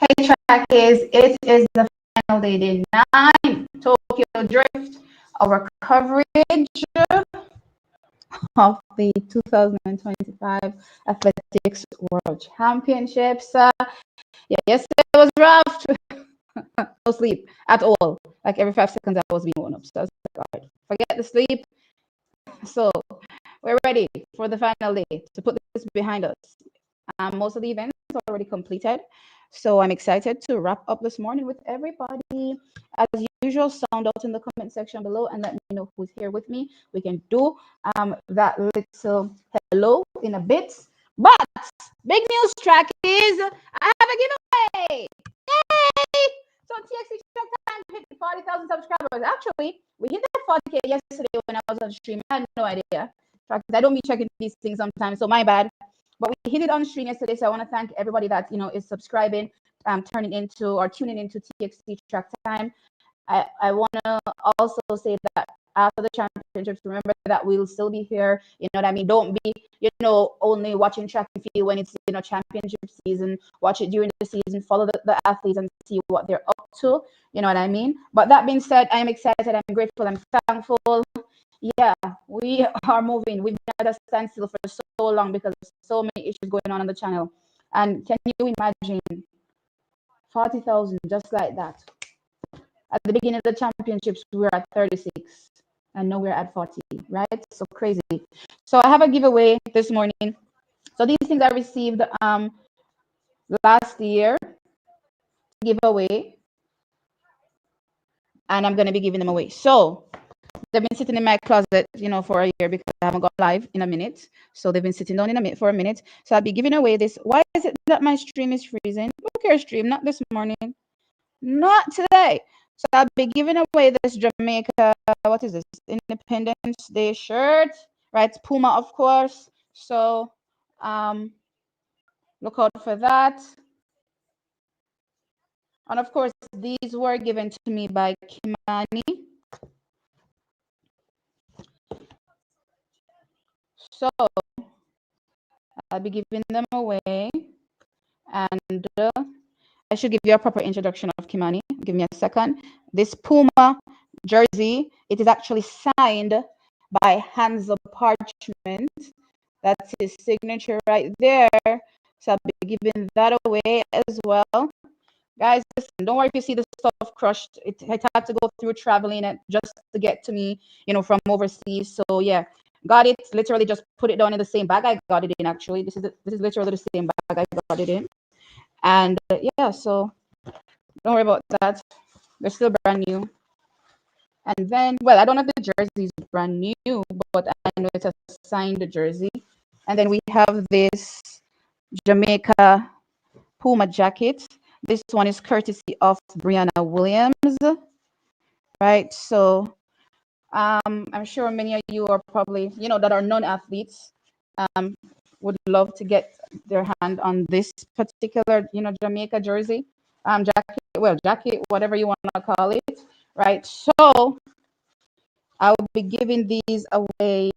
Hey, trackies, it is the final day 9 Tokyo Drift, our coverage of the 2025 Athletics World Championships. Yeah, yesterday was rough. No sleep at all. Like every 5 seconds, I was being woken up. So I was like, all right, forget the sleep. So we're ready for the final day to put this behind us. Most of the events are already completed. So I'm excited to wrap up this morning with everybody. As usual, sound out in the comment section below and let me know who's here with me. We can do that little hello in a bit. But big news track is I have a giveaway. Yay! So TXT track time hit 40,000 subscribers. Actually, we hit that 40K yesterday when I was on stream. I had no idea. I don't be checking these things sometimes, so my bad. But we hit it on stream yesterday, so I want to thank everybody that is subscribing, tuning into TXT Track Time. I want to also say that after the championships, remember that we'll still be here. You know what I mean? Don't be, only watching track and field when it's, championship season. Watch it during the season. Follow the athletes and see what they're up to. You know what I mean? But that being said, I am excited. I'm grateful. I'm thankful. Yeah, we are moving. We've been at a standstill for so long because there's so many issues going on the channel. And can you imagine 40,000 just like that? At the beginning of the championships, we were at 36, and now we're at 40, right? So crazy. So I have a giveaway this morning. So these things I received last year to give away, and I'm going to be giving them away. So they've been sitting in my closet, for a year because I haven't gone live in a minute. So they've been sitting down for a minute. So I'll be giving away this. Why is it that my stream is freezing? Look your stream, not this morning, not today. So I'll be giving away this Jamaica, what is this? Independence Day shirt, right? Puma, of course. So look out for that. And of course, these were given to me by Kimani. So I'll be giving them away. And I should give you a proper introduction of Kimani. Give me a second. This Puma jersey, it is actually signed by Hansa Parchment. That's his signature right there. So I'll be giving that away as well. Guys, listen, don't worry if you see the stuff crushed. It had to go through traveling it just to get to me, from overseas. So yeah, got it. Literally just put it down in the same bag I got it in. Actually, this is literally the same bag I got it in. And yeah, so don't worry about that. They're still brand new. And then, well, I don't know if the jersey is brand new, but I know it's a signed jersey. And then we have this Jamaica Puma jacket. This one is courtesy of Brianna Williams, right? So I'm sure many of you are probably, that are non-athletes, would love to get their hand on this particular, Jamaica jersey, jacket, whatever you want to call it, right? So I will be giving these away.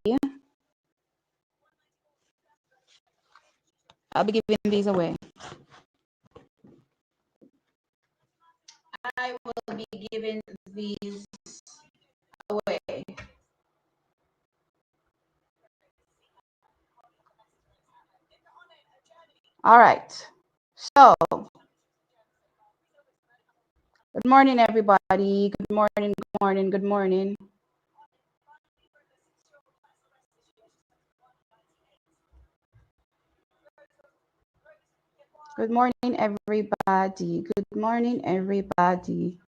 I'll be giving these away. I will be giving these away. All right. So, good morning, everybody. Good morning, good morning, good morning. Good morning, everybody. Good morning, everybody.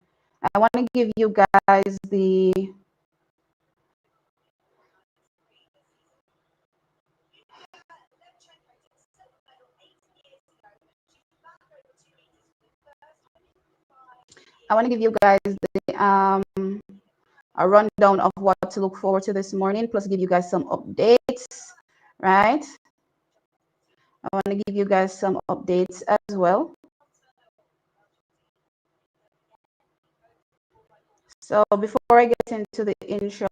I want to give you guys the a rundown of what to look forward to this morning, plus give you guys some updates, right? I want to give you guys some updates as well. So before I get into the intro,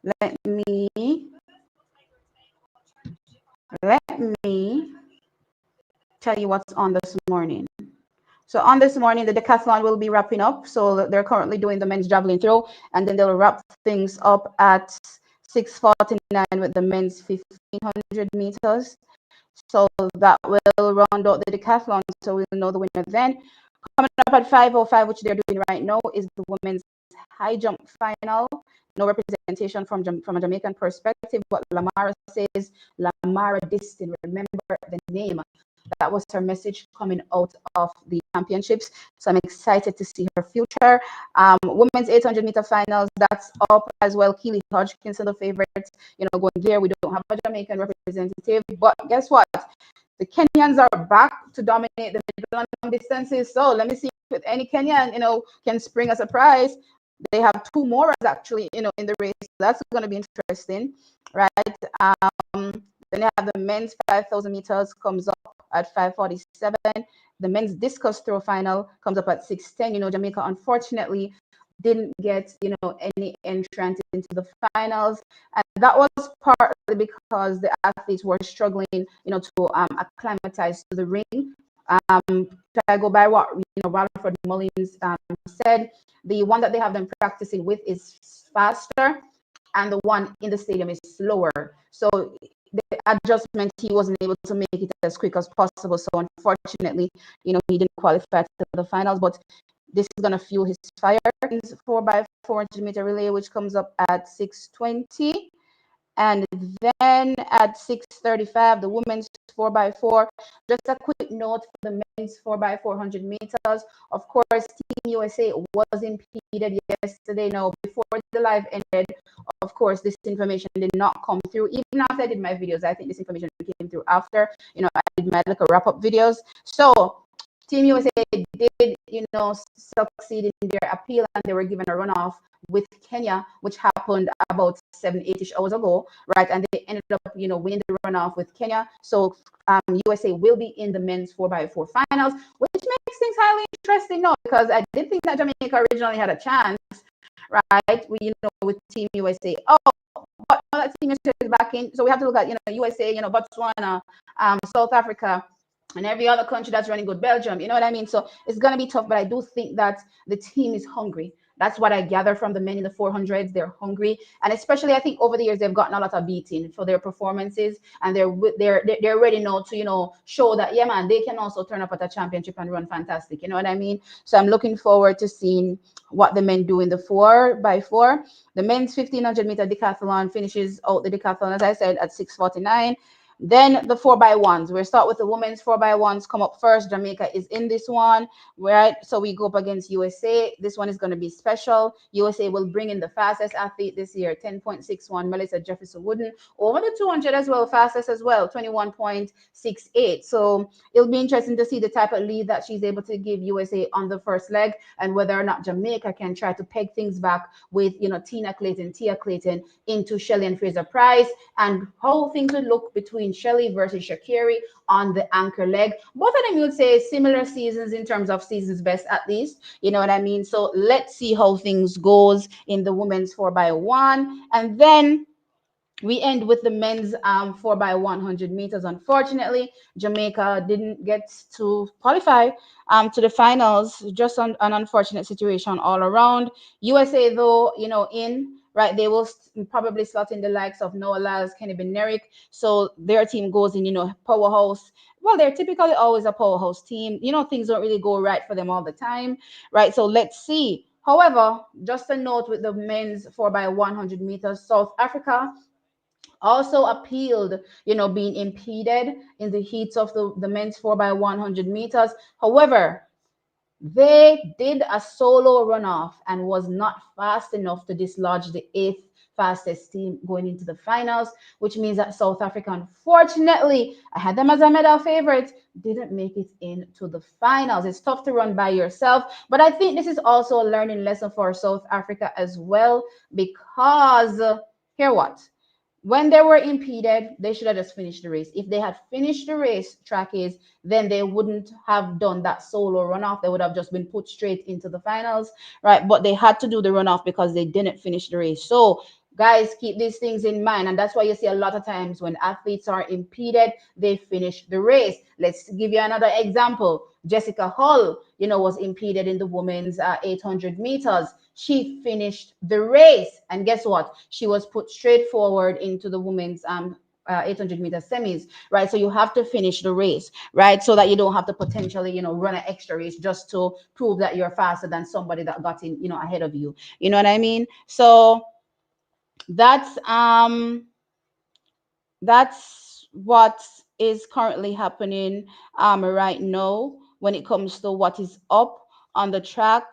let me tell you what's on this morning. So on this morning, the decathlon will be wrapping up. So they're currently doing the men's javelin throw, and then they'll wrap things up at 6:49 with the men's 1500 meters. So that will round out the decathlon. So we'll know the winner then. Coming up at 5:05, which they're doing right now, is the women's high jump final. No representation from a Jamaican perspective, but Lamara says, Lamara Distin, remember the name. That was her message coming out of the championships. So I'm excited to see her future. Women's 800-meter finals, that's up as well. Keely Hodgkinson, the favorite, going there. We don't have a Jamaican representative, but guess what? The Kenyans are back to dominate the middle and long distances. So let me see if any Kenyan, can spring a surprise. They have two more actually, in the race. That's going to be interesting, right? Then they have the men's 5,000 meters comes up at 5:47. The men's discus throw final comes up at 6:10. Jamaica unfortunately didn't get any entrant into the finals, and that was partly because the athletes were struggling to acclimatize to the ring. If I go by what Rutherford Mullins said, the one that they have them practicing with is faster, and the one in the stadium is slower. So the adjustment, he wasn't able to make it as quick as possible. So unfortunately, he didn't qualify to the finals. But this is going to fuel his fire. 4x400-meter relay, which comes up at 6:20. And then at 6:35, the women's 4x4. Just a quick note for the men's 4x400 meters. Of course, Team USA was impeded yesterday. Now, before the live ended, of course, this information did not come through. Even after I did my videos, I think this information came through after. I did my wrap-up videos. So Team USA did, succeed in their appeal, and they were given a runoff with Kenya, which happened about 7-8ish hours ago, right? And they ended up, winning the runoff with Kenya. So USA will be in the men's 4x4 finals, which makes things highly interesting now, because I did think that Jamaica originally had a chance, right? With Team USA. Oh, but now that Team USA is back in, so we have to look at, USA, Botswana, South Africa, and every other country that's running good, Belgium, you know what I mean? So it's going to be tough, but I do think that the team is hungry. That's what I gather from the men in the 400s. They're hungry, and especially I think over the years they've gotten a lot of beating for their performances, and they're ready now to show that, yeah man, they can also turn up at a championship and run fantastic. You know what I mean? So I'm looking forward to seeing what the men do in the 4x4. The men's 1500-meter decathlon finishes out the decathlon, as I said, at 6:49. Then the 4x1s. We'll start with the women's 4x1s come up first. Jamaica is in this one, right? So we go up against USA. This one is going to be special. USA will bring in the fastest athlete this year, 10.61, Melissa Jefferson Wooden. Over the 200 as well, fastest as well, 21.68. So it'll be interesting to see the type of lead that she's able to give USA on the first leg, and whether or not Jamaica can try to peg things back with, Tia Clayton into Shelley and Fraser Price, and how things would look between Shelley versus Shakiri on the anchor leg. Both of them, you would say, similar seasons in terms of seasons best, at least. You know what I mean? So let's see how things goes in the women's 4x1. And then we end with the men's 4x100 meters. Unfortunately, Jamaica didn't get to qualify to the finals. Just an unfortunate situation all around. USA, though, right, they will probably slot in the likes of Noah Lyles, Kenny Benerick. So their team goes in, powerhouse. Well, they're typically always a powerhouse team. Things don't really go right for them all the time, right? So let's see. However, just a note with the men's 4x100 meters, South Africa also appealed, being impeded in the heats of the men's 4x100 meters. However, they did a solo runoff and was not fast enough to dislodge the 8th fastest team going into the finals, which means that South Africa, unfortunately, I had them as a medal favorite, didn't make it into the finals. It's tough to run by yourself, but I think this is also a learning lesson for South Africa as well, because hear what? When they were impeded, they should have just finished the race. If they had finished the race, track is, then they wouldn't have done that solo runoff. They would have just been put straight into the finals, right? But they had to do the runoff because they didn't finish the race. So Guys, keep these things in mind. And that's why you see a lot of times when athletes are impeded, they finish the race. Let's give you another example. Jessica Hull, was impeded in the women's 800 meters. She finished the race. And guess what? She was put straight forward into the women's 800-meter semis, right? So you have to finish the race, right? So that you don't have to potentially, run an extra race just to prove that you're faster than somebody that got in, ahead of you. You know what I mean? So that's what is currently happening right now when it comes to what is up on the track.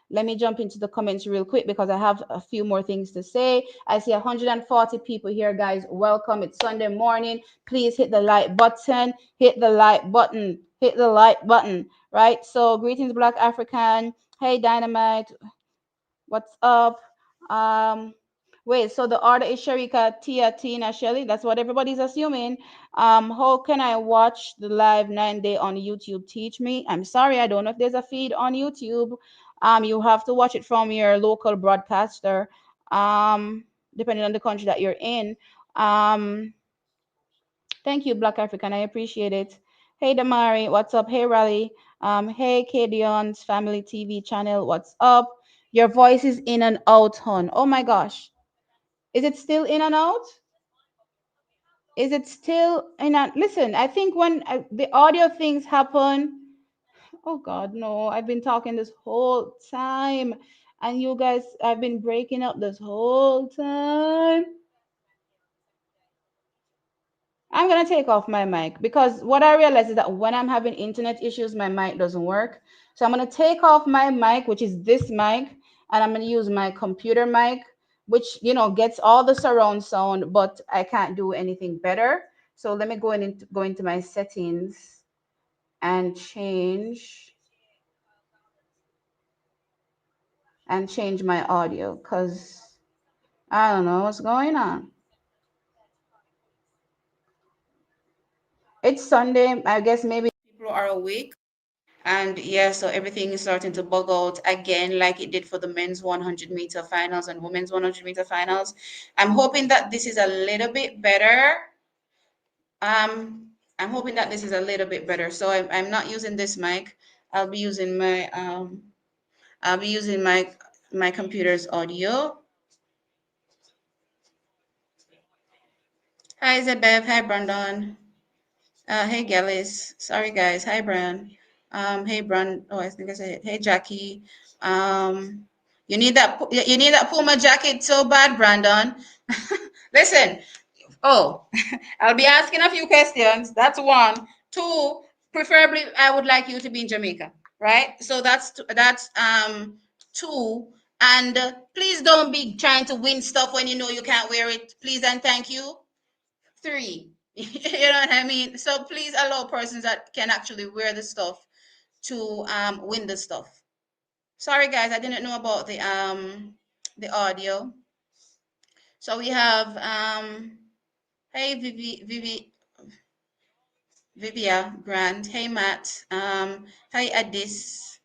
Let me jump into the comments real quick because I have a few more things to say. I see 140 people here, guys. Welcome. It's Sunday morning. Please hit the like button. Hit the like button. Hit the like button. Right? So, greetings, Black African. Hey, Dynamite. What's up? Um, Wait, so the order is Sharika, Tia, Tina, Shelly. That's what everybody's assuming. How can I watch the live 9 day on YouTube? Teach me. I'm sorry, I don't know if there's a feed on YouTube. You have to watch it from your local broadcaster. Depending on the country that you're in. Thank you, Black African. I appreciate it. Hey, Damari, what's up? Hey, Raleigh. Hey, Kadion's Family TV channel, what's up? Your voice is in and out, hon. Oh my gosh. Is it still in and out? Is it still in and listen? I think when the audio things happen, oh God, no! I've been talking this whole time, and you guys, I've been breaking up this whole time. I'm gonna take off my mic because what I realize is that when I'm having internet issues, my mic doesn't work. So I'm gonna take off my mic, which is this mic, and I'm gonna use my computer mic, which gets all the surround sound, but I can't do anything better. So let me go into my settings and change my audio because I don't know what's going on. It's Sunday. I guess maybe people are awake. And yeah, so everything is starting to bug out again, like it did for the men's 100-meter finals and women's 100-meter finals. I'm hoping that this is a little bit better. I'm hoping that this is a little bit better. So I'm not using this mic. I'll be using my computer's audio. Hi, Zebev. Hi, Brandon. Hey, Gillis. Sorry, guys. Hi, Brian. Hey, Brand. Oh, I think I said it. Hey, Jackie. Um, You need that Puma jacket so bad, Brandon. Listen. Oh, I'll be asking a few questions. That's one. Two. Preferably, I would like you to be in Jamaica, right? So that's two. And please don't be trying to win stuff when you know you can't wear it. Please and thank you. Three. You know what I mean? So please allow persons that can actually wear the stuff to win the stuff. Sorry guys, I didn't know about the audio. So we have hey Vivia Grant, hey Matt, hey Addis.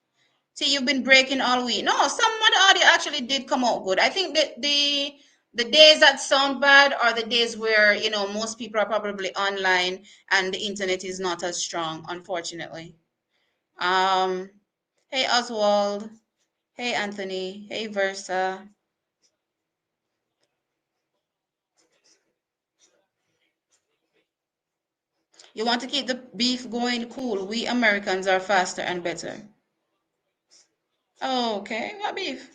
See, you've been breaking all week. No, some of the audio actually did come out good. I think that the days that sound bad are the days where most people are probably online and the internet is not as strong, unfortunately. Um, hey Oswald, hey Anthony, hey Versa. You want to keep the beef going cool. We Americans are faster and better. Oh, okay, what beef?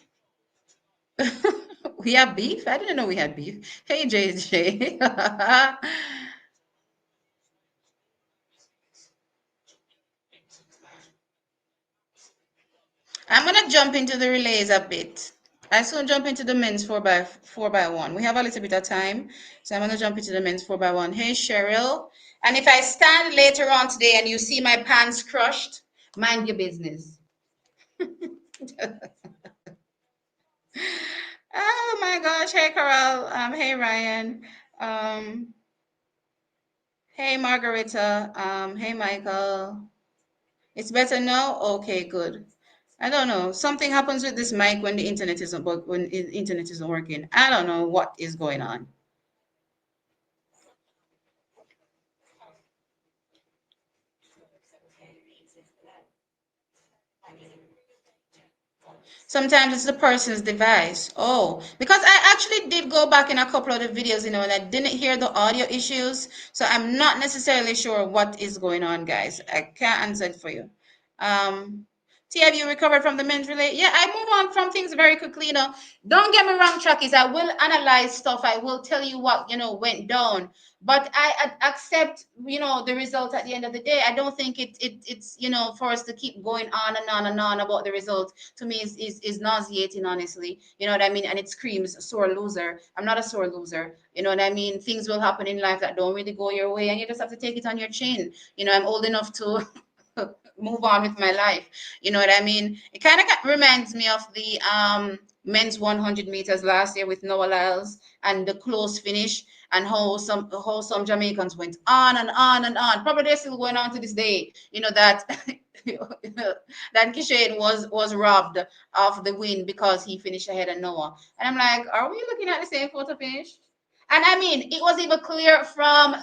We have beef? I didn't know we had beef. Hey JJ. I'm gonna jump into the relays a bit. I soon jump into the men's four by one. We have a little bit of time, so I'm gonna jump into the men's 4x1. Hey Cheryl, and if I stand later on today and you see my pants crushed, mind your business. Oh my gosh! Hey Carol, hey Ryan, um, hey Margarita, hey Michael. It's better now. Okay, good. I don't know. Something happens with this mic when the internet isn't, but when the internet isn't working. I don't know what is going on. Sometimes it's the person's device. Oh, because I actually did go back in a couple of the videos, and I didn't hear the audio issues. So I'm not necessarily sure what is going on, guys. I can't answer it for you. Um, T, have you recovered from the men's relay? Yeah, I move on from things very quickly. Don't get me wrong, Trackies. I will analyze stuff. I will tell you what, went down. But I accept, the result at the end of the day. I don't think it's, for us to keep going on and on and on about the result. To me is nauseating, honestly. You know what I mean? And it screams sore loser. I'm not a sore loser. You know what I mean? Things will happen in life that don't really go your way, and you just have to take it on your chin. I'm old enough to move on with my life. You know what I mean? It kind of reminds me of the men's 100 meters last year with Noah Lyles and the close finish, and how some Jamaicans went on and on and on. Probably they're still going on to this day. That that Kishane was robbed of the win because he finished ahead of Noah. And I'm like, are we looking at the same photo finish? And I mean, it was even clear from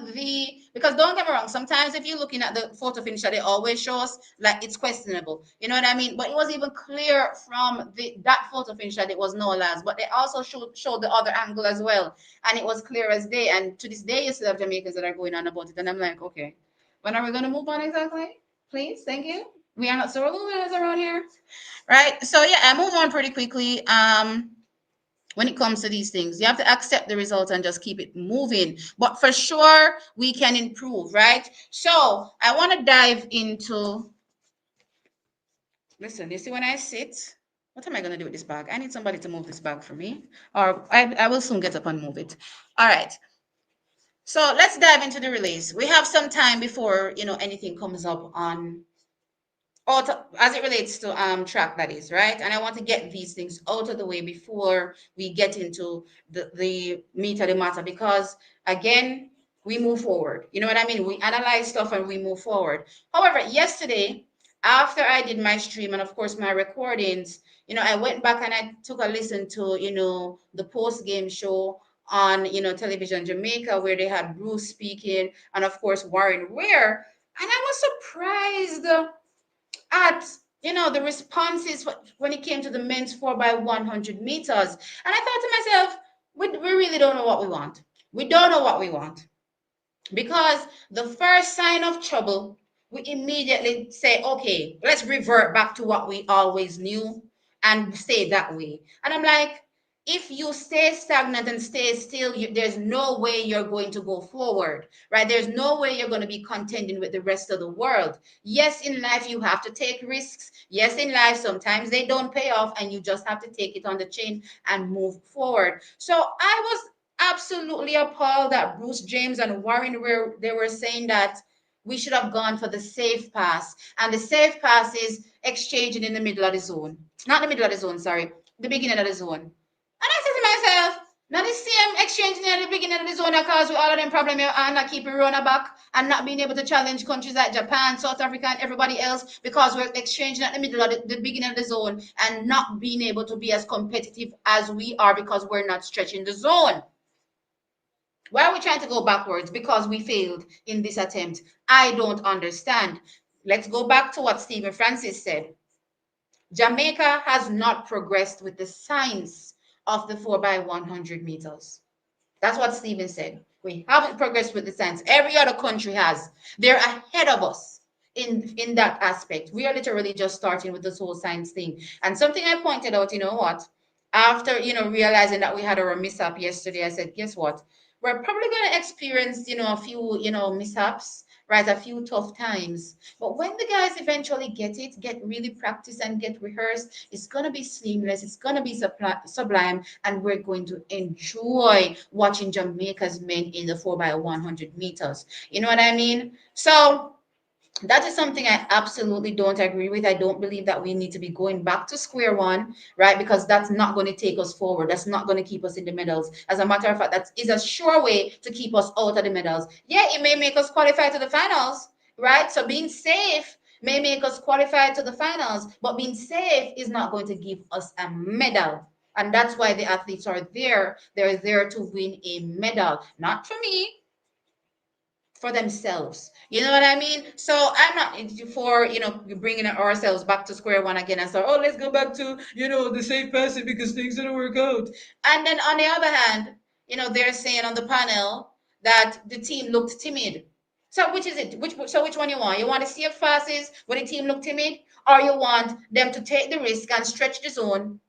because don't get me wrong, sometimes if you're looking at the photo finish that it always shows, like it's questionable. You know what I mean? But it was even clear from that photo finish that it was no last. But they also showed the other angle as well. And it was clear as day. And to this day, you still have Jamaicans that are going on about it. And I'm like, okay, when are we going to move on exactly? Please, thank you. We are not so luminous around here. Right? So yeah, I move on pretty quickly. When it comes to these things, you have to accept the result and just keep it moving. But for sure, we can improve, right? So I want to dive into. Listen, you see, when I sit, what am I going to do with this bag? I need somebody to move this bag for me, or I will soon get up and move it. All right. So let's dive into the release. We have some time before anything comes up on as it relates to track, that is, right? And I want to get these things out of the way before we get into the meat of the matter, because again, we move forward. You know what I mean? We analyze stuff and we move forward. However, yesterday, after I did my stream and of course my recordings, I went back and I took a listen to the post game show on television Jamaica, where they had Bruce speaking, and of course Warren Ware. And I was surprised at the responses when it came to the men's 4 by 100 meters. And I thought to myself, we really don't know what we want. We don't know what we want, because the first sign of trouble, we immediately say, okay, let's revert back to what we always knew and stay that way. And I'm like, if you stay stagnant and stay still, there's no way you're going to go forward, right? There's no way you're going to be contending with the rest of the world. Yes, in life, you have to take risks. Yes, in life, sometimes they don't pay off, and you just have to take it on the chin and move forward. So I was absolutely appalled that Bruce James and Warren were saying that we should have gone for the safe pass. And the safe pass is exchanging in the middle of the zone. Not the middle of the zone, sorry. The beginning of the zone. And I said to myself, now the same exchanging at the beginning of the zone that caused with all of them problems and not keeping runner back and not being able to challenge countries like Japan, South Africa, and everybody else, because we're exchanging at the middle of the beginning of the zone and not being able to be as competitive as we are because we're not stretching the zone. Why are we trying to go backwards? Because we failed in this attempt. I don't understand. Let's go back to what Stephen Francis said. Jamaica has not progressed with the science of the 4 by 100 meters. That's what Stephen said. We haven't progressed with the science. Every other country has. They're ahead of us in that aspect. We are literally just starting with this whole science thing. And something I pointed out, you know what? After realizing that we had a mishap yesterday, I said, guess what? We're probably going to experience a few mishaps, right? A few tough times. But when the guys eventually get really practice and get rehearsed, it's going to be seamless. It's going to be sublime, and we're going to enjoy watching Jamaica's men in the 4 by 100 meters. You know what I mean? So that is something I absolutely don't agree with. I don't believe that we need to be going back to square one, right? Because that's not going to take us forward. That's not going to keep us in the medals. As a matter of fact, that is a sure way to keep us out of the medals. Yeah, it may make us qualify to the finals, right? So being safe may make us qualify to the finals, but being safe is not going to give us a medal. And that's why the athletes are there. They're there to win a medal, not for me, for themselves. You know what I mean? So I'm not for bringing ourselves back to square one again and say, oh, let's go back to the safe passing because things didn't work out. And then on the other hand, they're saying on the panel that the team looked timid. So which is it? Which one you want? You want the safe passes when the team look timid, or you want them to take the risk and stretch the zone?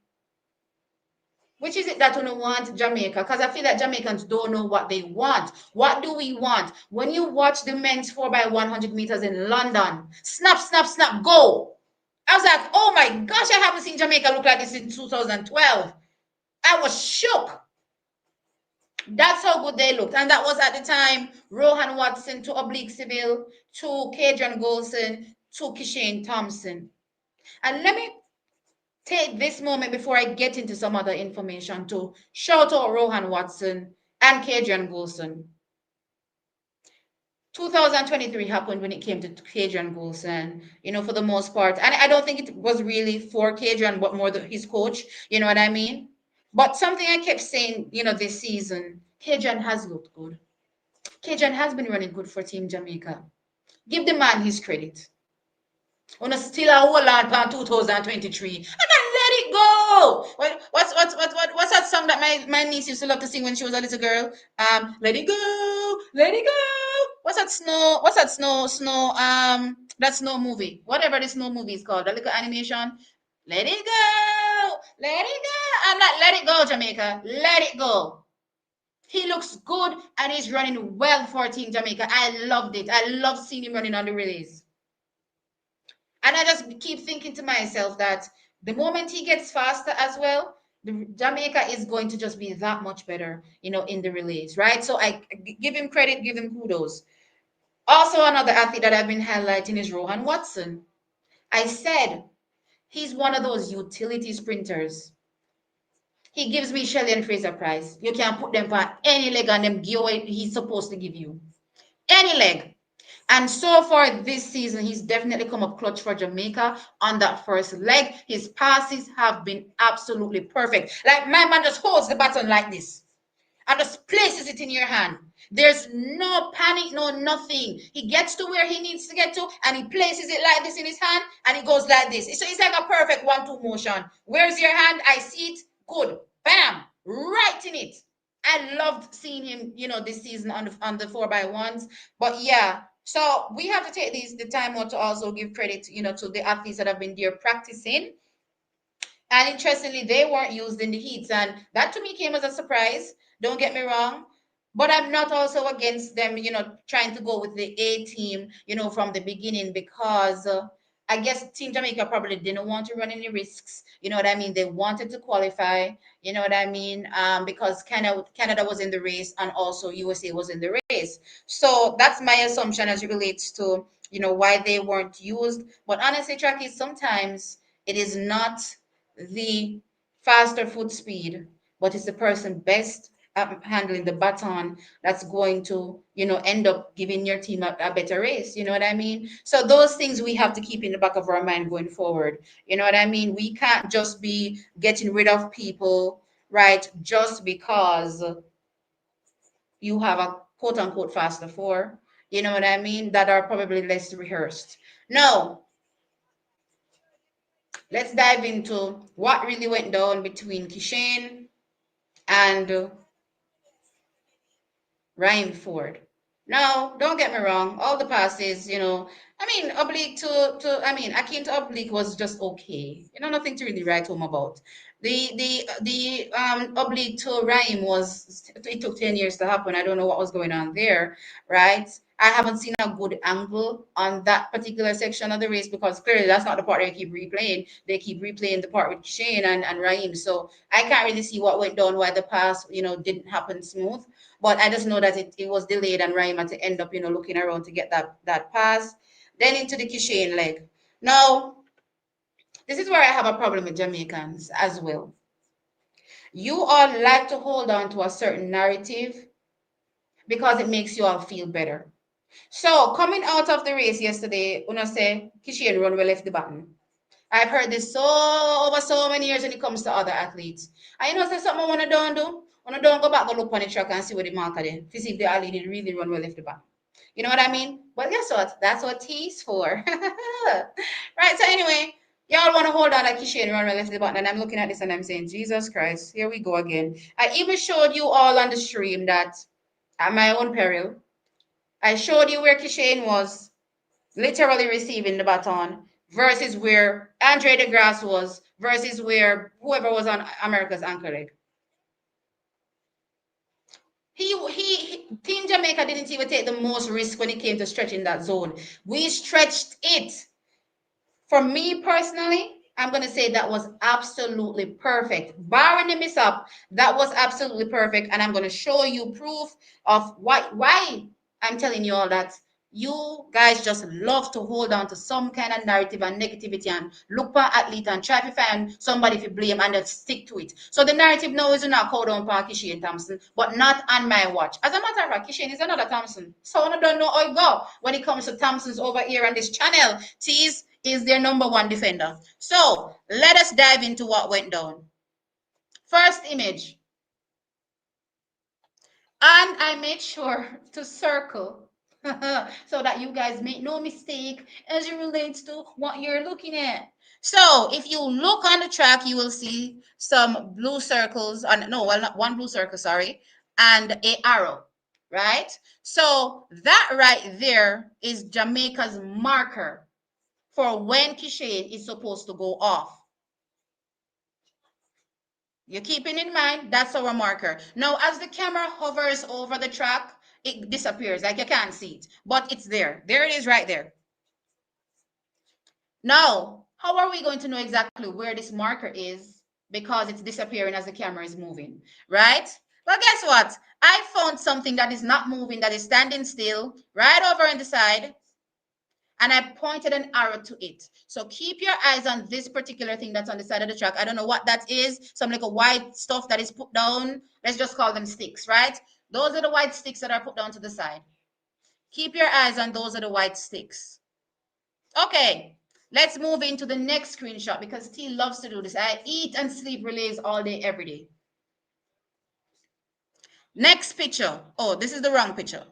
Which is it that we want Jamaica? Because I feel that Jamaicans don't know what they want. What do we want? When you watch the men's 4x100 meters in London, snap, snap, snap, go. I was like, oh my gosh, I haven't seen Jamaica look like this in 2012. I was shook. That's how good they looked. And that was at the time Rohan Watson to Oblique Seville, to Kadrian Golson, to Kishane Thompson. And let me take this moment before I get into some other information to shout out Rohan Watson and Kadrian Golson. 2023 happened when it came to Kadrian Golson, for the most part. And I don't think it was really for Kadrian, but more his coach, you know what I mean? But something I kept saying, this season, Kadrian has looked good. Kadrian has been running good for Team Jamaica. Give the man his credit. On a still a whole lot on 2023. I can let it go. What's that song that my niece used to love to sing when she was a little girl? Let it go, let it go. What's that snow? What's that snow? That snow movie. Whatever the snow movie is called, the little animation. Let it go, let it go. I'm not let it go, Jamaica. Let it go. He looks good and he's running well for Team Jamaica. I loved it. I love seeing him running on the relays. And I just keep thinking to myself that the moment he gets faster as well, Jamaica is going to just be that much better, in the relays, right? So I give him credit, give him kudos. Also, another athlete that I've been highlighting is Rohan Watson. I said he's one of those utility sprinters. He gives me Shelley and Fraser Price. You can put them on any leg and them give what he's supposed to give you. Any leg. And so far this season, he's definitely come up clutch for Jamaica on that first leg. His passes have been absolutely perfect. Like my man just holds the baton like this and just places it in your hand. There's no panic, no nothing. He gets to where he needs to get to and he places it like this in his hand and he goes like this. So it's like a perfect 1-2 motion. Where's your hand? I see it. Good. Bam. Right in it. I loved seeing him, this season on the 4x1s. But yeah, so we have to take the time out to also give credit, to the athletes that have been there practicing. And interestingly, they weren't used in the heats. And that to me came as a surprise. Don't get me wrong. But I'm not also against them, trying to go with the A team, from the beginning because I guess Team Jamaica probably didn't want to run any risks. You know what I mean? They wanted to qualify. You know what I mean? Because Canada was in the race and also USA was in the race. So that's my assumption as it relates to, why they weren't used. But honestly, Tracky, sometimes it is not the faster foot speed, but it's the person best at handling the baton that's going to, end up giving your team a better race. You know what I mean? So those things we have to keep in the back of our mind going forward. You know what I mean? We can't just be getting rid of people, right? Just because you have a quote unquote faster four, you know what I mean? That are probably less rehearsed. No, let's dive into what really went down between Kishane and Ryan Ford. Now, don't get me wrong, all the passes, oblique Akin to oblique was just okay. Nothing to really write home about. The oblique to Rhyme it took 10 years to happen. I don't know what was going on there, right? I haven't seen a good angle on that particular section of the race because clearly that's not the part they keep replaying. They keep replaying the part with Shane and Raheem. So I can't really see what went down, why the pass, didn't happen smooth. But I just know that it was delayed and Raheem had to end up, looking around to get that pass. Then into the Kishane leg. Now, this is where I have a problem with Jamaicans as well. You all like to hold on to a certain narrative because it makes you all feel better. So coming out of the race yesterday, Una say Kishian run well left the button. I've heard this over so many years when it comes to other athletes. And you know, say something I wanna don't do. Wanna don't go back, go look on the track and see what the marker there. To see if the athlete did really run well left the button. You know what I mean? Well, guess what? That's what T is for. Right. So anyway, y'all want to hold on like Kishian run well left the button, and I'm looking at this and I'm saying, Jesus Christ, here we go again. I even showed you all on the stream that at my own peril, I showed you where Kishane was literally receiving the baton versus where Andre DeGrasse was versus where whoever was on America's anchor leg. Team Jamaica didn't even take the most risk when it came to stretching that zone. We stretched it. For me personally, I'm going to say that was absolutely perfect. Barring the miss up, that was absolutely perfect. And I'm going to show you proof of why I'm telling you all that. You guys just love to hold on to some kind of narrative and negativity and look for athlete and try to find somebody to blame and then stick to it. So the narrative now is not called on for Kishian Thompson, but not on my watch. As a matter of fact, Kishian is another Thompson. So I don't know how it go when it comes to Thompsons over here on this channel. Tease is their number one defender. So let us dive into what went down. First image. And I made sure to circle so that you guys make no mistake as it relates to what you're looking at. So if you look on the track, you will see some blue circles on no, well, not one blue circle, sorry, and a arrow, right? So that right there is Jamaica's marker for when Kishane is supposed to go off. You're keeping in mind that's our marker. Now, as the camera hovers over the track, it disappears, like you can't see it, but it's there. There it is right there. Now, how are we going to know exactly where this marker is? Because it's disappearing as the camera is moving, right? Well, guess what? I found something that is not moving, that is standing still, right over on the side, and I pointed an arrow to it. So keep your eyes on this particular thing that's on the side of the track. I don't know what that is. Some like a white stuff that is put down. Let's just call them sticks, right? Those are the white sticks that are put down to the side. Keep your eyes on those are the white sticks. Okay, let's move into the next screenshot because T loves to do this. I eat and sleep relays all day, every day. Next picture. Oh, this is the wrong picture.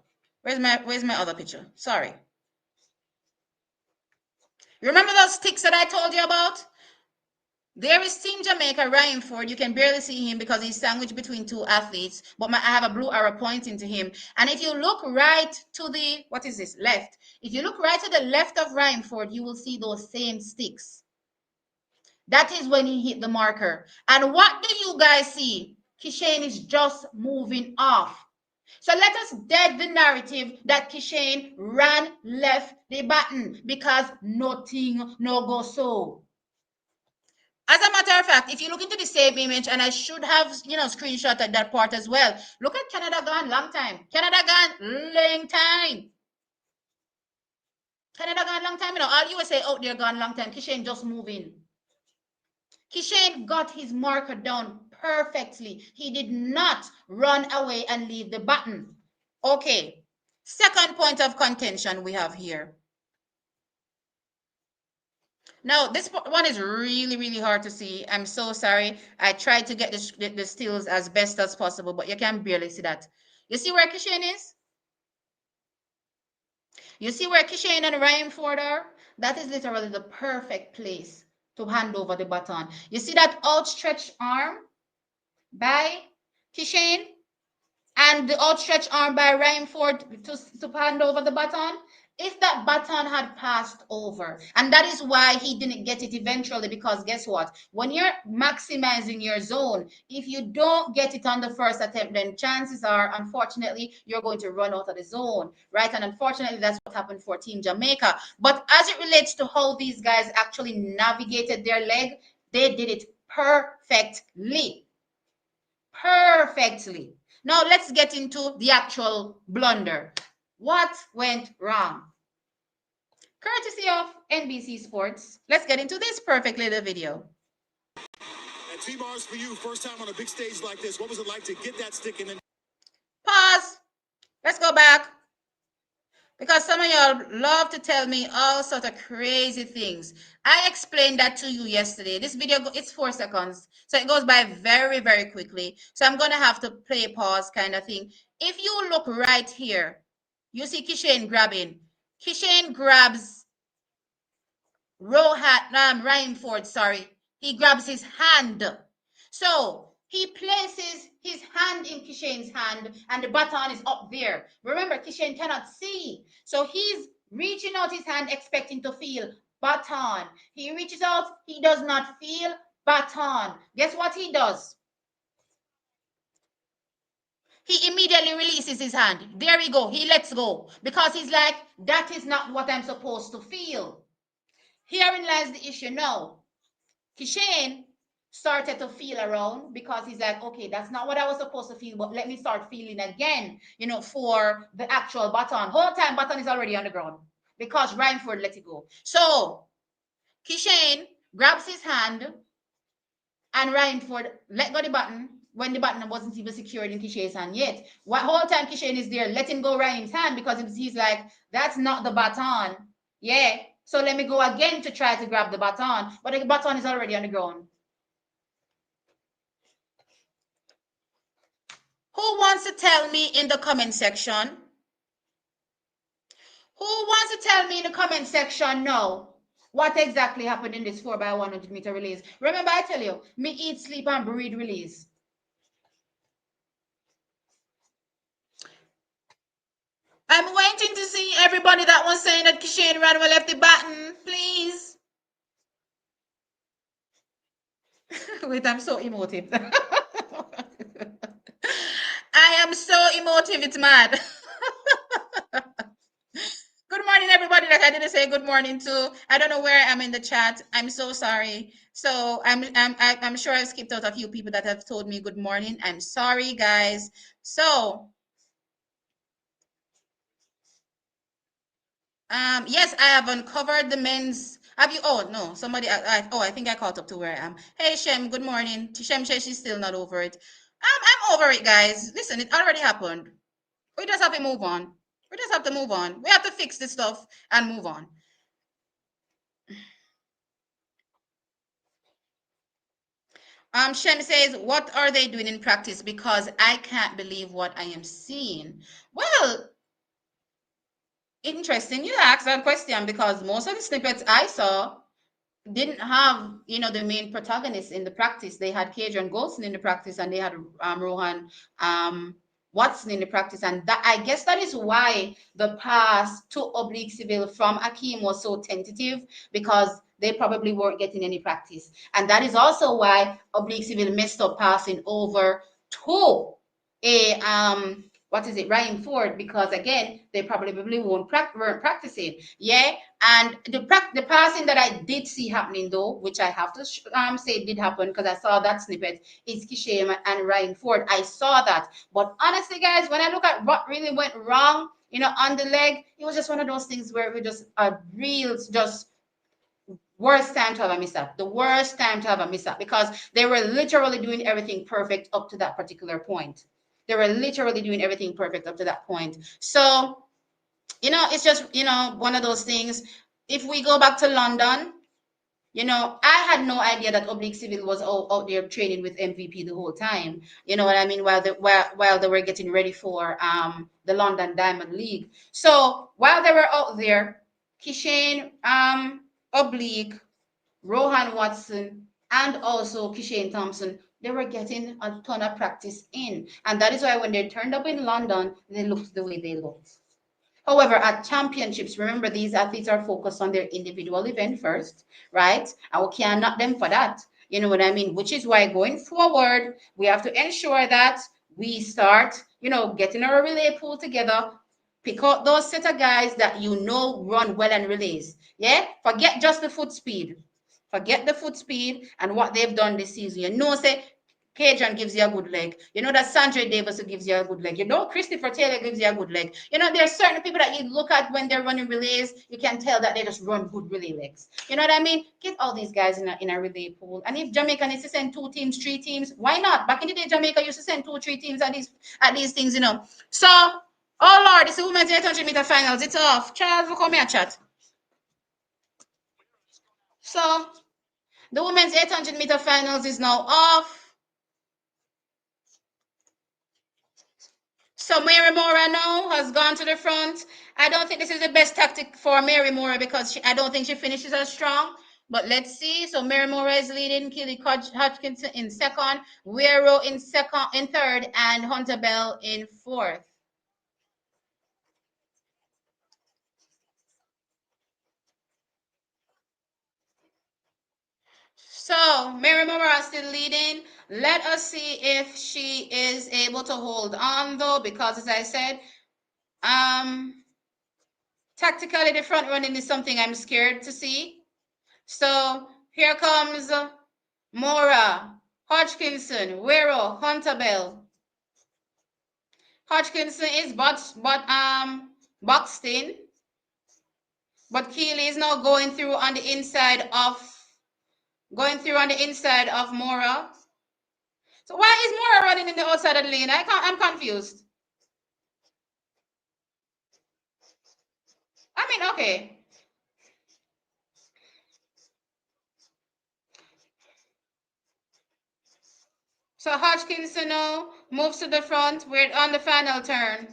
Where's my other picture? Sorry. Remember those sticks that I told you about? There is Team Jamaica, Ryan Ford. You can barely see him because he's sandwiched between two athletes, but I have a blue arrow pointing to him. And if you look right to the, what is this, left? If you look right to the left of Ryan Ford, you will see those same sticks. That is when he hit the marker. And what do you guys see? Kishane is just moving off. So let us dead the narrative that Kishane ran left the button because nothing no go so. As a matter of fact, if you look into the same image, and I should have, screenshotted that part as well. Look at Canada gone long time. Canada gone long time. Canada gone long time. All USA out there gone long time. Kishane just moving. Kishane got his marker down perfectly. He did not run away and leave the button. Okay. Second point of contention we have here. Now, this one is really, really hard to see. I'm so sorry. I tried to get the stills as best as possible, but you can barely see that. You see where Kishane is? You see where Kishane and Ryan Ford are? That is literally the perfect place to hand over the baton. You see that outstretched arm by Kishane and the outstretched arm by Ryan Ford to hand over the baton? If that baton had passed over, and that is why he didn't get it eventually, because guess what? When you're maximizing your zone, if you don't get it on the first attempt, then chances are, unfortunately, you're going to run out of the zone, right? And unfortunately, that's what happened for Team Jamaica. But as it relates to how these guys actually navigated their leg, they did it perfectly. Perfectly. Now let's get into the actual blunder. What went wrong? Courtesy of NBC Sports, let's get into this perfect little video. And T-Bars, for you, first time on a big stage like this, what was it like to get that stick in? Pause. Let's go back. Because some of y'all love to tell me all sort of crazy things. I explained that to you yesterday. This video, it's 4 seconds. So it goes by very, very quickly. So I'm going to have to play pause kind of thing. If you look right here, you see Kishane grabbing. Kishane grabs Ryan Ford, sorry. He grabs his hand. So he places his hand in Kishane's hand and the baton is up there. Remember, Kishane cannot see. So he's reaching out his hand expecting to feel baton. He reaches out, he does not feel baton. Guess what he does? He immediately releases his hand. There we go. He lets go because he's like, that is not what I'm supposed to feel. Herein lies the issue now. Kishane started to feel around because he's like, okay, that's not what I was supposed to feel, but let me start feeling again, for the actual baton. Whole time baton is already on the ground because Rhineford let it go. So Kishane grabs his hand and Rhineford let go the button when the button wasn't even secured in Kishane's hand yet. What whole time Kishane is there letting go Ryan's hand because he's like, that's not the baton. Yeah. So let me go again to try to grab the baton, but the baton is already on the ground. Who wants to tell me in the comment section? Who wants to tell me in the comment section now what exactly happened in this 4x100 meter release? Remember, I tell you, me eat, sleep, and breathe release. I'm waiting to see everybody that was saying that Kishane ran well left the button, please. Wait, I'm so emotive. I am so emotive, it's mad. Good morning, everybody. Like I didn't say good morning to. I don't know where I am in the chat. I'm so sorry. So I'm sure I've skipped out a few people that have told me good morning. I'm sorry, guys. So yes, I have uncovered the men's. Have you? Oh no, somebody. I think I caught up to where I am. Hey Shem, good morning. Shem says she's still not over it. I'm over it, guys. Listen, it already happened. We just have to move on. We just have to move on. We have to fix this stuff and move on. Shem says, what are they doing in practice? Because I can't believe what I am seeing. Well, interesting you asked that question because most of the snippets I saw didn't have, the main protagonists in the practice. They had Kadrian Golson in the practice and they had Rohan Watson in the practice. And that, I guess that is why the pass to oblique civil from Akeem was so tentative, because they probably weren't getting any practice. And that is also why oblique civil messed up passing over to a Ryan Ford, because again, they probably weren't practicing. Yeah. And the passing that I did see happening though, which I have to say did happen because I saw that snippet, is Kishane and Ryan Ford. I saw that. But honestly, guys, when I look at what really went wrong, on the leg, it was just one of those things where it was just a real, just worst time to have a mishap. The worst time to have a mishap because they were literally doing everything perfect up to that particular point. They were literally doing everything perfect up to that point. So, it's just, one of those things. If we go back to London, I had no idea that Oblique Civil was out there training with MVP the whole time. You know what I mean? While they were getting ready for the London Diamond League. So while they were out there, Kishane, Oblique, Rohan Watson, and also Kishane Thompson, they were getting a ton of practice in. And that is why when they turned up in London, they looked the way they looked. However, at championships, remember, these athletes are focused on their individual event first, right? And we can't knock them for that. You know what I mean? Which is why going forward, we have to ensure that we start, getting our relay pool together, pick out those set of guys that run well and relays. Yeah? Forget just the foot speed. Forget the foot speed and what they've done this season. Say Kadrian gives you a good leg. That Sandra Davis gives you a good leg. Christopher Taylor gives you a good leg. There are certain people that you look at when they're running relays, you can tell that they just run good relay legs. You know what I mean? Get all these guys in a relay pool. And if Jamaica needs to send 2 teams, 3 teams, why not? Back in the day, Jamaica used to send 2, 3 teams at these things, So Oh Lord, it's the women's 800-meter finals. It's off. Charles, look how me a chat. So the women's 800-meter finals is now off. So Mary Mora now has gone to the front. I don't think this is the best tactic for Mary Mora because I don't think she finishes as strong. But let's see. So Mary Mora is leading, Kelly Hodgkinson in second, Wero in third, and Hunter Bell in fourth. So Mary Mora is still leading. Let us see if she is able to hold on though, because as I said, tactically the front running is something I'm scared to see. So here comes Mora, Hodgkinson, Wero, Hunter Bell. Hodgkinson is boxed in, but Keely is now going through on the inside of Mora. So why is Mora running in the outside of the lane? I'm confused. I mean, okay. So Hodgkinson now moves to the front. We're on the final turn.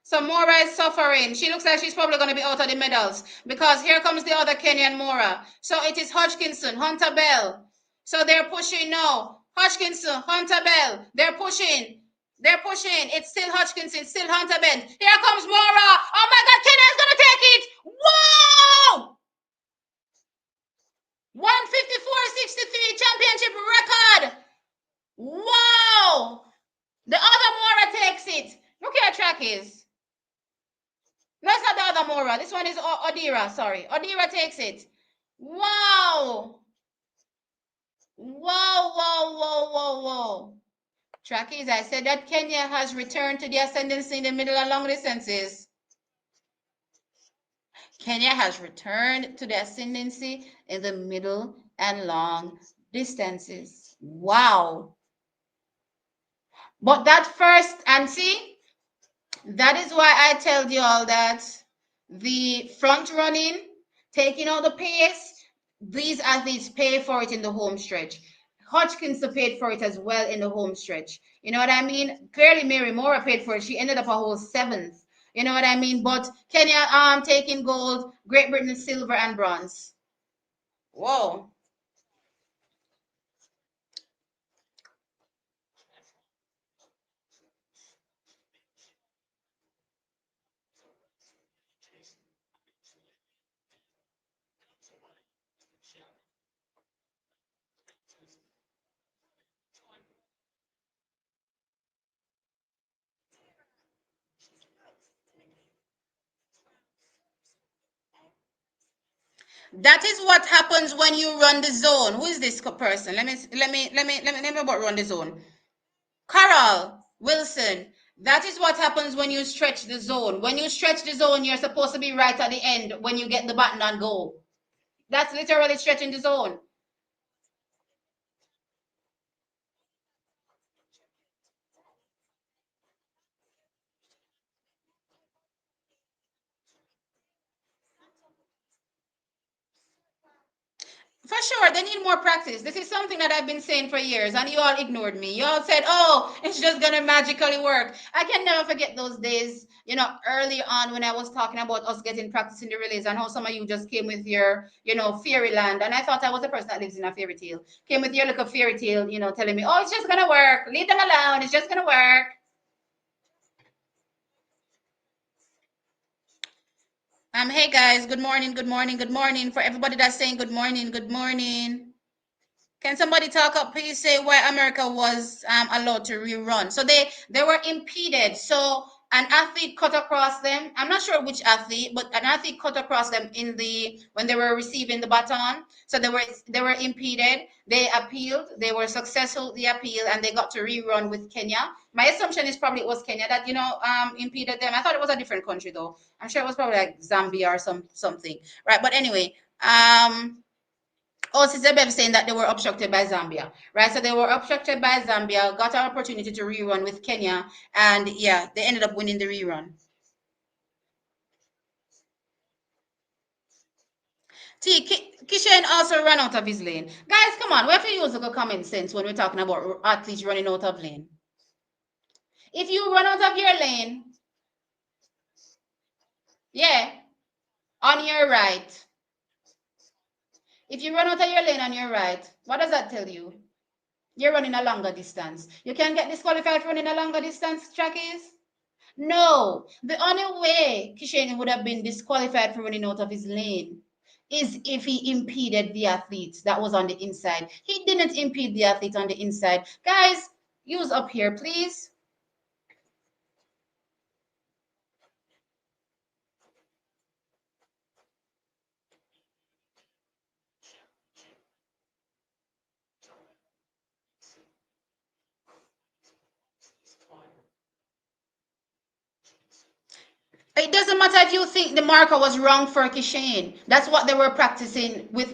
So Mora is suffering. She looks like she's probably going to be out of the medals because here comes the other Kenyan Mora. So it is Hodgkinson, Hunter Bell. So they're pushing now. Hodgkinson, Hunter Bell. They're pushing. They're pushing. It's still Hodgkinson, still Hunter Bell. Here comes Mora. Oh my God, Kenya's going to take it. Whoa! 154.63 championship record. Wow! The other Mora takes it. Look how track is. No, it's not the other Mora. This one is Odira. Sorry. Odira takes it. Wow. Wow, wow, wow, wow, wow. Trackies, I said that Kenya has returned to the ascendancy in the middle and long distances. Kenya has returned to the ascendancy in the middle and long distances. Wow. But that first, and see, that is why I tell you all that the front running, taking out the pace, these athletes pay for it in the home stretch. Hodgkinson paid for it as well in the home stretch. You know what I mean? Clearly, Mary Mora paid for it. She ended up a whole seventh. You know what I mean? But Kenya taking gold, Great Britain silver and bronze. Whoa. That is what happens when you run the zone. Who is this person? Let me about run the zone. Carol Wilson. That is what happens when you stretch the zone. When you stretch the zone, you're supposed to be right at the end when you get the button and go. That's literally stretching the zone. For sure, they need more practice. This is something that I've been saying for years, and you all ignored me. You all said, oh, it's just going to magically work. I can never forget those days, you know, early on when I was talking about us getting practice in the relays and how some of you just came with your, you know, fairyland. And I thought I was the person that lives in a fairy tale. Came with your little fairy tale, you know, telling me, oh, it's just going to work. Leave them alone. It's just going to work. Hey guys, good morning, good morning, good morning. For everybody that's saying good morning, good morning. Can somebody talk up, please say why America was allowed to rerun? So they were impeded. So an athlete cut across them. I'm not sure which athlete, but an athlete cut across them when they were receiving the baton. So they were impeded. They appealed. They were successful. The appeal, and they got to rerun with Kenya. My assumption is probably it was Kenya that impeded them. I thought it was a different country though. I'm sure it was probably like Zambia or something, right? But anyway, Oh, Sister Bev saying that they were obstructed by Zambia, right? So they were obstructed by Zambia, got an opportunity to rerun with Kenya, and yeah, they ended up winning the rerun. See, Kishan also ran out of his lane. Guys, come on. We have to use a good common sense when we're talking about athletes running out of lane. If you run out of your lane, yeah, on your right. If you run out of your lane on your right, what does that tell you? You're running a longer distance. You can get disqualified for running a longer distance, Trackies? No. The only way Kishan would have been disqualified for running out of his lane is if he impeded the athlete that was on the inside. He didn't impede the athlete on the inside. Guys, use up here, please. It doesn't matter if you think the marker was wrong for Kishane. That's what they were practicing with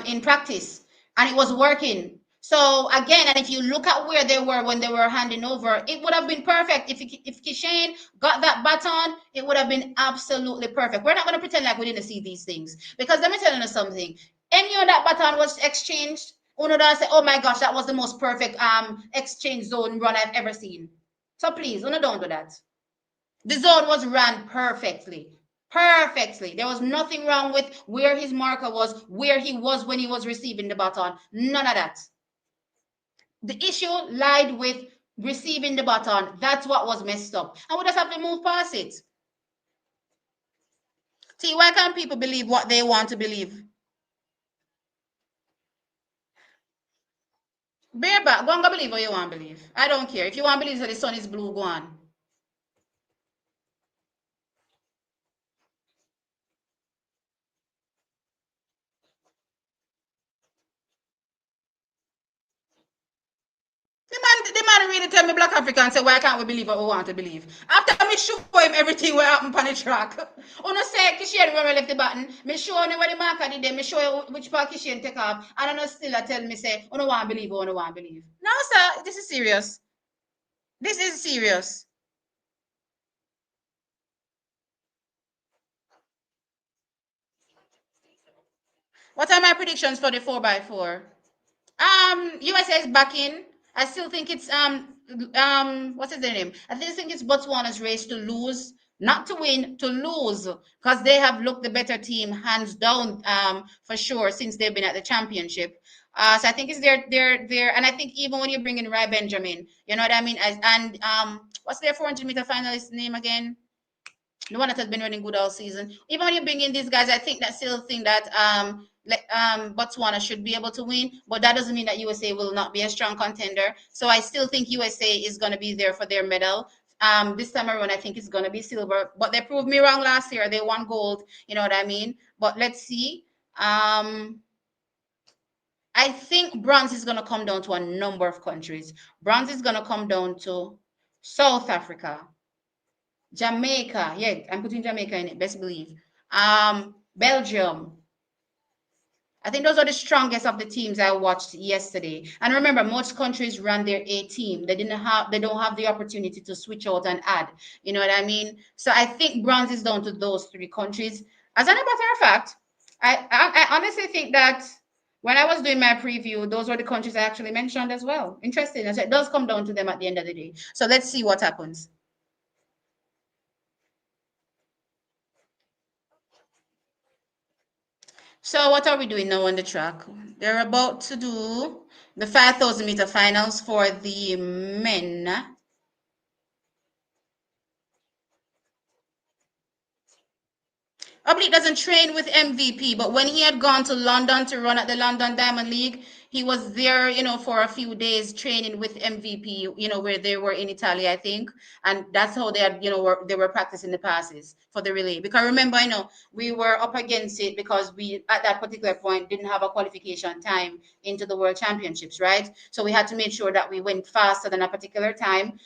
in practice, and it was working. So again, and if you look at where they were when they were handing over, it would have been perfect. If Kishane got that baton, it would have been absolutely perfect. We're not going to pretend like we didn't see these things, because let me tell you something. Any of that baton was exchanged, Uno say, "Oh my gosh, that was the most perfect exchange zone run I've ever seen." So please, Uno, don't do that. The zone was ran perfectly. Perfectly. There was nothing wrong with where his marker was, where he was when he was receiving the baton. None of that. The issue lied with receiving the baton. That's what was messed up. And we just have to move past it. See, why can't people believe what they want to believe? Bareback, go and go believe what you want to believe. I don't care. If you want to believe that the sun is blue, go on. The man really tell me Black African say, why can't we believe what we want to believe? After me show him everything what happened on the track. Uno say Kishen when we left the button. Me show you where the marker did them. Me show you which part Kishen take off. And I know still I tell me say, uno want believe, uno want believe. No, sir, this is serious. This is serious. What are my predictions for the 4x4? USA is back in. I still think it's what's his name? I still think it's Botswana's race to lose, not to win, to lose, because they have looked the better team hands down for sure since they've been at the championship. So I think it's their and I think even when you bring in Rai Benjamin, you know what I mean? And what's their 400-meter finalist name again? The one that has been running good all season. Even when you bring in these guys, I think that still think that Botswana should be able to win, but that doesn't mean that USA will not be a strong contender. So I still think USA is going to be there for their medal. This time around, I think it's going to be silver, but they proved me wrong last year. They won gold, you know what I mean? But let's see. I think bronze is going to come down to a number of countries. Bronze is going to come down to South Africa, Jamaica, yeah, I'm putting Jamaica in it, best believe. Belgium. I think those are the strongest of the teams I watched yesterday. And remember, most countries run their A team. They don't have the opportunity to switch out and add. You know what I mean? So I think bronze is down to those three countries. As a matter of fact, I honestly think that when I was doing my preview, those were the countries I actually mentioned as well. Interesting. So it does come down to them at the end of the day. So let's see what happens. So what are we doing now on the track? They're about to do the 5,000-meter finals for the men. Oblique doesn't train with MVP, but when he had gone to London to run at the London Diamond League, he was there, for a few days training with MVP, where they were in Italy, I think. And that's how they had, they were practicing the passes for the relay. Because remember, we were up against it because we, at that particular point, didn't have a qualification time into the World Championships, right? So we had to make sure that we went faster than a particular time.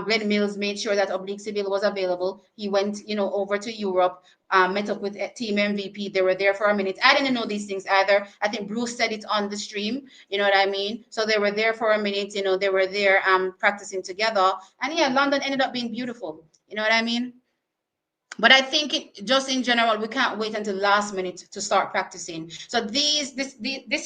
Glenn Mills made sure that Oblique Civil was available. He went, over to Europe, met up with Team MVP. They were there for a minute. I didn't know these things either. I think Bruce said it on the stream. You know what I mean? So they were there for a minute. They were there practicing together. And yeah, London ended up being beautiful. You know what I mean? But I think just in general, we can't wait until the last minute to start practicing. So this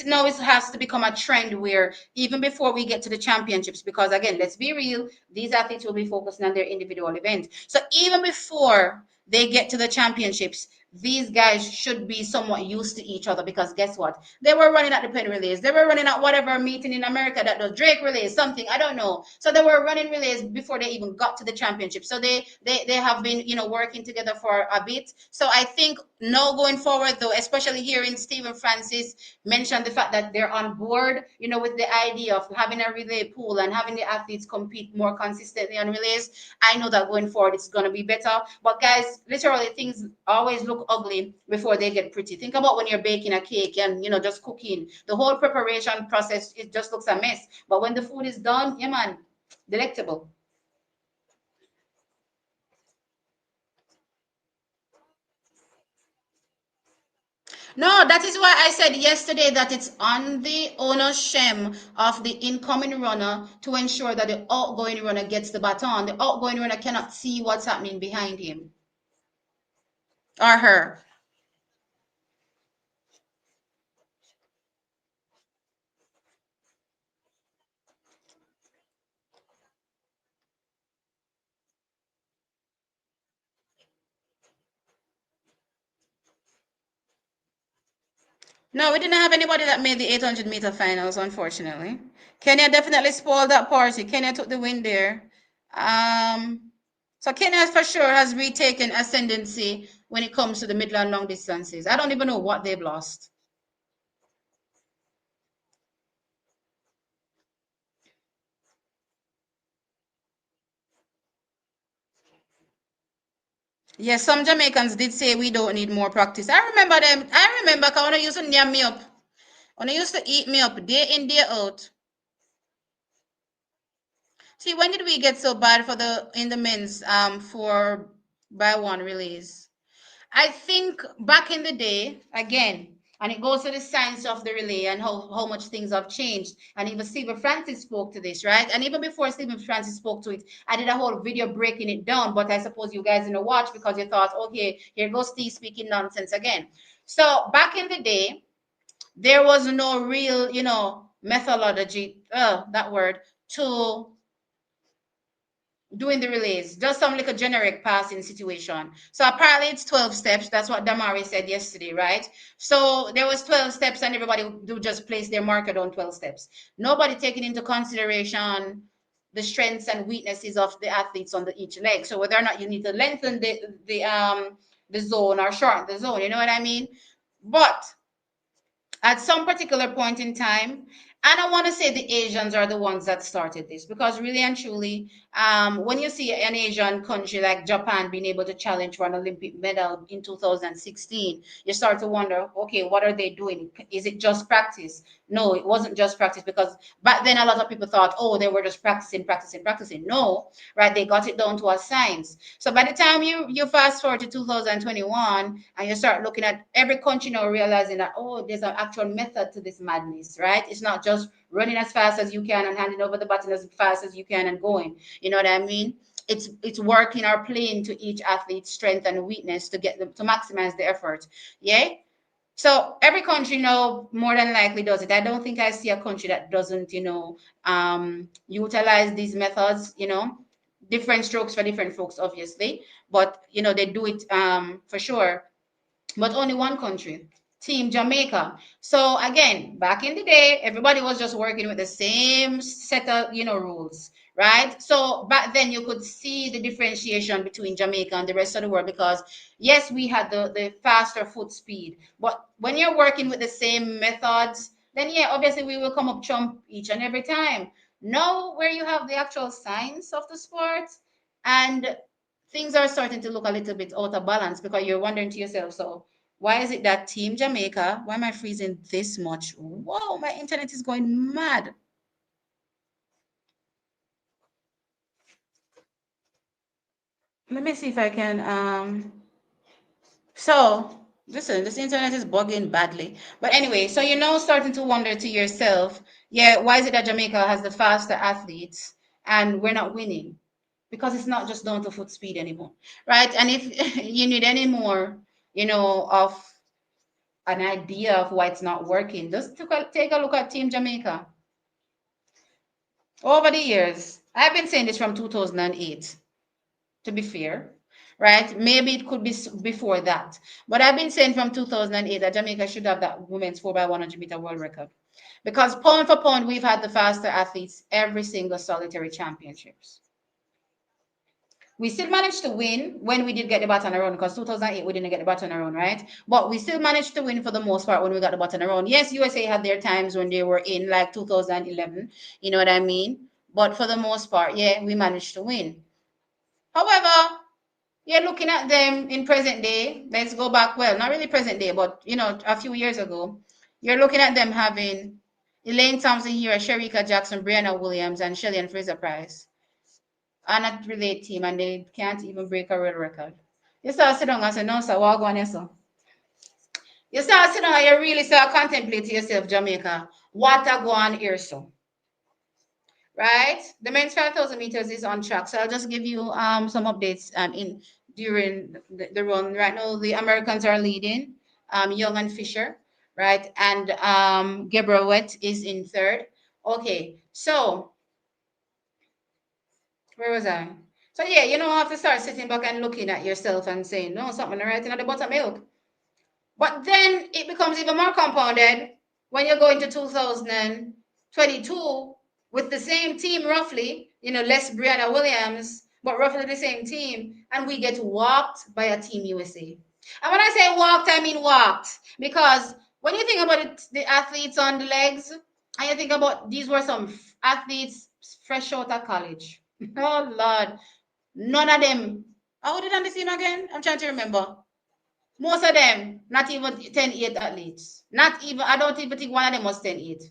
now has to become a trend where even before we get to the championships, because again, let's be real, these athletes will be focusing on their individual events. So even before they get to the championships, these guys should be somewhat used to each other, because guess what? They were running at the Penn relays. They were running at whatever meeting in America that does Drake relays, something, I don't know. So they were running relays before they even got to the championship. So they have been, working together for a bit. So I think now going forward though, especially hearing Stephen Francis mention the fact that they're on board, with the idea of having a relay pool and having the athletes compete more consistently on relays, I know that going forward it's going to be better. But guys, literally things always look ugly before they get pretty. Think about when you're baking a cake and just cooking. The whole preparation process, it just looks a mess. But when the food is done, yeah man, delectable. No, that is why I said yesterday that it's on the ownership of the incoming runner to ensure that the outgoing runner gets the baton. The outgoing runner cannot see what's happening behind him or her. No, we didn't have anybody that made the 800-meter finals, unfortunately. Kenya definitely spoiled that party. Kenya took the win there. So Kenya for sure has retaken ascendancy when it comes to the middle and long distances. I don't even know what they've lost. Yes, some Jamaicans did say we don't need more practice. I remember them. I remember because when I used to near me up, when I used to eat me up day in, day out. See, when did we get so bad for the in the men's for by one release? I think back in the day, again, and it goes to the science of the relay and how much things have changed. And even Stephen Francis spoke to this, right? And even before Stephen Francis spoke to it, I did a whole video breaking it down. But I suppose you guys didn't watch because you thought, okay, here goes Steve speaking nonsense again. So back in the day, there was no real, methodology, that word, to doing the relays, just some like a generic passing situation. So apparently it's 12 steps. That's what Damari said yesterday, right? So there was 12 steps and everybody do just place their marker on 12 steps. Nobody taking into consideration the strengths and weaknesses of the athletes on each leg. So whether or not you need to lengthen the zone or shorten the zone, you know what I mean? But at some particular point in time, and I want to say the Asians are the ones that started this, because really and truly, when you see an Asian country like Japan being able to challenge for an Olympic medal in 2016, you start to wonder, okay, what are they doing? Is it just practice? No, it wasn't just practice, because back then a lot of people thought, oh, they were just practicing, practicing, practicing. No, right? They got it down to a science. So by the time you fast forward to 2021 and you start looking at every country now realizing that, oh, there's an actual method to this madness, right? It's not just running as fast as you can and handing over the baton as fast as you can and going. You know what I mean? It's working or playing to each athlete's strength and weakness to get them to maximize the effort. Yeah. So every country now more than likely does it. I don't think I see a country that doesn't, utilize these methods, different strokes for different folks, obviously, but they do it for sure, but only one country, Team Jamaica. So again, back in the day, everybody was just working with the same set of rules, right? So back then you could see the differentiation between Jamaica and the rest of the world, because yes, we had the faster foot speed, but when you're working with the same methods, then yeah, obviously we will come up trump each and every time. Now, where you have the actual science of the sport, and things are starting to look a little bit out of balance, because you're wondering to yourself, so why is it that Team Jamaica, why am I freezing this much? Whoa, my internet is going mad. Let me see if I can so listen, this internet is bugging badly. But anyway, so starting to wonder to yourself, yeah, why is it that Jamaica has the faster athletes and we're not winning? because it's not just down to foot speed anymore, right? And if you need any more, of an idea of why it's not working, just take a look at Team Jamaica. Over the years, I've been saying this from 2008, to be fair, right? Maybe it could be before that. But I've been saying from 2008 that Jamaica should have that women's 4x100 meter world record. Because pound for pound, we've had the faster athletes every single solitary championships. We still managed to win when we did get the baton around, because 2008 we didn't get the baton around, right? But we still managed to win for the most part when we got the baton around. Yes, USA had their times when they were in, like 2011, you know what I mean? But for the most part, yeah, we managed to win. However, you're looking at them in present day. Let's go back, well, not really present day, but a few years ago. You're looking at them having Elaine Thompson here, Sherika Jackson, Brianna Williams, and Shelly Fraser Price on a relay team, and they can't even break a world record. You start sitting down and say, no, sir, what going on, sir? You start sitting down and you really start contemplating yourself, Jamaica. What a go on here, so. Right? The men's 5,000 meters is on track. So I'll just give you some updates in during the run. Right now, the Americans are leading, Young and Fisher, right? And Gebrawet is in third. Okay, so where was I? So yeah, you have to start sitting back and looking at yourself and saying, no, something right in the buttermilk. But then it becomes even more compounded when you go into 2022 with the same team roughly, less Brianna Williams, but roughly the same team, and we get walked by a Team USA. And when I say walked, I mean walked, because when you think about it, the athletes on the legs, and you think about these were some athletes fresh out of college. Oh Lord, none of them. How did on the team again? I'm trying to remember. Most of them, not even 10-8 athletes. Not even, I don't even think one of them was 10-8.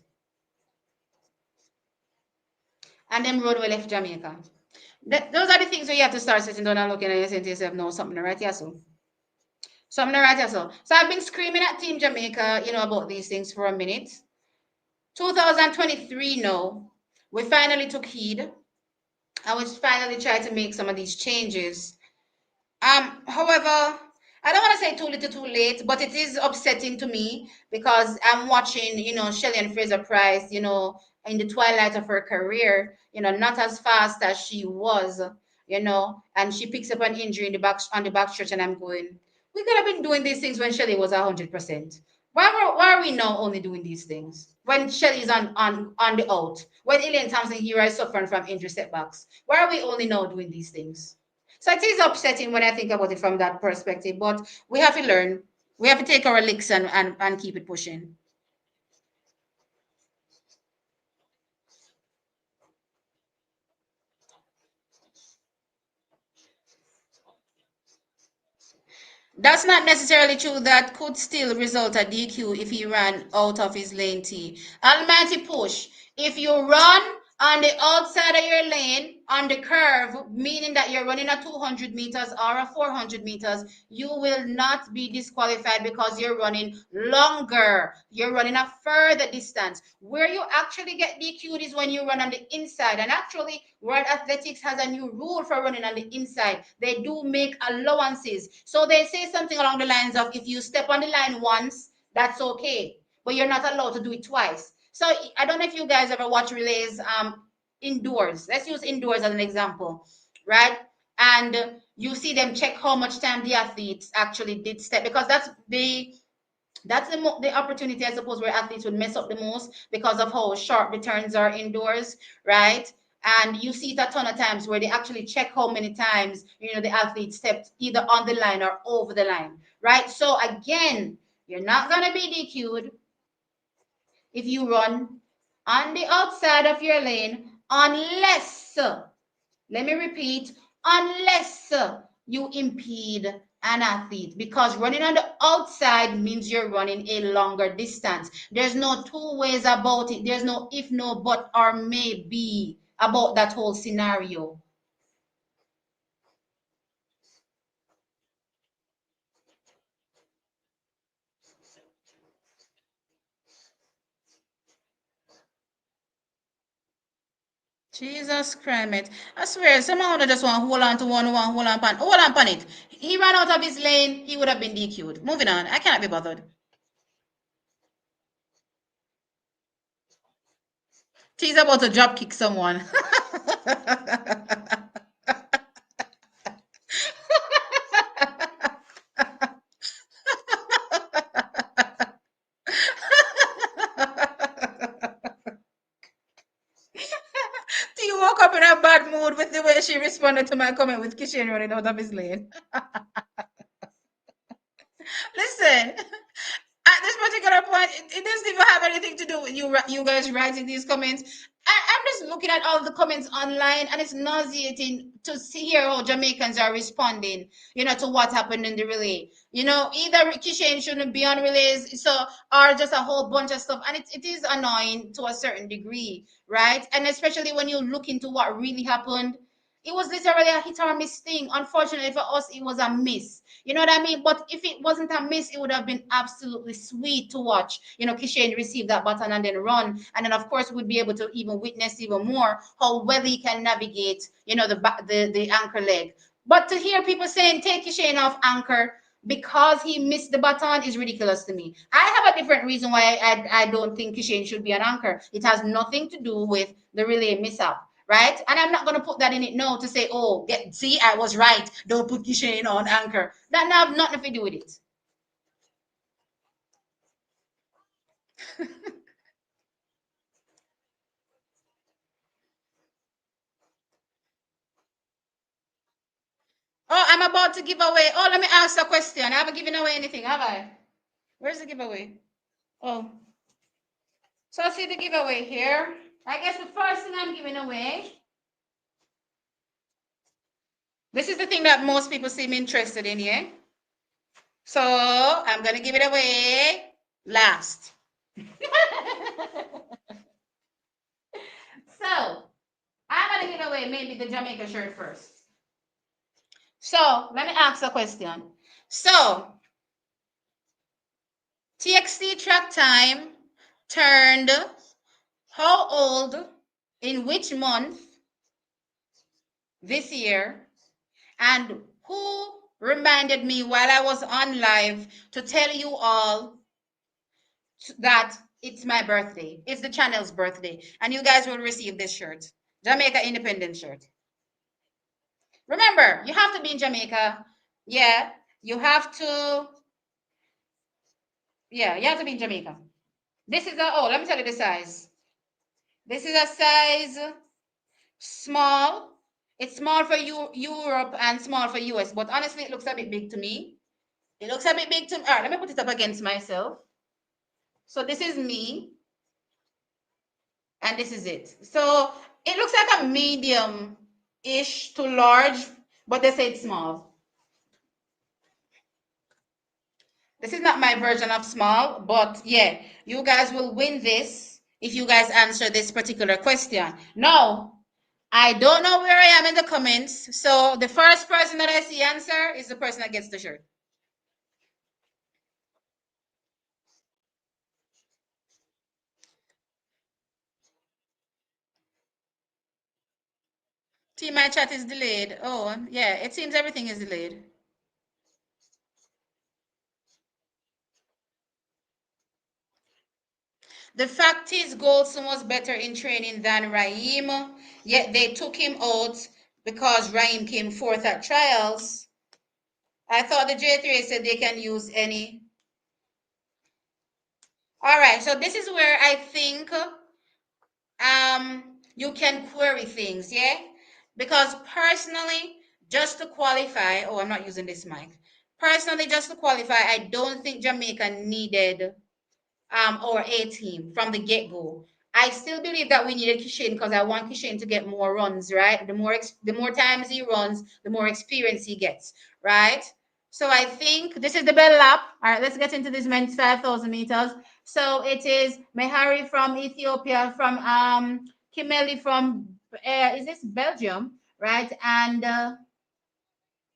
And them road we left Jamaica. Those are the things where you have to start sitting down and looking at and saying to yourself, no, something right here, so. Something right here, so. So I've been screaming at Team Jamaica, about these things for a minute. 2023 now, we finally took heed. And we finally tried to make some of these changes. However, I don't want to say too little too late, but it is upsetting to me because I'm watching, Shelly Fraser Price, in the twilight of her career, not as fast as she was, and she picks up an injury in the back on the back stretch, and I'm going, we could have been doing these things when Shelly was 100%. Why are we now only doing these things when Shelly's on the out? When Elaine Thompson here is suffering from injury setbacks, why are we only now doing these things? So it is upsetting when I think about it from that perspective, but we have to learn. We have to take our licks and keep it pushing. That's not necessarily true. That could still result a DQ if he ran out of his lane T. Almighty push. If you run on the outside of your lane on the curve, meaning that you're running a 200 meters or a 400 meters, you will not be disqualified because you're running longer. You're running a further distance. Where you actually get DQ'd is when you run on the inside. And actually, World Athletics has a new rule for running on the inside. They do make allowances. So they say something along the lines of, if you step on the line once, that's okay, but you're not allowed to do it twice. So I don't know if you guys ever watch relays indoors. Let's use indoors as an example, right? And you see them check how much time the athletes actually did step, because that's the opportunity, I suppose, where athletes would mess up the most because of how short the turns are indoors, right? And you see it a ton of times where they actually check how many times the athlete stepped either on the line or over the line, right? So again, you're not gonna be DQ'd if you run on the outside of your lane, unless, let me repeat, unless you impede an athlete, because running on the outside means you're running a longer distance. There's no two ways about it. There's no if, no, but, or maybe about that whole scenario. Jesus Christ. I swear, someone would just want to hold on to one, hold on it. He ran out of his lane, he would have been DQ'd. Moving on. I cannot be bothered. He's about to drop kick someone. He woke up in a bad mood with the way she responded to my comment with Kishan running out of his lane. Listen, at this particular point, it doesn't even have anything to do with you guys writing these comments. I'm just looking at all the comments online, and it's nauseating to see here how Jamaicans are responding, to what happened in the relay. Either Kishan shouldn't be on relays, or just a whole bunch of stuff, and it is annoying to a certain degree, right? And especially when you look into what really happened. It was literally a hit or miss thing. Unfortunately for us, it was a miss. You know what I mean? But if it wasn't a miss, it would have been absolutely sweet to watch. Kishan receive that baton and then run. And then, of course, we'd be able to even witness even more how well he can navigate, the anchor leg. But to hear people saying, take Kishan off anchor because he missed the baton is ridiculous to me. I have a different reason why I don't think Kishan should be an anchor. It has nothing to do with the relay mishap. Right? And I'm not going to put that in it now to say, oh, see, I was right. Don't put Kishan on anchor. That have nothing to do with it. Oh, I'm about to give away. Oh, let me ask a question. I haven't given away anything, have I? Where's the giveaway? Oh. So I see the giveaway here. I guess the first thing I'm giving away. This is the thing that most people seem interested in, yeah? So I'm going to give it away last. So I'm going to give away maybe the Jamaica shirt first. So let me ask a question. So TXT track time turned how old in which month this year, and who reminded me while I was on live to tell you all that it's my birthday. It's the channel's birthday, and you guys will receive this shirt, Jamaica Independent shirt. Remember, you have to be in Jamaica. Yeah, you have to. Yeah, you have to be in Jamaica. This is let me tell you the size. This is a size small. It's small for Europe and small for US, but honestly, it looks a bit big to me. It looks a bit big to me. All right, let me put it up against myself. So this is me, and this is it. So it looks like a medium-ish to large, but they say it's small. This is not my version of small, but yeah, you guys will win this if you guys answer this particular question. Now, I don't know where I am in the comments, so the first person that I see answer is the person that gets the shirt. Team, my chat is delayed. Oh, yeah, it seems everything is delayed. The fact is, Goldson was better in training than Raheem, yet they took him out because Raheem came fourth at trials. I thought the J3 said they can use any. All right, so this is where I think you can query things, yeah? Because personally, just to qualify, oh, I'm not using this mic. Personally, just to qualify, I don't think Jamaica needed our A team from the get-go. I still believe that we needed Kishan because I want Kishan to get more runs, right? The more times he runs, the more experience he gets, right? So I think this is the bell lap. All right, let's get into this men's 5,000 meters. So it is Mehari from Ethiopia, from Kimeli from is this Belgium, right? And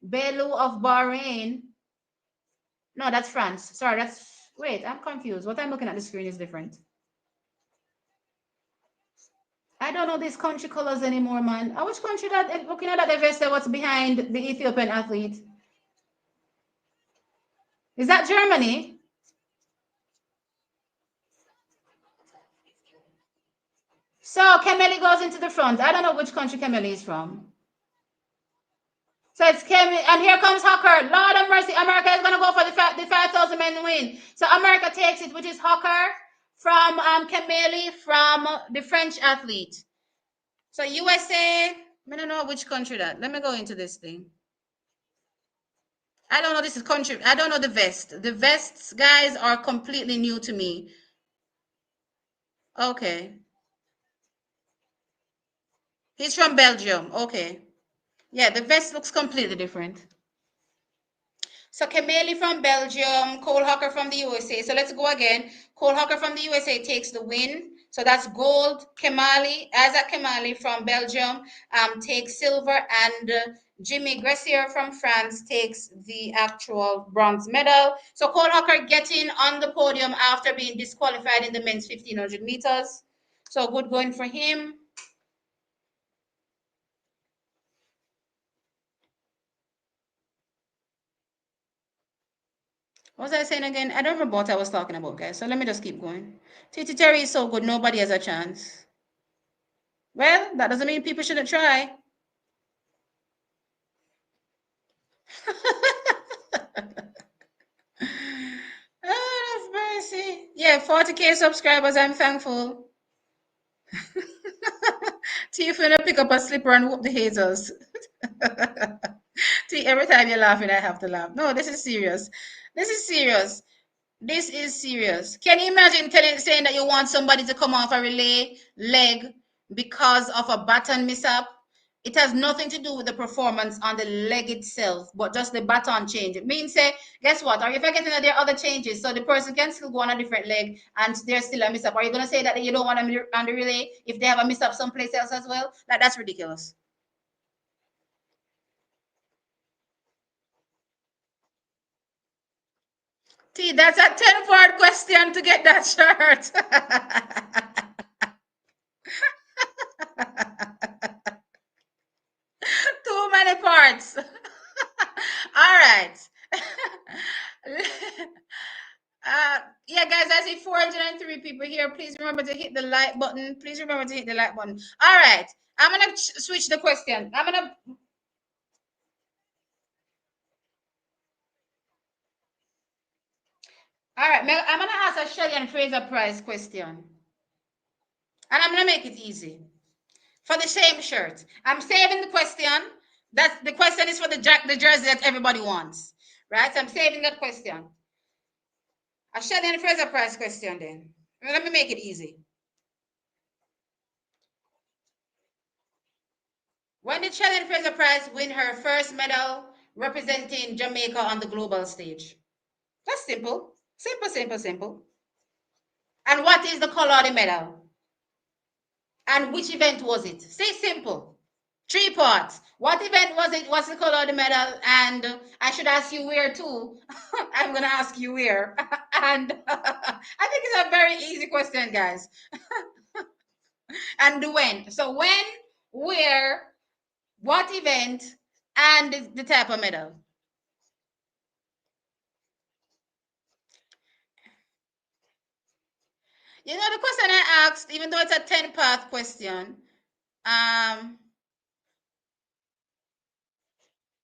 Belu of Bahrain. No, that's France. Sorry, wait, I'm confused. What I'm looking at the screen is different. I don't know these country colors anymore, man. Which country that looking at that the vest what's behind the Ethiopian athlete? Is that Germany? So Kemeli goes into the front. I don't know which country Kemeli is from. So it's Kemeli, and here comes Hawker. Lord of mercy, America is gonna go for the 5,000 men win. So America takes it, which is Hawker from Kemeli from the French athlete. So USA, I don't know which country that. Let me go into this thing. I don't know this is country. I don't know the vest. The vests, guys, are completely new to me. Okay. He's from Belgium. Okay. Yeah, the vest looks completely different. So Kemeli from Belgium, Cole Hawker from the USA. So let's go again. Cole Hawker from the USA takes the win. So that's gold. Isaac Kemali from Belgium takes silver, and Jimmy Gressier from France takes the actual bronze medal. So Cole Hawker getting on the podium after being disqualified in the men's 1500 meters. So good going for him. What was I saying again? I don't remember what I was talking about, guys. So let me just keep going. Titi Terry is so good, nobody has a chance. Well, that doesn't mean people shouldn't try. Oh, mercy. Yeah, 40K subscribers. I'm thankful. T, if you pick up a slipper and whoop the hazels. T, every time you're laughing, I have to laugh. No, this is serious. This is serious. This is serious. Can you imagine saying that you want somebody to come off a relay leg because of a baton mishap? It has nothing to do with the performance on the leg itself, but just the baton change. It means, say, guess what? Are you forgetting that there are other changes? So the person can still go on a different leg and there's still a mishap. Are you going to say that you don't want them on the relay if they have a mishap someplace else as well? That's ridiculous. T, that's a 10-part question to get that shirt. Too many parts. All right. Yeah, guys, I see 403 people here. Please remember to hit the like button. Please remember to hit the like button. All right. I'm going to switch the question. All right. I'm going to ask a Shelley and Fraser Price question. And I'm going to make it easy. For the same shirt. I'm saving the question. The question is for the jersey that everybody wants. Right? So I'm saving that question. A Shelley and Fraser Price question then. Let me make it easy. When did Shelley and Fraser Price win her first medal representing Jamaica on the global stage? That's simple. Simple, simple, simple. And what is the color of the medal? And which event was it? Say simple. 3 parts. What event was it? What's the color of the medal? And I should ask you where too. I'm going to ask you where. And I think it's a very easy question, guys. And when. So when, where, what event, and the type of medal. You know, the question I asked, even though it's a 10-part question,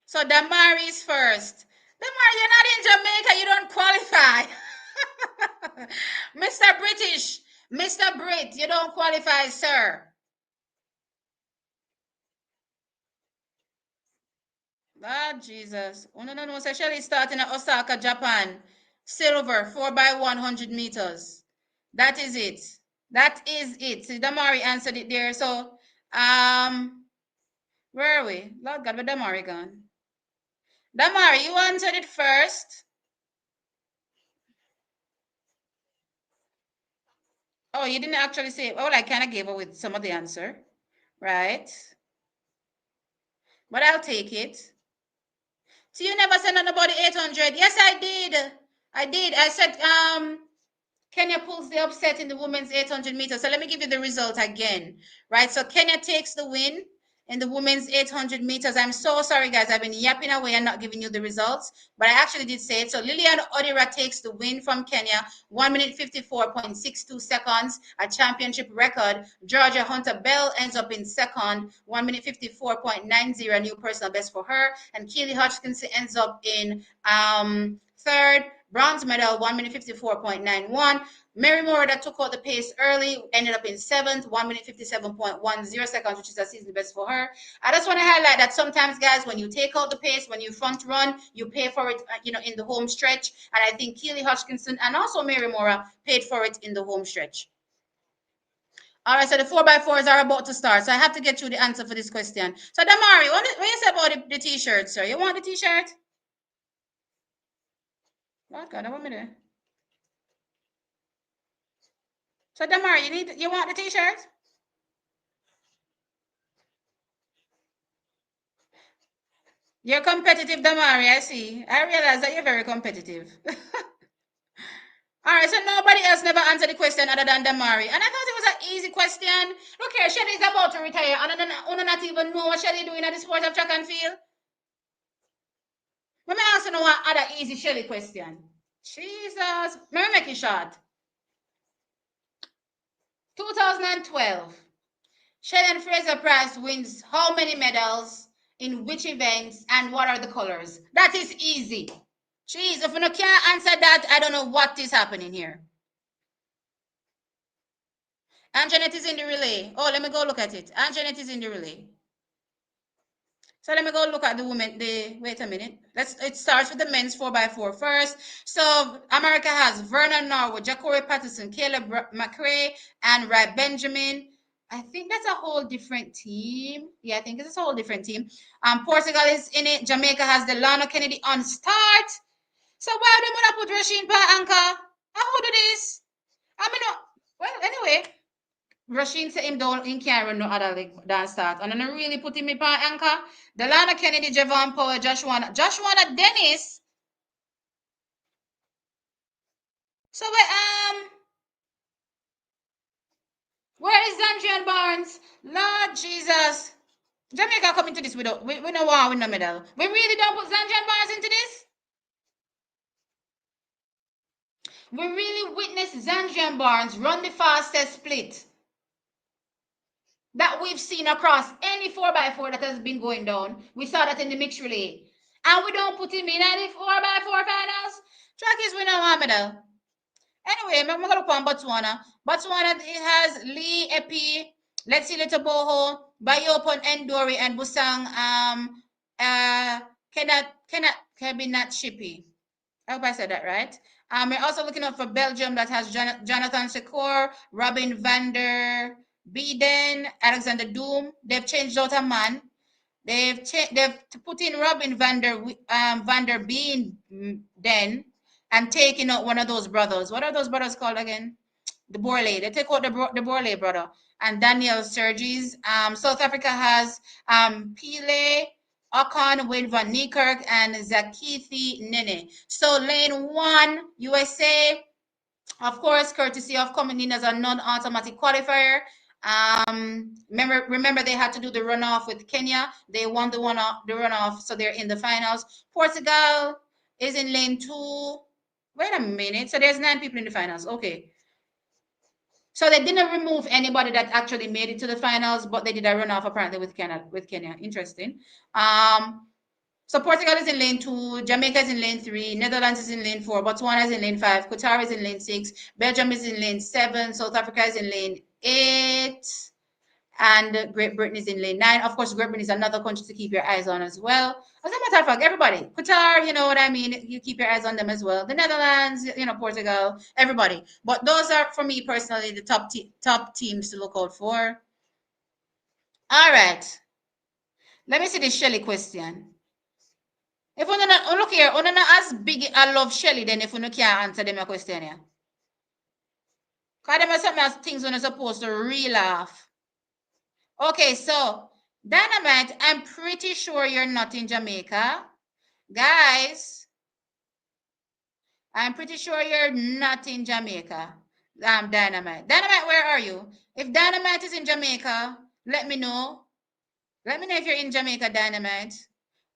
so Damari is first. Damari, you're not in Jamaica, you don't qualify. Mr. British, Mr. Brit, you don't qualify, sir. Ah, Jesus. Oh, no, no, no. So Shelley starting at Osaka, Japan. Silver, 4x100 meters. That is it. That is it. See, Damari answered it there. So, where are we? Lord God, where Damari gone? Damari, you answered it first. Oh, you didn't actually say it. Well, I kind of gave her with some of the answer, right? But I'll take it. So you never said nothing about the 800. Yes, I did. I did. I said, Kenya pulls the upset in the women's 800 meters. So let me give you the result again, right? So Kenya takes the win in the women's 800 meters. I'm so sorry, guys. I've been yapping away and not giving you the results, but I actually did say it. So Lilian Odira takes the win from Kenya, 1 minute 54.62 seconds, a championship record. Georgia Hunter Bell ends up in second, 1 minute 54.90, a new personal best for her. And Keely Hodgkinson ends up in third. Bronze medal, 1 minute 54.91. Mary Moore, that took out the pace early, ended up in seventh, 1 minute 57.10 seconds, which is a season best for her. I just want to highlight that sometimes, guys, when you take out the pace, when you front run, you pay for it, in the home stretch. And I think Keely Hodgkinson and also Mary Moore paid for it in the home stretch. All right, so the 4x4s are about to start. So I have to get you the answer for this question. So Damari, what you say about the t-shirt, sir? You want the t-shirt? What God, I want me there. So Damari, you want the t-shirt? You're competitive, Damari, I see. I realize that you're very competitive. All right, so nobody else never answered the question other than Damari. And I thought it was an easy question. Look here, Shelly is about to retire, and I don't even know what Shelly doing at the sport of track and field. Let me ask you one other easy Shelly question. Jesus. Let me make it short. 2012. Sheldon Fraser Price wins how many medals in which events and what are the colors? That is easy. Jeez, if you can't answer that, I don't know what is happening here. Anjanette is in the relay. Oh, let me go look at it. Anjanette is in the relay. So let me go look at the women. Wait a minute. It starts with the men's 4x4 first. So America has Vernon Norwood, Ja'Cory Patterson, Caleb McRae, and Ray Benjamin. I think that's a whole different team. Yeah, I think it's a whole different team. Portugal is in it. Jamaica has Delano Kennedy on start. So why do they want to put Rasheen per anchor? How do this? I mean, well, anyway. Rasheen said him down in can't run no other leg than start. And then I really put him in per anchor. Delano Kennedy, Javon Power, Joshua Dennis. So where is Zandrian Barnes? Lord Jesus. Jamaica coming to this without we no want win no medal. We really don't put Zandrian Barnes into this? We really witnessed Zandrian Barnes run the fastest split that we've seen across any 4x4 that has been going down. We saw that in the mixed relay. And we don't put him in any 4x4 finals. Track is winner one medal. Anyway, I'm going to look on Botswana. Botswana, it has Lee Epi, Let's see Little Boho, Bayopon Endori, and Busang Kebinat Shippy. I hope I said that right. We're also looking up for Belgium that has Jonathan Secor, Robin van der Bieden, Alexander Doom. They've changed out a man. They've put in Robin van der Bieden and taking out one of those brothers. What are those brothers called again? The Borley. They take out the Borley brother. And Daniel Sturgis. South Africa has Pile, Ocon, Wayne Van Niekerk, and Zakithi Nene. So lane 1, USA, of course, courtesy of coming in as a non-automatic qualifier. Remember they had to do the runoff with Kenya. They won the runoff, so they're in the finals. Portugal is in lane 2. Wait a minute. So there's 9 people in the finals. Okay. So they didn't remove anybody that actually made it to the finals, but they did a runoff apparently with Kenya. Interesting. So Portugal is in lane 2, Jamaica is in lane 3, Netherlands is in lane 4, Botswana is in lane 5, Qatar is in lane 6, Belgium is in lane 7, South Africa is in lane 8, and Great Britain is in lane 9. Of course, Great Britain is another country to keep your eyes on as well. As a matter of fact, everybody, Qatar, you know what I mean, you keep your eyes on them as well. The Netherlands, Portugal, everybody. But those are, for me personally, the top teams to look out for. All right. Let me see this Shelly question. If you not look here, you not as big I love Shelly, then if you can't answer them a question here. Because them are some as things when you're supposed to really laugh. Okay, so Dynamite, I'm pretty sure you're not in Jamaica. Guys, I'm pretty sure you're not in Jamaica. Dynamite. Dynamite, where are you? If Dynamite is in Jamaica, let me know. Let me know if you're in Jamaica, Dynamite.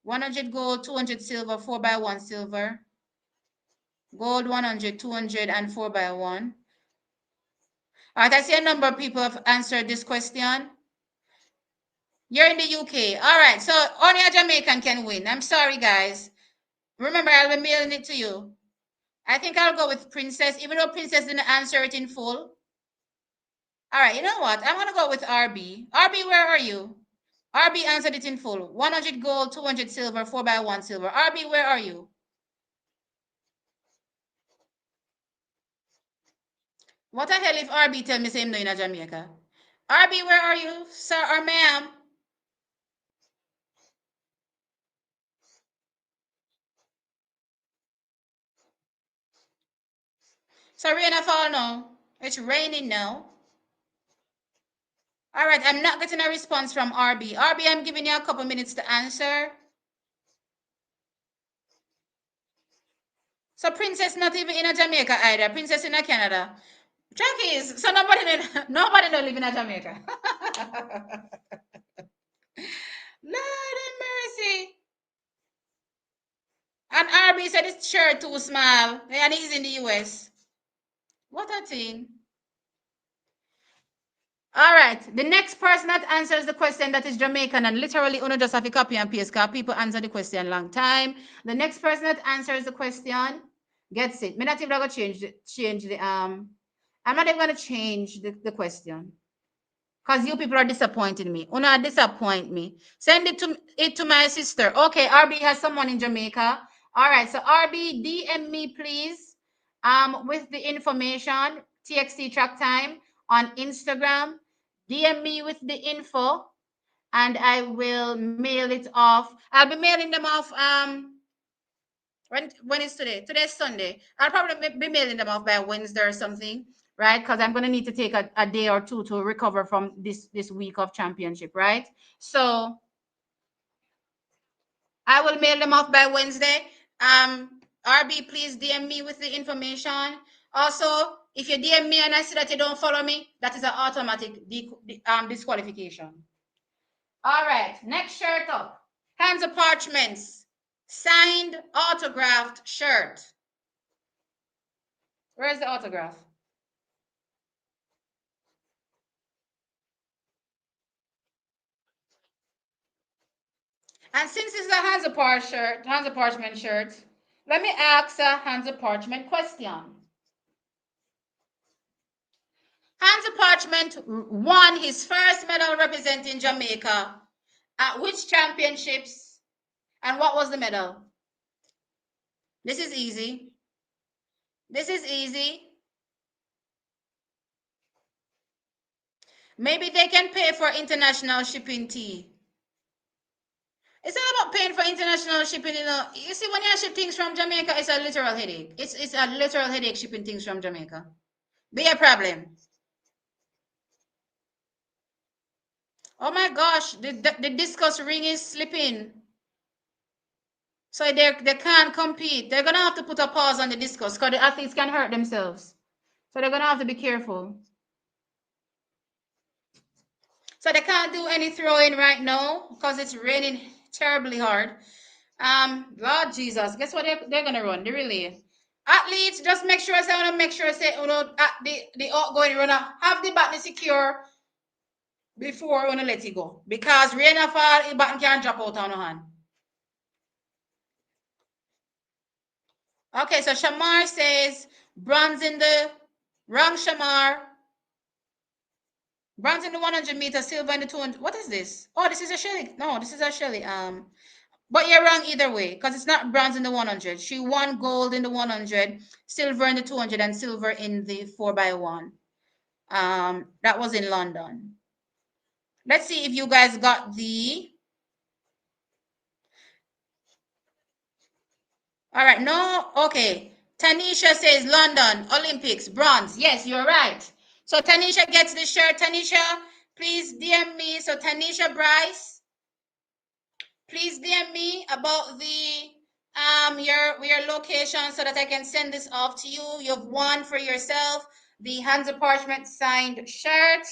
100 gold, 200 silver, 4x1 silver. Gold 100, 200, and 4x1. All right, I see a number of people have answered this question. You're in the UK. All right, so only a Jamaican can win. I'm sorry, guys. Remember, I'll be mailing it to you. I think I'll go with Princess, even though Princess didn't answer it in full. All right, you know what? I'm going to go with RB. RB, where are you? RB answered it in full. 100 gold, 200 silver, 4x1 silver. RB, where are you? What the hell if RB tell me same no in Jamaica? RB, where are you, sir or ma'am? So rain or fall now? It's raining now. All right, I'm not getting a response from RB. RB, I'm giving you a couple minutes to answer. So Princess not even in a Jamaica either. Princess in a Canada. Truck is, so nobody don't live in a Jamaica. Lord have mercy. And RB said his shirt too small and he's in the US. What a thing. All right. The next person that answers the question that is Jamaican and literally uno just have to copy and paste because people answer the question long time. The next person that answers the question gets it. Me not even gonna change the I'm not even gonna change the question. Because you people are disappointing me. Una disappoint me. Send it to my sister. Okay, RB has someone in Jamaica. All right, so RB, DM me, please, with the information, TXT track time on Instagram. DM me with the info, and I will mail it off. I'll be mailing them off. When is today? Today's Sunday. I'll probably be mailing them off by Wednesday or something, right? Because I'm gonna need to take a day or two to recover from this week of championship, right? So I will mail them off by Wednesday. RB, please DM me with the information. Also, if you DM me and I see that you don't follow me, that is an automatic disqualification. All right, next shirt up. Hands of Parchments, signed autographed shirt. Where's the autograph? And since it's a Hands of Parchment shirt, let me ask a Hands of Parchment question. Hands of Parchment won his first medal representing Jamaica at which championships? And what was the medal? This is easy. This is easy. Maybe they can pay for international shipping tea. It's not about paying for international shipping, you know. You see, when you ship things from Jamaica, it's a literal headache. It's a literal headache shipping things from Jamaica. Be a problem. Oh my gosh, the discus ring is slipping. So they can't compete. They're gonna have to put a pause on the discus because the athletes can hurt themselves. So they're gonna have to be careful. So they can't do any throwing right now because it's raining terribly hard. Lord Jesus, guess what they're gonna run? The relay. Athletes, just make sure say the outgoing runner have the baton secure before you let it go. Because rain or fall, the baton can drop out on your hand. Okay, so Shamar says bronze in the wrong Shamar. Bronze in the 100 meter, silver in the 200. What is this? Oh, this is a Shelly. No, this is a Shelly. But you're wrong either way because it's not bronze in the 100. She won gold in the 100, silver in the 200, and silver in the 4x1. That was in London. Let's see if you guys got the. All right, no, okay. Tanisha says London Olympics bronze. Yes, you're right. So Tanisha gets the shirt. Tanisha, please DM me. So Tanisha Bryce, please DM me about the your location so that I can send this off to you. You've won for yourself the Hansa Parchment signed shirt.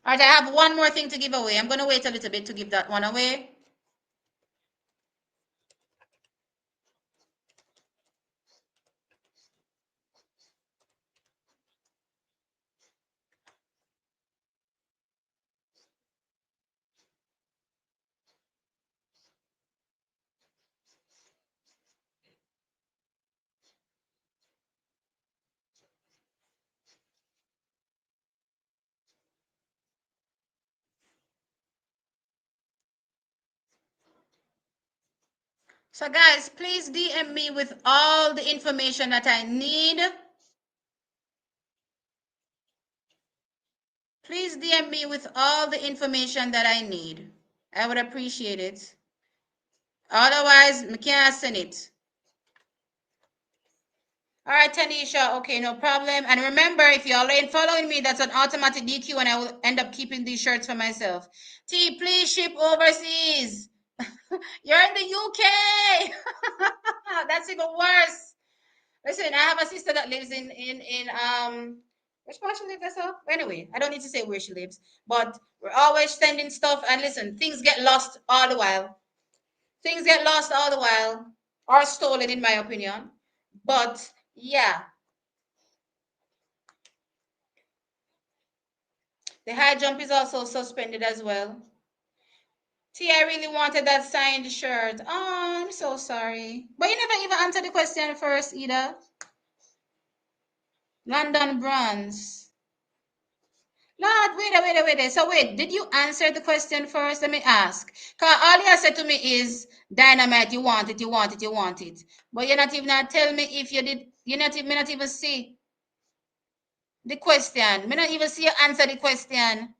All right, I have one more thing to give away. I'm going to wait a little bit to give that one away. So guys, please DM me with all the information that I need. Please DM me with all the information that I need. I would appreciate it. Otherwise, I can't send it. All right, Tanisha. Okay, no problem. And remember, if you're already following me, that's an automatic DQ, and I will end up keeping these shirts for myself. T, please ship overseas. You're in the UK. That's even worse. Listen, I have a sister that lives in which part she lives there, so? Anyway, I don't need to say where she lives, but we're always sending stuff, and listen, things get lost all the while. Things get lost all the while, or stolen, in my opinion. But yeah, the high jump is also suspended as well. T, I really wanted that signed shirt. Oh, I'm so sorry. But you never even answered the question first, Ida. London bronze. Lord, wait. So wait, did you answer the question first? Let me ask. Because all you said to me is, Dynamite, you want it, you want it, you want it. But you're not even not tell me if you did, me not even see the question. Me not even see you answer the question.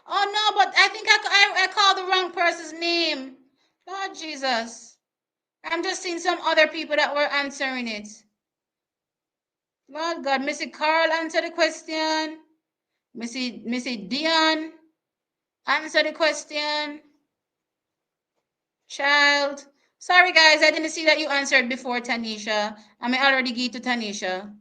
Oh no, but I think I called the wrong person's name. Lord Jesus. I'm just seeing some other people that were answering it. Lord God, Missy Carl answer the question. Missy Dion answer the question. Child. Sorry guys, I didn't see that you answered before, Tanisha. I may already give to Tanisha.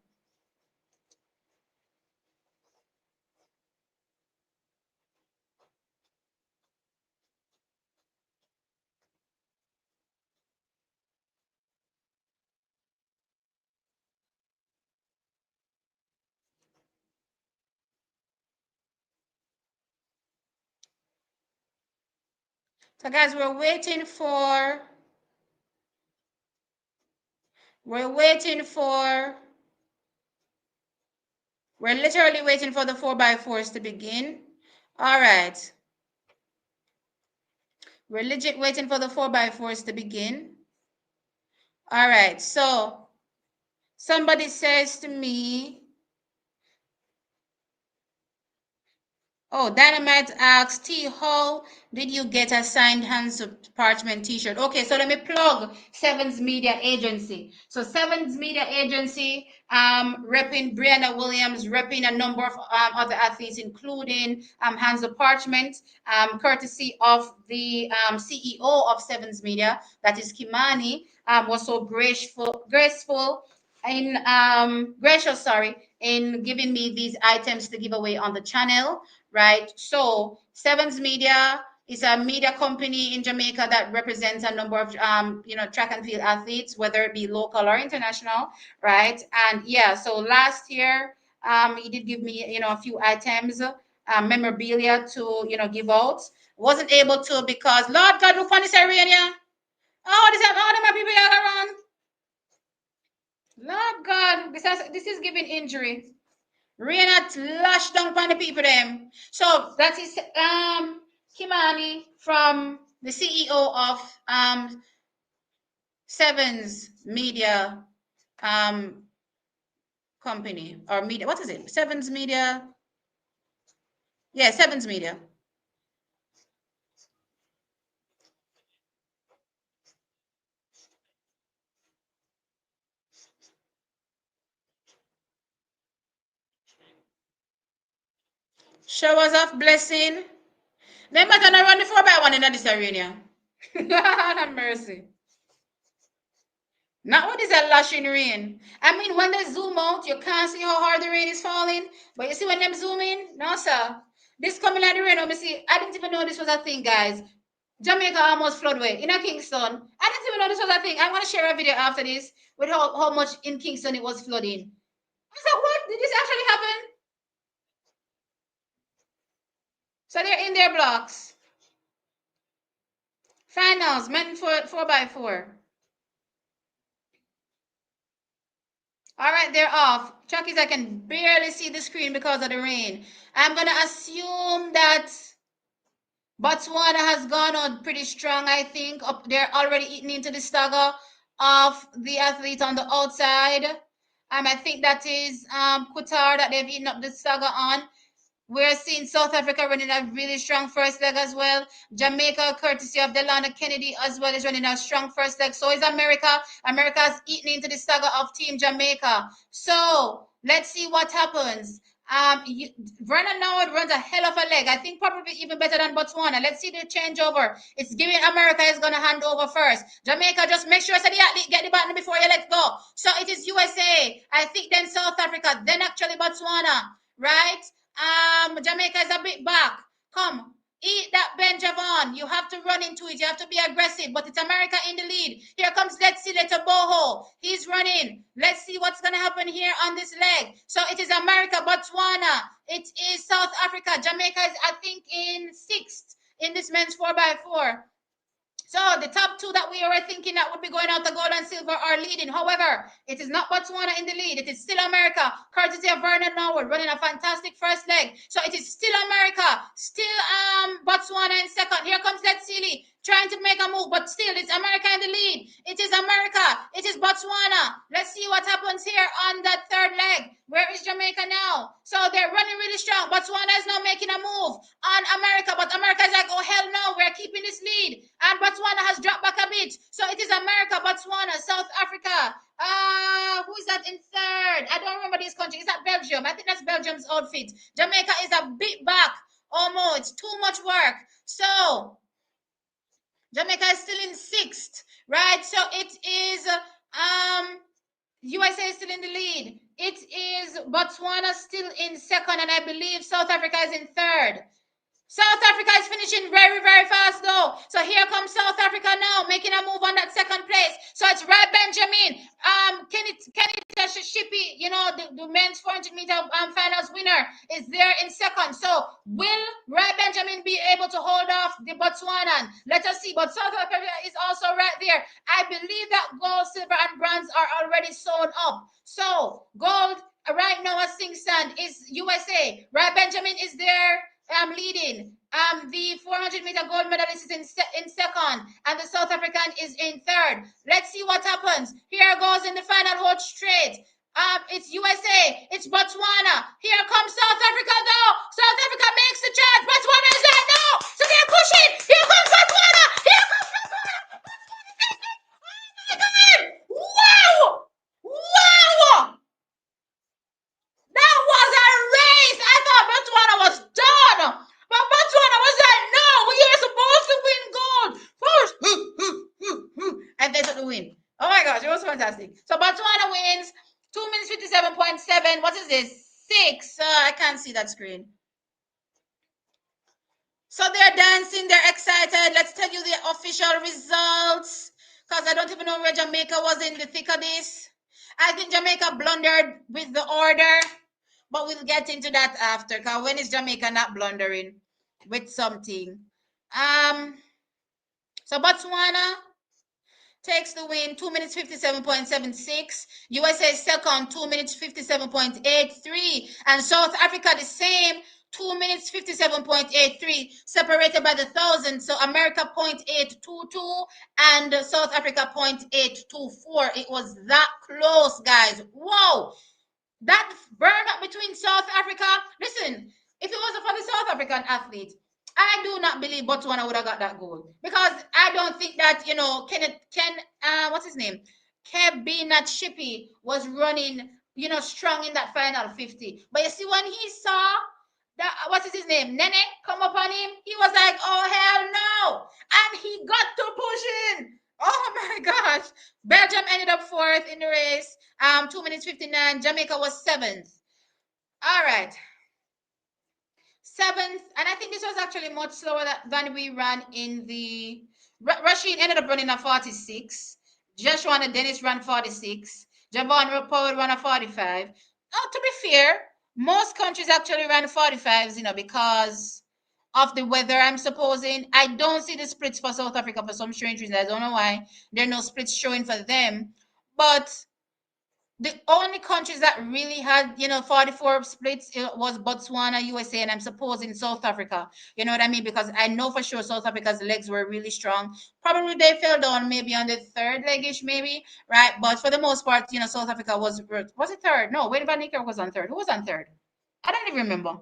So guys, we're literally waiting for the 4x4s to begin. All right. We're legit waiting for the 4x4s to begin. All right. So somebody says to me, oh, Dynamite asks, T, how did you get a signed Hands Parchment t-shirt? Okay, so let me plug Sevens Media Agency. So Sevens Media Agency, repping Brianna Williams, repping a number of other athletes, including Hands Parchment, courtesy of the CEO of Sevens Media, that is Kimani, was so graceful in gracious, sorry, in giving me these items to give away on the channel, right? So Sevens Media is a media company in Jamaica that represents a number of track and field athletes, whether it be local or international, right? And yeah, so last year he did give me a few items, memorabilia to give out. Wasn't able to because Lord God, look on this area. Oh, this all of my people around. Lord God, this is giving injury. Rain had lashed down upon the people them. So that is Kimani from the CEO of Sevens Media company or media. What is it? Sevens Media. Yeah, Sevens Media. Showers of blessing. Them not gonna run the 4x1 in this arena. Have mercy. Not what is that lashing rain. I mean, when they zoom out, you can't see how hard the rain is falling. But you see when them zoom in? No, sir. This coming like the rain. Let me see. I didn't even know this was a thing, guys. Jamaica almost floodway in a Kingston. I didn't even know this was a thing. I'm gonna share a video after this with how much in Kingston it was flooding. I said, what? Did this actually happen? So they're in their blocks. Finals, men 4x4. All right, they're off. Chuckies, I can barely see the screen because of the rain. I'm gonna assume that Botswana has gone on pretty strong, I think. They're already eating into the stagger of the athlete on the outside. I think that is Qatar that they've eaten up the stagger on. We're seeing South Africa running a really strong first leg as well. Jamaica, courtesy of Delana Kennedy, as well, is running a strong first leg. So is America. America's eating into the stagger of Team Jamaica. So let's see what happens. Vernon Noward runs a hell of a leg. I think probably even better than Botswana. Let's see the changeover. It's giving America is going to hand over first. Jamaica, just make sure so the athlete get the button before you let go. So it is USA. I think then South Africa, then actually Botswana, right? Jamaica is a bit back. Come, eat that Ben Javon. You have to run into it. You have to be aggressive. But it's America in the lead. Here comes Let's see Leto Boho. He's running. Let's see what's going to happen here on this leg. So it is America, Botswana. It is South Africa. Jamaica is, I think, in 6th in this men's 4x4. So the top two that we were thinking that would be going out the gold and silver are leading. However, it is not Botswana in the lead. It is still America, courtesy of Vernon Norwood, running a fantastic first leg. So it is still America, still Botswana in second. Here comes Let's Sealy trying to make a move, but still it's America in the lead. It is America. It is Botswana. Let's see what happens here on that third leg. Where is Jamaica now? So they're running really strong. Botswana is now making a move on America, but America is like, oh, hell no, we're keeping this lead. And Botswana has dropped back a bit. So it is America, Botswana, South Africa. Who is that in third? I don't remember this country. Is that Belgium? I think that's Belgium's outfit. Jamaica is a bit back. Almost. It's too much work. So Jamaica is still in 6th, right? So it is USA is still in the lead. It is Botswana still in second, and I believe South Africa is in third. South Africa is finishing very, very fast though. So here comes South Africa now, making a move on that second place. So it's Rai Benjamin, Kenny Shippy, you know, the men's 400-meter finals winner is there in second. So will Rai Benjamin be able to hold off the Botswanan? Let us see. But South Africa is also right there. I believe that gold, silver, and bronze are already sewn up. So gold right now as things stand is USA. Rai Benjamin is there. Leading. The 400-meter gold medalist is in second, and the South African is in third. Let's see what happens. Here goes in the final hold straight. It's USA. It's Botswana. Here comes South Africa, though. South Africa makes the charge. Botswana is there. No. So they're pushing. Here comes Botswana. Here comes Botswana. Oh my God. Wow. Wow. That was a race. I thought Botswana was done. But Botswana was like, no, we are supposed to win gold first. And they took the win. Oh my gosh, it was fantastic. So Botswana wins 2 minutes 57.7. What is this? 6. I can't see that screen. So they're dancing, they're excited. Let's tell you the official results, because I don't even know where Jamaica was in the thick of this. I think Jamaica blundered with the order, but we'll get into that after, because when is Jamaica not blundering with something? So Botswana takes the win, 2 minutes 57.76. USA second, 2 minutes 57.83. And South Africa the same, 2 minutes 57.83, separated by the 1,000. So America 0.822 and South Africa 0.824. It was that close, guys. Whoa! That burn up between South Africa. Listen, if it wasn't for the South African athlete, I do not believe Botswana would have got that goal, because I don't think that, you know, what's his name? Kebina Chippy was running, you know, strong in that final 50. But you see, when he saw What is his name? Nene come up on him. He was like, oh hell no. And he got to pushing. Oh my gosh. Belgium ended up fourth in the race. 2 minutes 59. Jamaica was seventh. All right. Seventh, and I think this was actually much slower than we ran in the. Rashid ended up running a 46. Joshua and Dennis ran 46. Javon Powell ran a 45. To be fair, most countries actually ran 45s, because of the weather, I'm supposing. I don't see the splits for South Africa for some strange reason. I don't know why. There are no splits showing for them. But the only countries that really had 44 splits was Botswana, USA, and I'm supposing South Africa. You know what I mean? Because I know for sure South Africa's legs were really strong. Probably they fell down maybe on the third legish, maybe, right? But for the most part, South Africa was it third? No, Wayne Van Niekerk was on third. Who was on third? I don't even remember,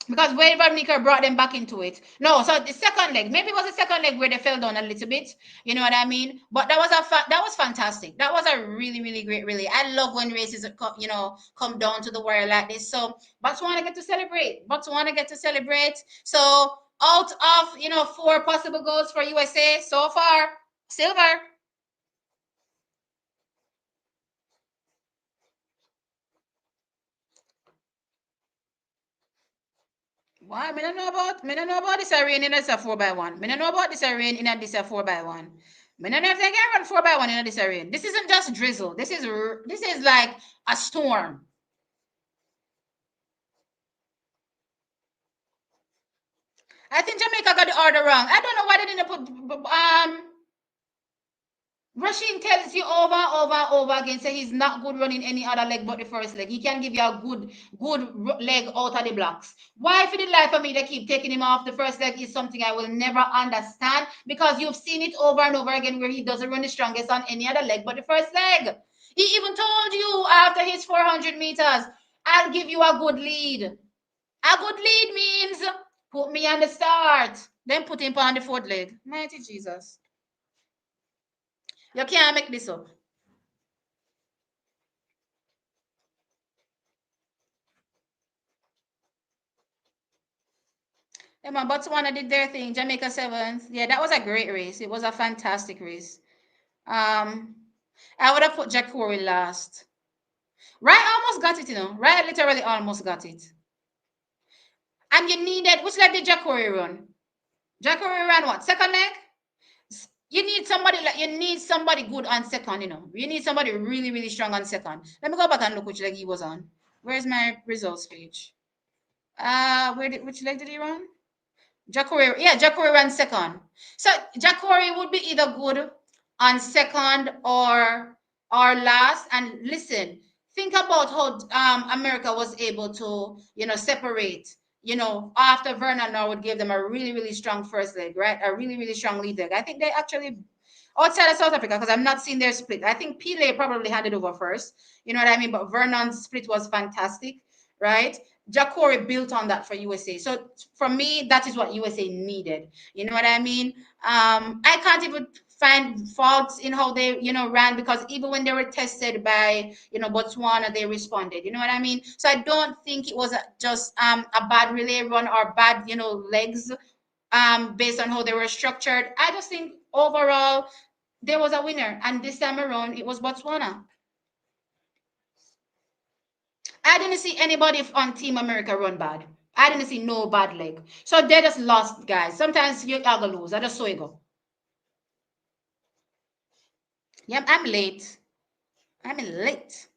because Wade Van Niekerk brought them back into it. No, so the second leg, maybe it was the second leg where they fell down a little bit. You know what I mean? But that was fantastic. That was a really, really great relay. I love when races come down to the wire like this. So Botswana get to celebrate. So out of 4 possible goals for USA so far, silver. Why? Me don't know about this rain in this a 4x1. Me don't know about this rain in this a 4x1. Me don't know if they can run 4x1 in this rain. This isn't just drizzle. This is like a storm. I think Jamaica got the order wrong. I don't know why they didn't put Rasheen tells you over and over and over again, say he's not good running any other leg but the first leg. He can give you a good leg out of the blocks. Why, for the life of me, they keep taking him off the first leg is something I will never understand, because you've seen it over and over again where he doesn't run the strongest on any other leg but the first leg. He even told you after his 400 meters, I'll give you a good lead. A good lead means put me on the start, then put him on the fourth leg. Mighty Jesus. You can't make this up. Yeah, man, Botswana did their thing. Jamaica 7th. Yeah, that was a great race. It was a fantastic race. I would have put Jack Corey last. Right almost got it, Right literally almost got it. And you needed, which leg did Jack Corey run? Jack Corey ran what? Second leg? You need somebody good on second, You need somebody really, really strong on second. Let me go back and look which leg he was on. Where's my results page? Which leg did he run? Jacori ran second. So Jacori would be either good on second or last. And listen, think about how America was able to separate. After Vernon Norwood gave them a really, really strong first leg, right? A really, really strong lead leg. I think they actually, outside of South Africa, because I'm not seeing their split. I think Pele probably handed over first. You know what I mean? But Vernon's split was fantastic, right? Jacori built on that for USA. So for me, that is what USA needed. You know what I mean? I can't even find faults in how they, ran, because even when they were tested by, Botswana, they responded. You know what I mean? So I don't think it was just a bad relay run or bad, legs based on how they were structured. I just think overall there was a winner, and this time around it was Botswana. I didn't see anybody on Team America run bad. I didn't see no bad leg. So they just lost, guys. Sometimes you are gonna lose. I just saw you go. Yeah, I'm late. I'm late.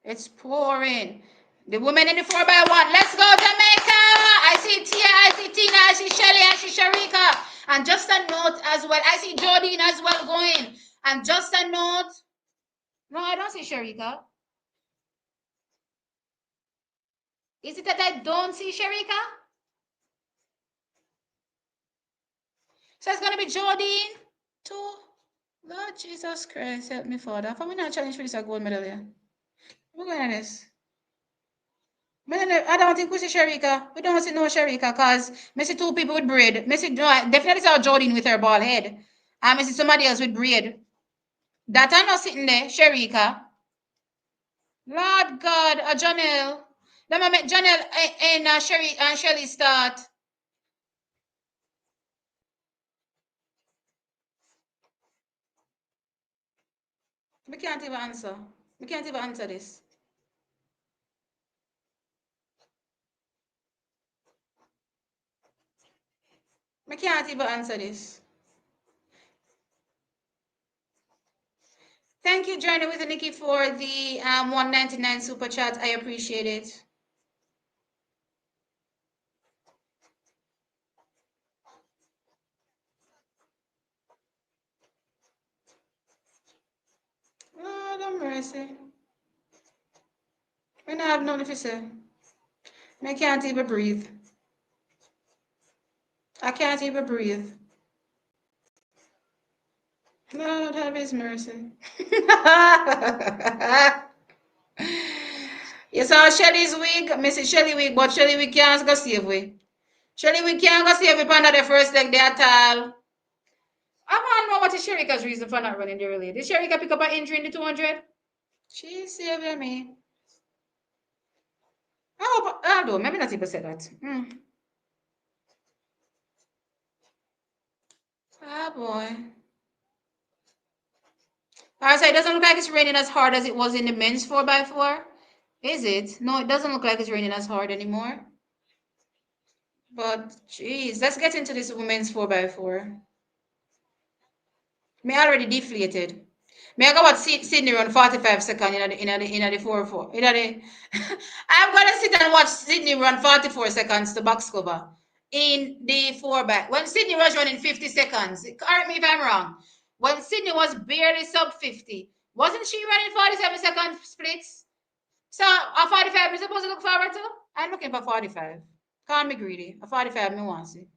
It's pouring. The women in the 4x1. Let's go, Jamaica. I see Tia, I see Tina, I see Shelly, I see Sharika. And just a note as well. I see Jodine as well going. And just a note. No, I don't see Sharika. Is it that I don't see Sharika? So it's going to be Jodine too. Lord Jesus Christ, help me, Father. If I'm not challenge for this a gold medal here. We're going at this. I don't think we see Sharika. We don't see no Sharika, because I see two people with braid. I see, no, definitely saw Jodine with her bald head. I see somebody else with braid. That are not sitting there, Sharika. Lord God, a Janelle. Let me make Janelle and Sherry and Shelly start. We can't even answer. We can't even answer this. We can't even answer this. Thank you, Journey with Nikki, for the 199 super chat. I appreciate it. Lord have mercy. We don't have nothing to say. I can't even breathe. I can't even breathe. Lord have his mercy. You saw Shelly's wig, Mrs. Shelly wig, but Shelly wig can't go save we. Shelly wig can't go save we under the first leg there at all. I want to know what is Sherika's reason for not running the relay. Did Sherika pick up an injury in the 200? She saving me. I hope, I don't, maybe not even say that. Ah, boy. Alright, so it doesn't look like it's raining as hard as it was in the men's 4x4. Is it? No, it doesn't look like it's raining as hard anymore. But, jeez, let's get into this women's 4x4. Me already deflated. Me I go watch Sydney run 45 seconds in the 4-4. I'm gonna sit and watch Sydney run 44 seconds to box cover in the 4-back. When Sydney was running 50 seconds, correct me if I'm wrong. When Sydney was barely sub 50, wasn't she running 47 second splits? So a 45 is supposed to look forward to? I'm looking for 45. Call me greedy. A 45 me want to see.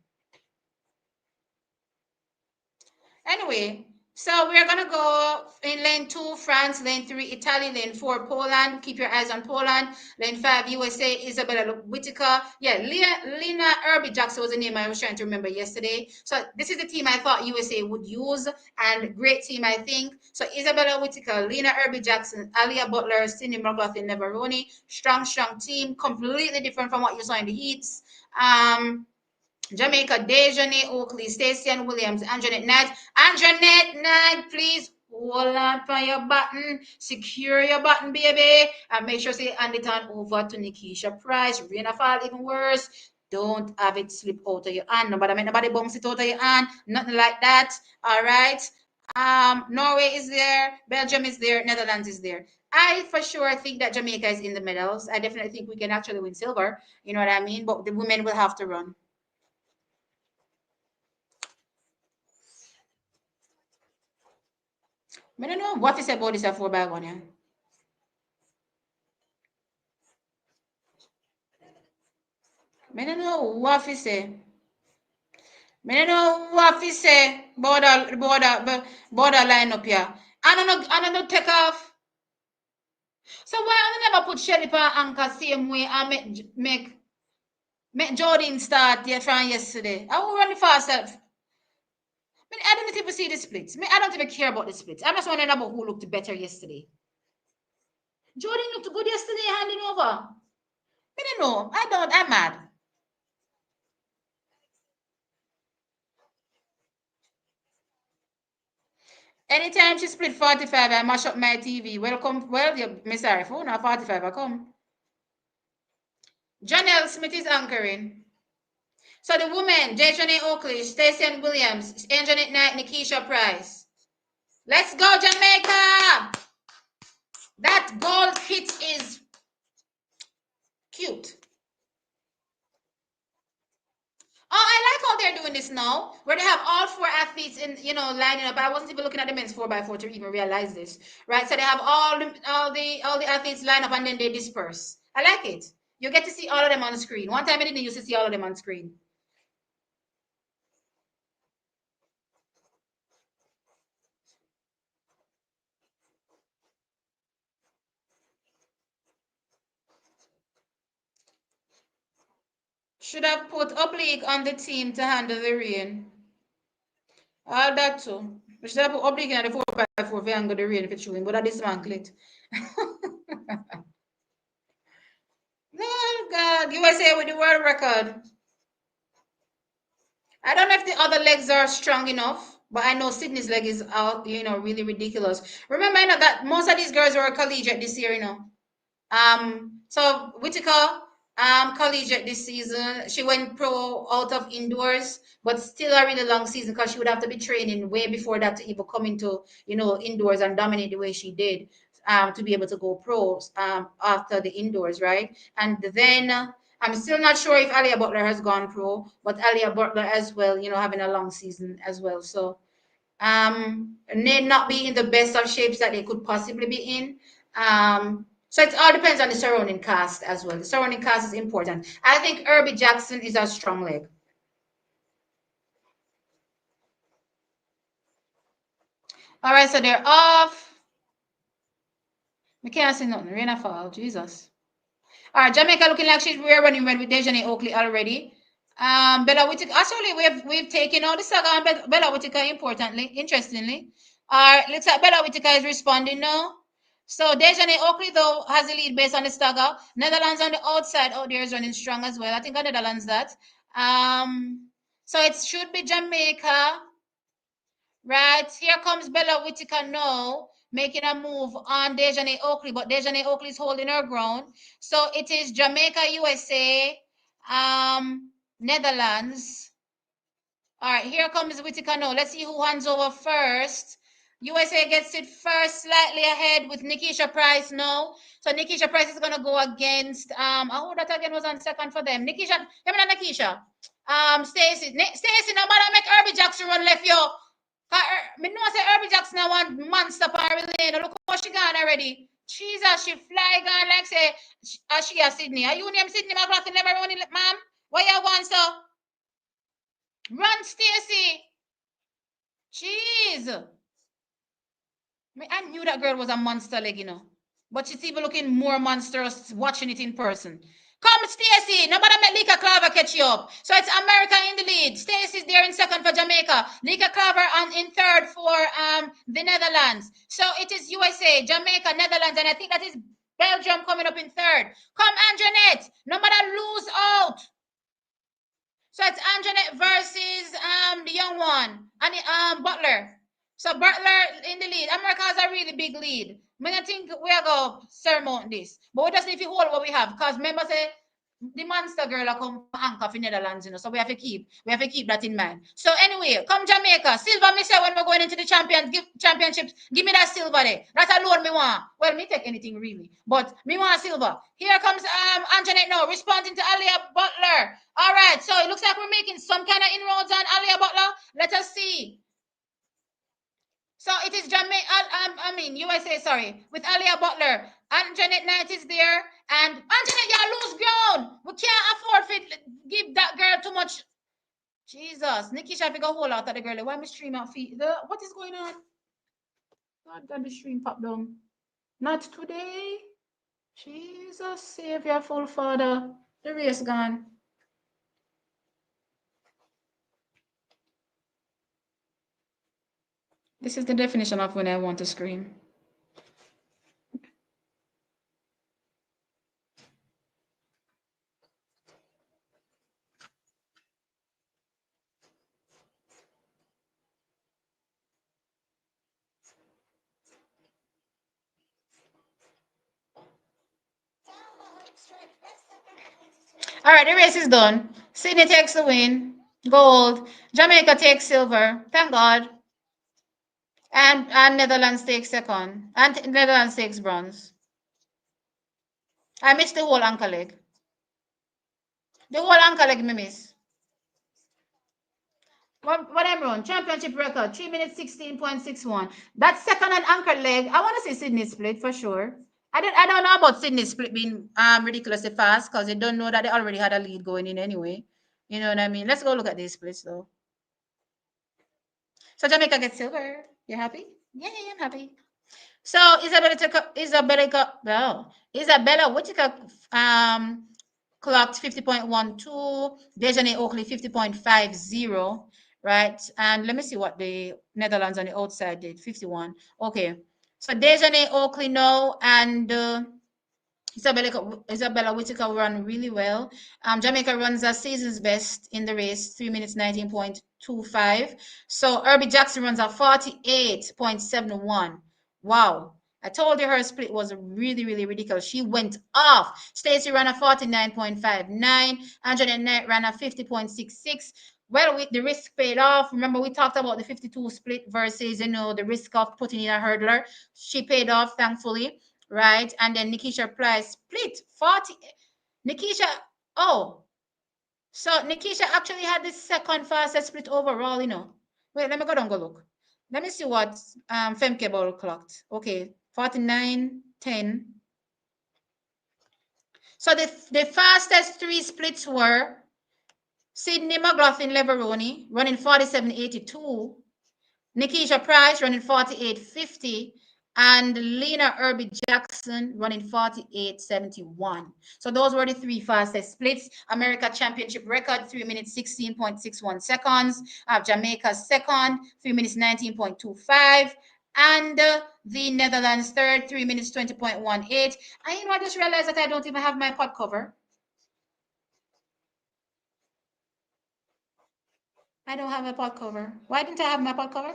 Anyway, so we're gonna go in lane 2, France, lane 3, Italy, lane 4, Poland. Keep your eyes on Poland. Lane 5, USA, Isabella Whitaker. Yeah, Lena Irby Jackson was the name I was trying to remember yesterday. So this is the team I thought USA would use, and great team, I think. So Isabella Whitaker, Lena Irby Jackson, Alia Butler, Cindy McLaughlin, Neveroni. Strong team, completely different from what you saw in the heats. Jamaica, Dejanay Oakley, Stacey Williams, Anjanette Knight, please hold on for your button, secure your button, baby, and make sure say hand it on over to Nikisha Price. Rain or fall, even worse. Don't have it slip out of your hand. Nobody bumps it out of your hand. Nothing like that. All right. Norway is there, Belgium is there, Netherlands is there. I for sure think that Jamaica is in the medals. I definitely think we can actually win silver. You know what I mean? But the women will have to run. I don't know what is about this 4x1, yeah. I don't know what is say. I don't know what is say. Border line up here. I don't know take off. So why I never put Shelly for anchor same way and make Jordan start there from yesterday? I will run the fast self. I don't even see the splits. I don't even care about the splits. I'm just wondering about who looked better yesterday. Jordan looked good yesterday handing over. I don't know. I'm mad. Anytime she split 45, I mash up my TV. Welcome, well, you miss her phone now 45, I come. Janelle Smith is anchoring. So the women, Dejanay Oakley, Stacey Williams, Anjanette Knight, Nikisha Price. Let's go, Jamaica! That gold kit is cute. Oh, I like how they're doing this now, where they have all 4 athletes in, lining up. I wasn't even looking at the men's 4x4 to even realize this, right? So they have all the athletes line up and then they disperse. I like it. You get to see all of them on the screen. One time I didn't used to see all of them on screen. Should have put oblique on the team to handle the rain. All that too. We should have oblique at the 4x4 and go the rain if it's showing, but I dismantle it. Oh God, USA with the world record. I don't know if the other legs are strong enough, but I know Sydney's leg is out, really ridiculous. Remember, that most of these girls were collegiate this year, So Whitaker, collegiate this season. She went pro out of indoors, but still a really long season because she would have to be training way before that to even come into, indoors and dominate the way she did, to be able to go pros, after the indoors, right? And then I'm still not sure if Alia Butler has gone pro, but Alia Butler as well, having a long season as well. So may not be in the best of shapes that they could possibly be in. So it all depends on the surrounding cast as well. The surrounding cast is important. I think Herbie Jackson is a strong leg. All right, so they're off. We can't see nothing. Rain or fall. Jesus. All right, Jamaica looking like we're running red with Dejanay Oakley already. Bella Whitaker. Actually, we've taken all the saga on Bella Whitaker. Interestingly, looks like Bella Whitaker is responding now. So Dejanay Oakley though has the lead based on the stagger. Netherlands on the outside out there is running strong as well. I think Netherlands that. So it should be Jamaica. Right, here comes Bella Whitaker now, making a move on Dejanay Oakley, but Dejanay Oakley is holding her ground. So it is Jamaica, USA, Netherlands. All right, here comes Whitaker now. Let's see who hands over first. USA gets it first, slightly ahead with Nikisha Price now. So Nikisha Price is gonna go against who that again was on second for them. Nikisha, Nikisha. Stacy, no matter make Herbie Jackson run left yo. Me know say Herbie Jackson one monster power lane. Look how she gone already. Jesus, she fly gone like say she a Sydney. Are you name Sydney McLaughlin never run it, ma'am? Why you want so? Run, Stacy. Jeez. I knew that girl was a monster leg, But she's even looking more monstrous watching it in person. Come, Stacy. Nobody make Lika Claver catch you up. So it's America in the lead. Stacy's there in second for Jamaica. Lika Claver in third for the Netherlands. So it is USA, Jamaica, Netherlands, and I think that is Belgium coming up in third. Come, Anjanette. Nobody lose out. So it's Anjanette versus the young one and Butler. So Butler in the lead. America has a really big lead. I think we are going to surmount this. But we just need to hold what we have. Because remember, say, the monster girl are come anchor for Netherlands, So we have to keep that in mind. So anyway, come Jamaica. Silver, me say when we're going into the championships, give me that silver there. That alone me want. Well, me take anything really. But me want silver. Here comes Anjanette now, responding to Alia Butler. All right, so it looks like we're making some kind of inroads on Alia Butler. Let us see. So it is Jamaica, USA, sorry, with Alia Butler. Anjanette Knight is there. And Anjanette, you lose ground. We can't afford to give that girl too much. Jesus. Nikisha, go hold out of the girl. Why am I stream out feet? What is going on? God, the stream pop down. Not today. Jesus, Savior, full Father. The race gone. This is the definition of when I want to scream. All right, the race is done. Sydney takes the win, gold. Jamaica takes silver. Thank God. And Netherlands takes second. And Netherlands takes bronze. I missed the whole ankle leg. The whole ankle leg me miss. What I'm wrong? Championship record 3 minutes 16.61. That's second and ankle leg. I want to see Sydney split for sure. I don't know about Sydney split being ridiculously fast because they don't know that they already had a lead going in anyway. You know what I mean? Let's go look at these splits though. So Jamaica gets silver. You happy? Yeah, I'm happy. So Isabella Whitaker clocked 50.12, Dejanay Oakley 50.50, right? And let me see what the Netherlands on the outside did. 51. Okay. So Dejanay Oakley now and Isabella Whitaker run really well. Jamaica runs a season's best in the race, 3 minutes 19.25. So Herbie Jackson runs a 48.71. Wow. I told you her split was really, really ridiculous. She went off. Stacey ran a 49.59. Anjanette Knight ran a 50.66. Well, the risk paid off. Remember, we talked about the 52 split versus, the risk of putting in a hurdler. She paid off, thankfully, right? And then Nikisha Price split 40. Nikisha, oh, so Nikisha actually had the second fastest split overall. Wait, let me go down, go look. Let me see what Femke Ball clocked. Okay, 49.10. So the fastest three splits were Sydney McLaughlin Leveroni running 47.82, Nikisha Price running 48.50, and Lena Irby Jackson running 48.71. So those were the three fastest splits. America Championship record 3 minutes 16.61 seconds. Jamaica's second 3 minutes 19.25. And the Netherlands third 3 minutes 20.18. And I just realized that I don't even have my pot cover. I don't have a pot cover. Why didn't I have my pot cover?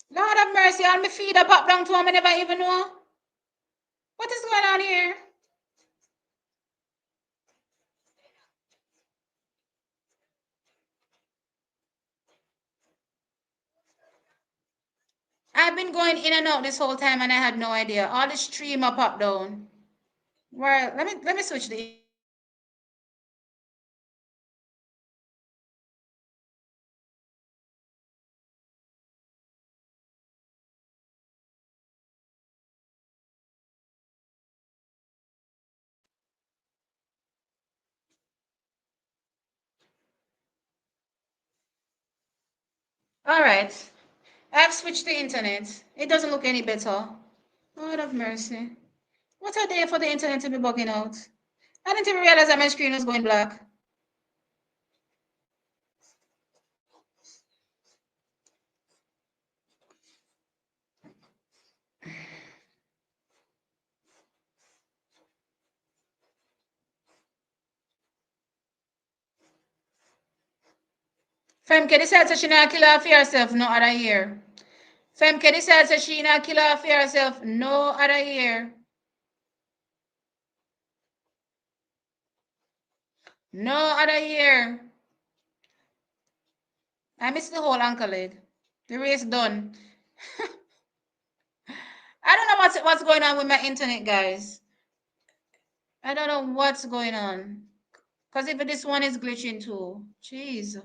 Lord have mercy, all my feet are popped down to them, I never even know. What is going on here? I've been going in and out this whole time and I had no idea. All the stream are popped down. Well, let me switch the all right. I've switched the internet. It doesn't look any better. Lord have mercy. What a day for the internet to be bugging out. I didn't even realize that my screen was going black. Femke decides that she not kill her for herself no other year. Femke decides that she not kill her for herself no other year. No other year. I missed the whole ankle leg. The race done. I don't know what's going on with my internet, guys. I don't know what's going on. Because if this one is glitching too. Jeez.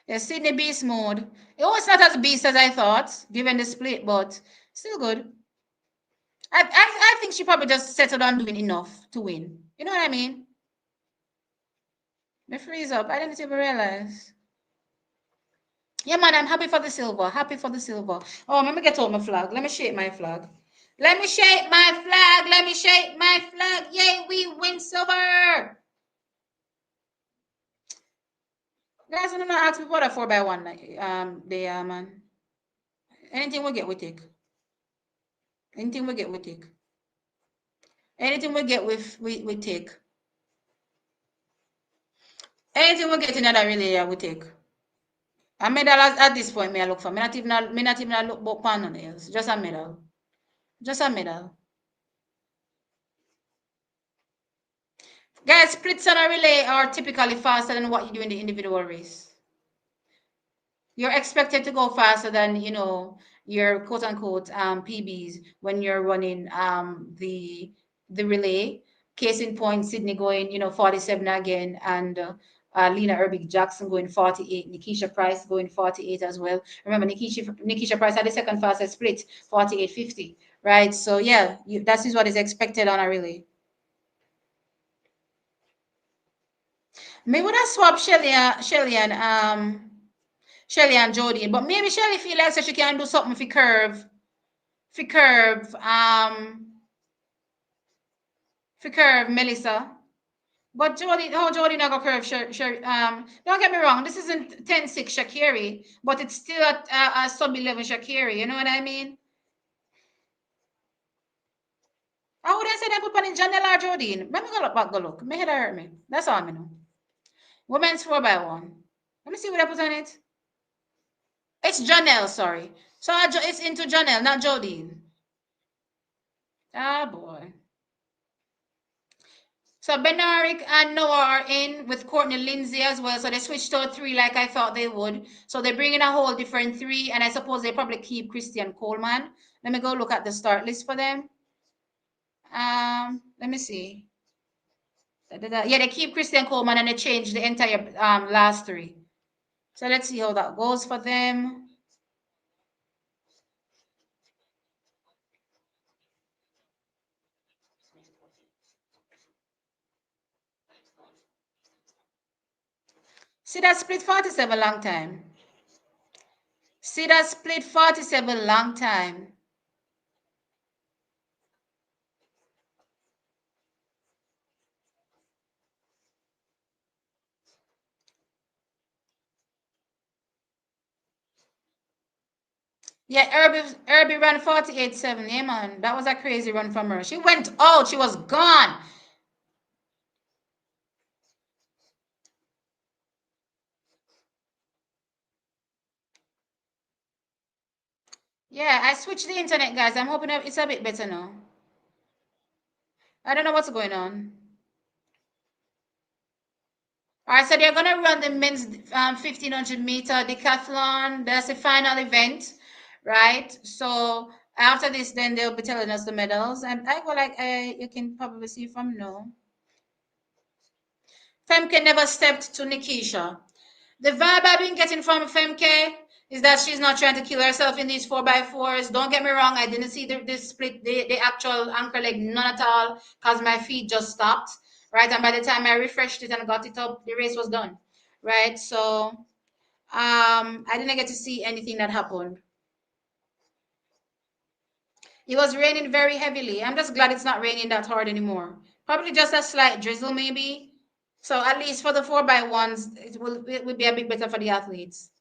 Yeah, Sydney beast mode. It was not as beast as I thought, given the split, but still good. I think she probably just settled on doing enough to win. You know what I mean? Me freeze up. I didn't even realize. Yeah, man, I'm happy for the silver. Happy for the silver. Oh, let me get out my flag. Let me shake my flag. Let me shake my flag. Let me shake my flag. Yay, we win silver. Guys, I'm not ask me for a 4x1 there, man. Anything we get, we take. Anything we get, we take. Anything we get, we take. Anything we get in that relay, we take. A medal at this point, me I look for. Me not even look about pan on else. Just a medal. Just a medal. Guys, splits on a relay are typically faster than what you do in the individual race. You're expected to go faster than, your quote unquote PBs when you're running the relay. Case in point, Sydney going, 47 again, and Lena Herbig Jackson going 48. Nikisha Price going 48 as well. Remember, Nikisha Price had the second fastest split, 48.50. Right? So yeah, that is what is expected on a relay. Maybe would I swap Shelly and Jody, but maybe Shelly feel like so she can do something for curve Melissa. But Jody, how Jody not go curve don't get me wrong, this isn't 10-6 Shakiri, but it's still a sub 11 Shakiri, you know what I mean? I wouldn't say that put on in Janelle or Jody. Let me go look back, go look. My head hurt me. That's all I know. Women's 4x1. Let me see what I put on it. It's Janelle, sorry. So it's into Janelle, not Jody. Ah, boy. So Benarik and Noah are in with Courtney Lindsay as well. So they switched to a 3 like I thought they would. So they bring in a whole different 3. And I suppose they probably keep Christian Coleman. Let me go look at the start list for them. Let me see. Yeah, they keep Christian Coleman and they change the entire last 3. So let's see how that goes for them. See that split 47 long time. See that split 47 long time. Yeah, Herbie ran 48.7. Yeah, man. That was a crazy run from her. She went out. She was gone. Yeah, I switched the internet, guys. I'm hoping it's a bit better now. I don't know what's going on. All right, so they're going to run the men's 1500 meter decathlon. That's the final event, right? So after this, then they'll be telling us the medals. And I go like, you can probably see from now. Femke never stepped to Nikisha. The vibe I've been getting from Femke is that she's not trying to kill herself in these 4x4s. Don't get me wrong, I didn't see the split, the actual anchor leg, none at all, because my feet just stopped, right? And by the time I refreshed it and got it up, the race was done, right? So I didn't get to see anything that happened. It was raining very heavily. I'm just glad it's not raining that hard anymore. Probably just a slight drizzle, maybe. So at least for the 4x1s, it will be a bit better for the athletes.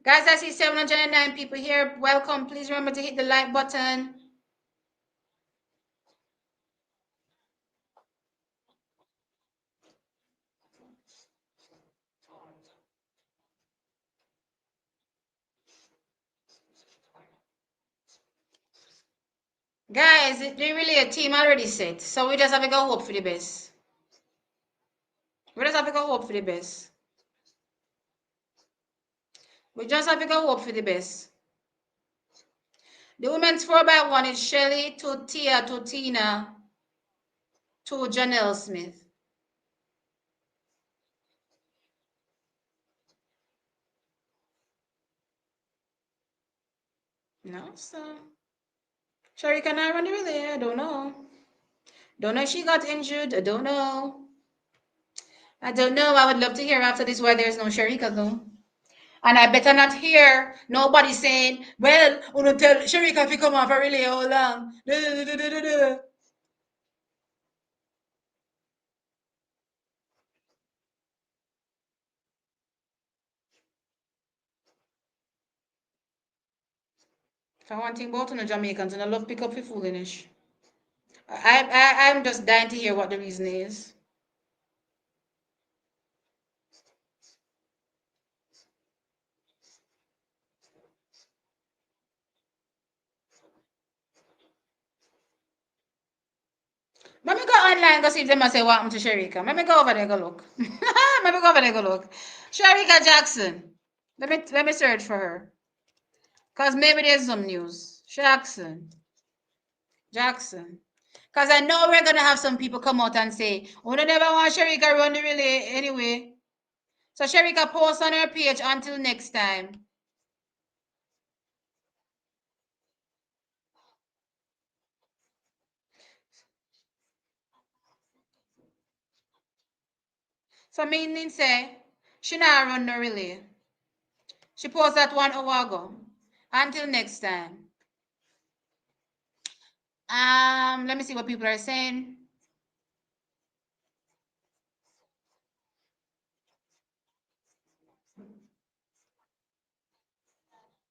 Guys, I see 709 people here. Welcome. Please remember to hit the like button. Guys, they really a team already set. So we just have to go hope for the best. We just have to go hope for the best. We just have to go hope for the best. The women's 4x1 is Shelly to Tia to Tina to Janelle Smith. No, so Sharika not run the relay. I don't know. Don't know if she got injured. I don't know. I don't know. I would love to hear after this why there's no Sharika though. And I better not hear nobody saying, well, I'm going to tell Sharika if you come off a relay, hold on. For one thing about the Jamaicans, and I love pick up for foolish. I'm just dying to hear what the reason is. Let me go online go see if them say what happened to Sharika. Let me go over there go look. Let me go over there go look. Sharika Jackson. Let me search for her. Cause maybe there's some news. Jackson. Because I know we're going to have some people come out and say, we don't ever want Sharika run the relay anyway. So Sharika post on her page until next time. So meaning say, she not run the relay. She posted that 1 hour ago. Until next time. Let me see what people are saying.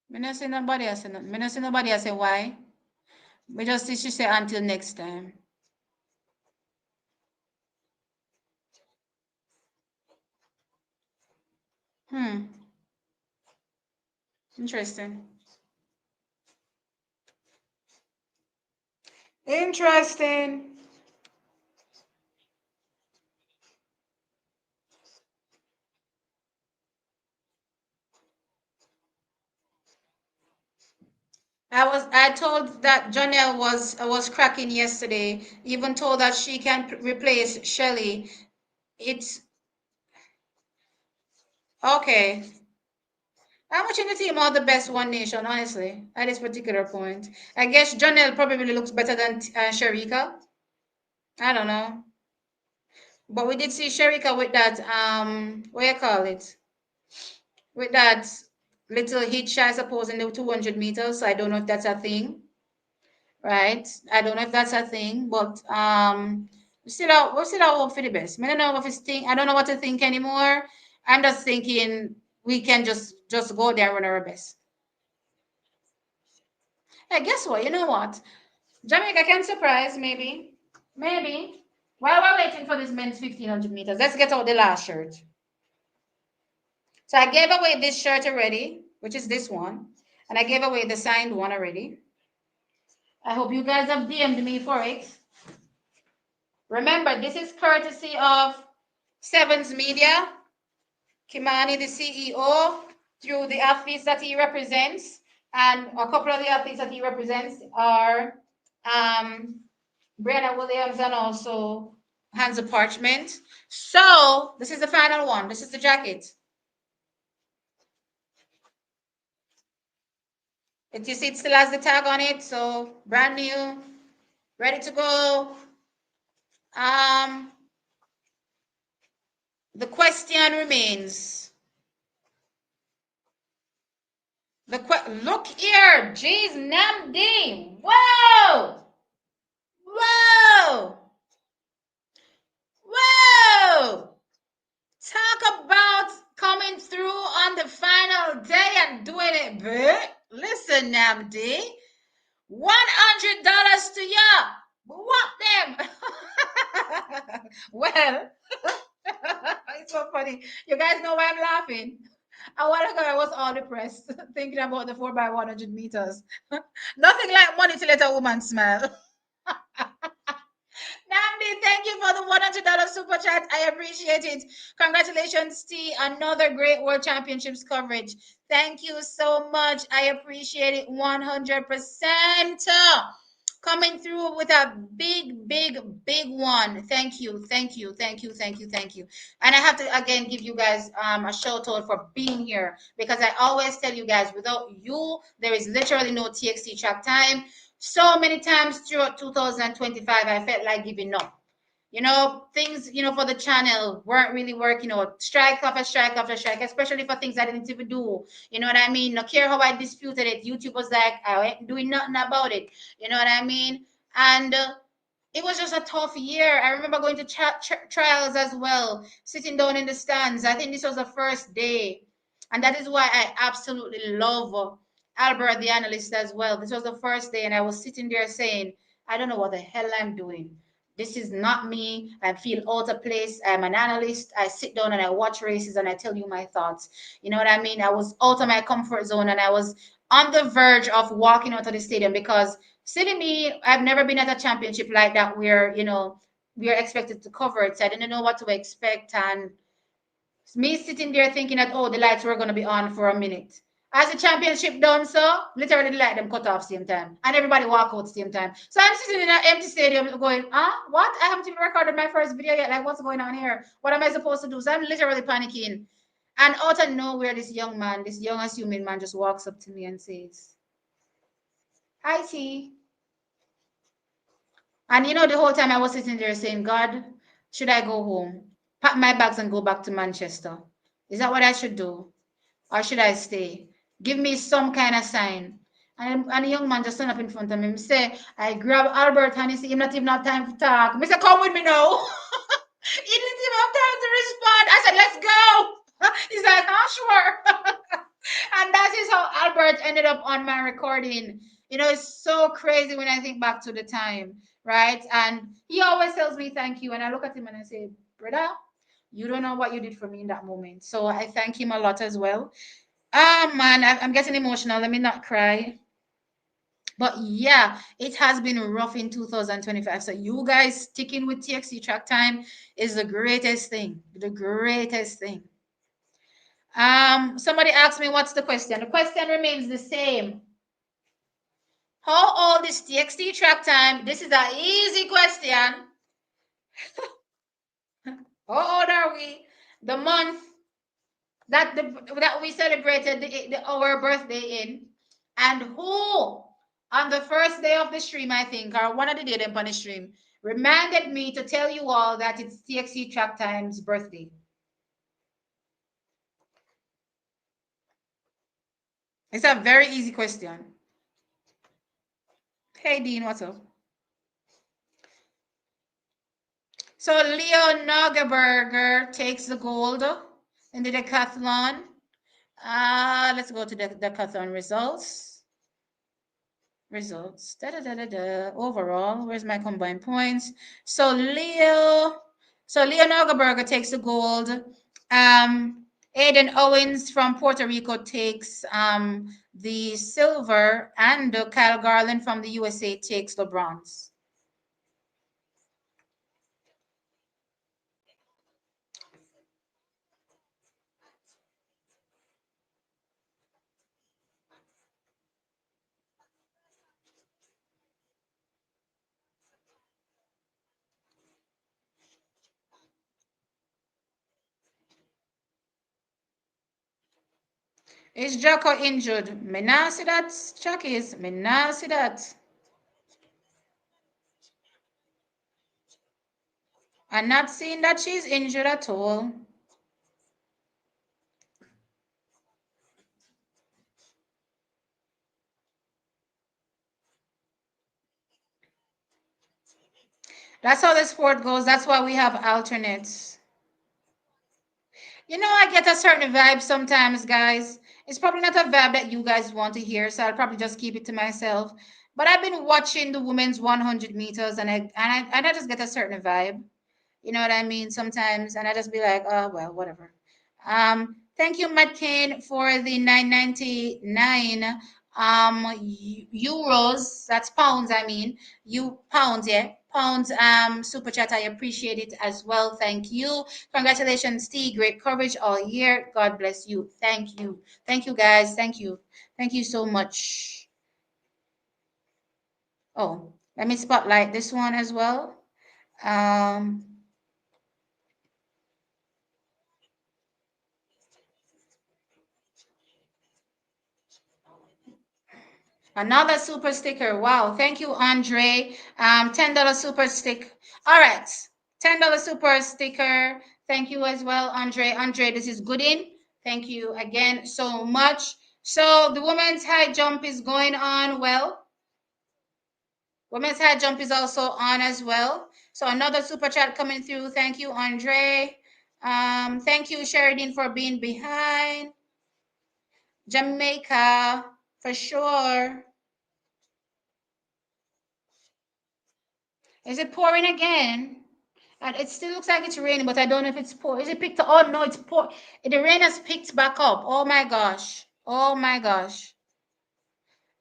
Me not see nobody else. Me not see nobody else say why. We just see she say until next time. Interesting. Interesting. I told that Janelle was cracking yesterday. Even told that she can replace Shelly. It's okay. I'm watching the team all the best One Nation, honestly, at this particular point. I guess Janelle probably looks better than Sharika. I don't know. But we did see Sharika with that what you call it? With that little hitch, I suppose, in the 200 meters. So I don't know if that's a thing. Right? I don't know if that's a thing, but we still hope for the best. I don't know if it's thing. I don't know what to think anymore. I'm just thinking we can just go there and run our best. Hey, guess what? You know what? Jamaica can surprise, maybe. Maybe. While we're waiting for this men's 1500 meters, let's get out the last shirt. So I gave away this shirt already, which is this one. And I gave away the signed one already. I hope you guys have DM'd me for it. Remember, this is courtesy of Sevens Media, Kimani, the CEO, through the athletes that he represents. And a couple of the athletes that he represents are Brianna Williams and also Hands of Parchment. So this is the final one. This is the jacket. You see it still has the tag on it, so brand new, ready to go. The question remains. Look here, jeez, Namdi. Whoa! Whoa! Whoa! Talk about coming through on the final day and doing it big. Listen, Namdi. $100 to ya. What them? Well, it's so funny. You guys know why I'm laughing? A while ago, I was all depressed, thinking about the 4x100 meters. Nothing like money to let a woman smile. Namdi, thank you for the $100 super chat. I appreciate it. Congratulations, T. Another great World Championships coverage. Thank you so much. I appreciate it 100%. Coming through with a big, big, big one. Thank you, thank you, thank you, thank you, thank you. And I have to again give you guys a shout out for being here, because I always tell you guys, without you, there is literally no TXT track time. So many times throughout 2025, I felt like giving up. Things, for the channel weren't really working out. Strike after strike after strike, especially for things I didn't even do. You know what I mean? No care how I disputed it. YouTube was like, I ain't doing nothing about it. You know what I mean? And it was just a tough year. I remember going to trials as well, sitting down in the stands. I think this was the first day. And that is why I absolutely love Albert, the analyst, as well. This was the first day, and I was sitting there saying, I don't know what the hell I'm doing. This is not me. I feel out of place. I'm an analyst. I sit down and I watch races and I tell you my thoughts. You know what I mean? I was out of my comfort zone and I was on the verge of walking out of the stadium, because silly me, I've never been at a championship like that where, we are expected to cover it. So I didn't know what to expect. And me sitting there thinking that, oh, the lights were going to be on for a minute. As the championship done so, literally let them cut off same time. And everybody walk out same time. So I'm sitting in an empty stadium going, what? I haven't even recorded my first video yet. Like, what's going on here? What am I supposed to do? So I'm literally panicking. And out of nowhere, this young man, this young assuming man just walks up to me and says, hi, T. And the whole time I was sitting there saying, God, should I go home, pack my bags and go back to Manchester? Is that what I should do? Or should I stay? Give me some kind of sign. And the young man just stand up in front of me. He say, I grab Albert and he say, him not even have time to talk. I say, come with me now. He didn't even have time to respond. I said, let's go. He's like, sure. And that is how Albert ended up on my recording. It's so crazy when I think back to the time, right? And he always tells me thank you. And I look at him and I say, brother, you don't know what you did for me in that moment. So I thank him a lot as well. Man, I'm getting emotional. Let me not cry. But yeah, it has been rough in 2025. So you guys sticking with TXT track time is the greatest thing. The greatest thing. Somebody asked me what's the question. The question remains the same. How old is TXT track time? This is an easy question. How old are we? The month that we celebrated our birthday in, and who on the first day of the stream, I think, or one of the days on the stream, reminded me to tell you all that it's TXT Track Time's birthday. It's a very easy question. Hey Dean, what's up? So Leo Nogaberger takes the gold in the decathlon. Let's go to the decathlon results. Overall, where's my combined points? So Leo Nogaberger takes the gold. Aiden Owens from Puerto Rico takes the silver, and Kyle Garland from the USA takes the bronze. Is Jocko injured? Me not see that, Chuckies. Me not see that. I'm not seeing that she's injured at all. That's how the sport goes. That's why we have alternates. I get a certain vibe sometimes, guys. It's probably not a vibe that you guys want to hear, so I'll probably just keep it to myself. But I've been watching the women's 100 meters, and I just get a certain vibe. You know what I mean? Sometimes, and I just be like, oh well, whatever. Thank you, Matt Kane, for the 9.99 euros. That's pounds, I mean. Pounds, yeah. Pounds super chat. I appreciate it as well. Thank you. Congratulations, T. Great coverage all year. God bless you. Thank you. Thank you, guys. Thank you. Thank you so much. Oh, let me spotlight this one as well. Another super sticker. Wow. Thank you, Andre. $10 super stick. All right. $10 super sticker. Thank you as well, Andre. Andre, this is good in. Thank you again so much. So the women's high jump is going on well. Women's high jump is also on as well. So another super chat coming through. Thank you, Andre. Thank you, Sheridan, for being behind. Jamaica, for sure. Is it pouring again? And it still looks like it's raining, but I don't know if it's pouring. Is it picked up? Oh no, it's pouring. The rain has picked back up. Oh my gosh. Oh my gosh.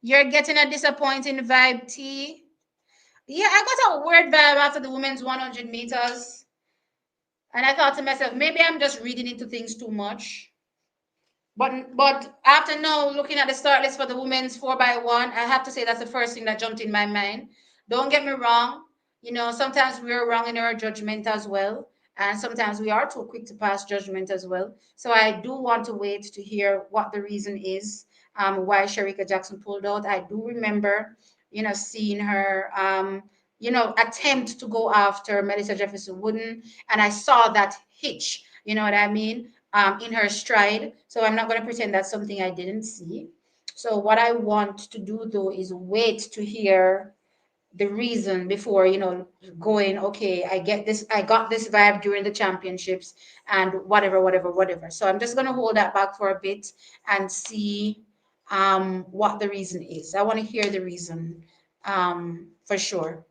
You're getting a disappointing vibe, T. Yeah, I got a weird vibe after the women's 100 meters. And I thought to myself, maybe I'm just reading into things too much. But after now looking at the start list for the women's 4x1, I have to say that's the first thing that jumped in my mind. Don't get me wrong, you know, sometimes we're wrong in our judgment as well, and sometimes we are too quick to pass judgment as well. So I do want to wait to hear what the reason is, why Sharika Jackson pulled out. I do remember, you know, seeing her, you know, attempt to go after Melissa Jefferson Wooden, and I saw that hitch. You know what I mean? In her stride. So I'm not going to pretend that's something I didn't see. So what I want to do though is wait to hear the reason before, you know, going, okay, I got this vibe during the championships and whatever. So I'm just going to hold that back for a bit and see what the reason is. I want to hear the reason for sure.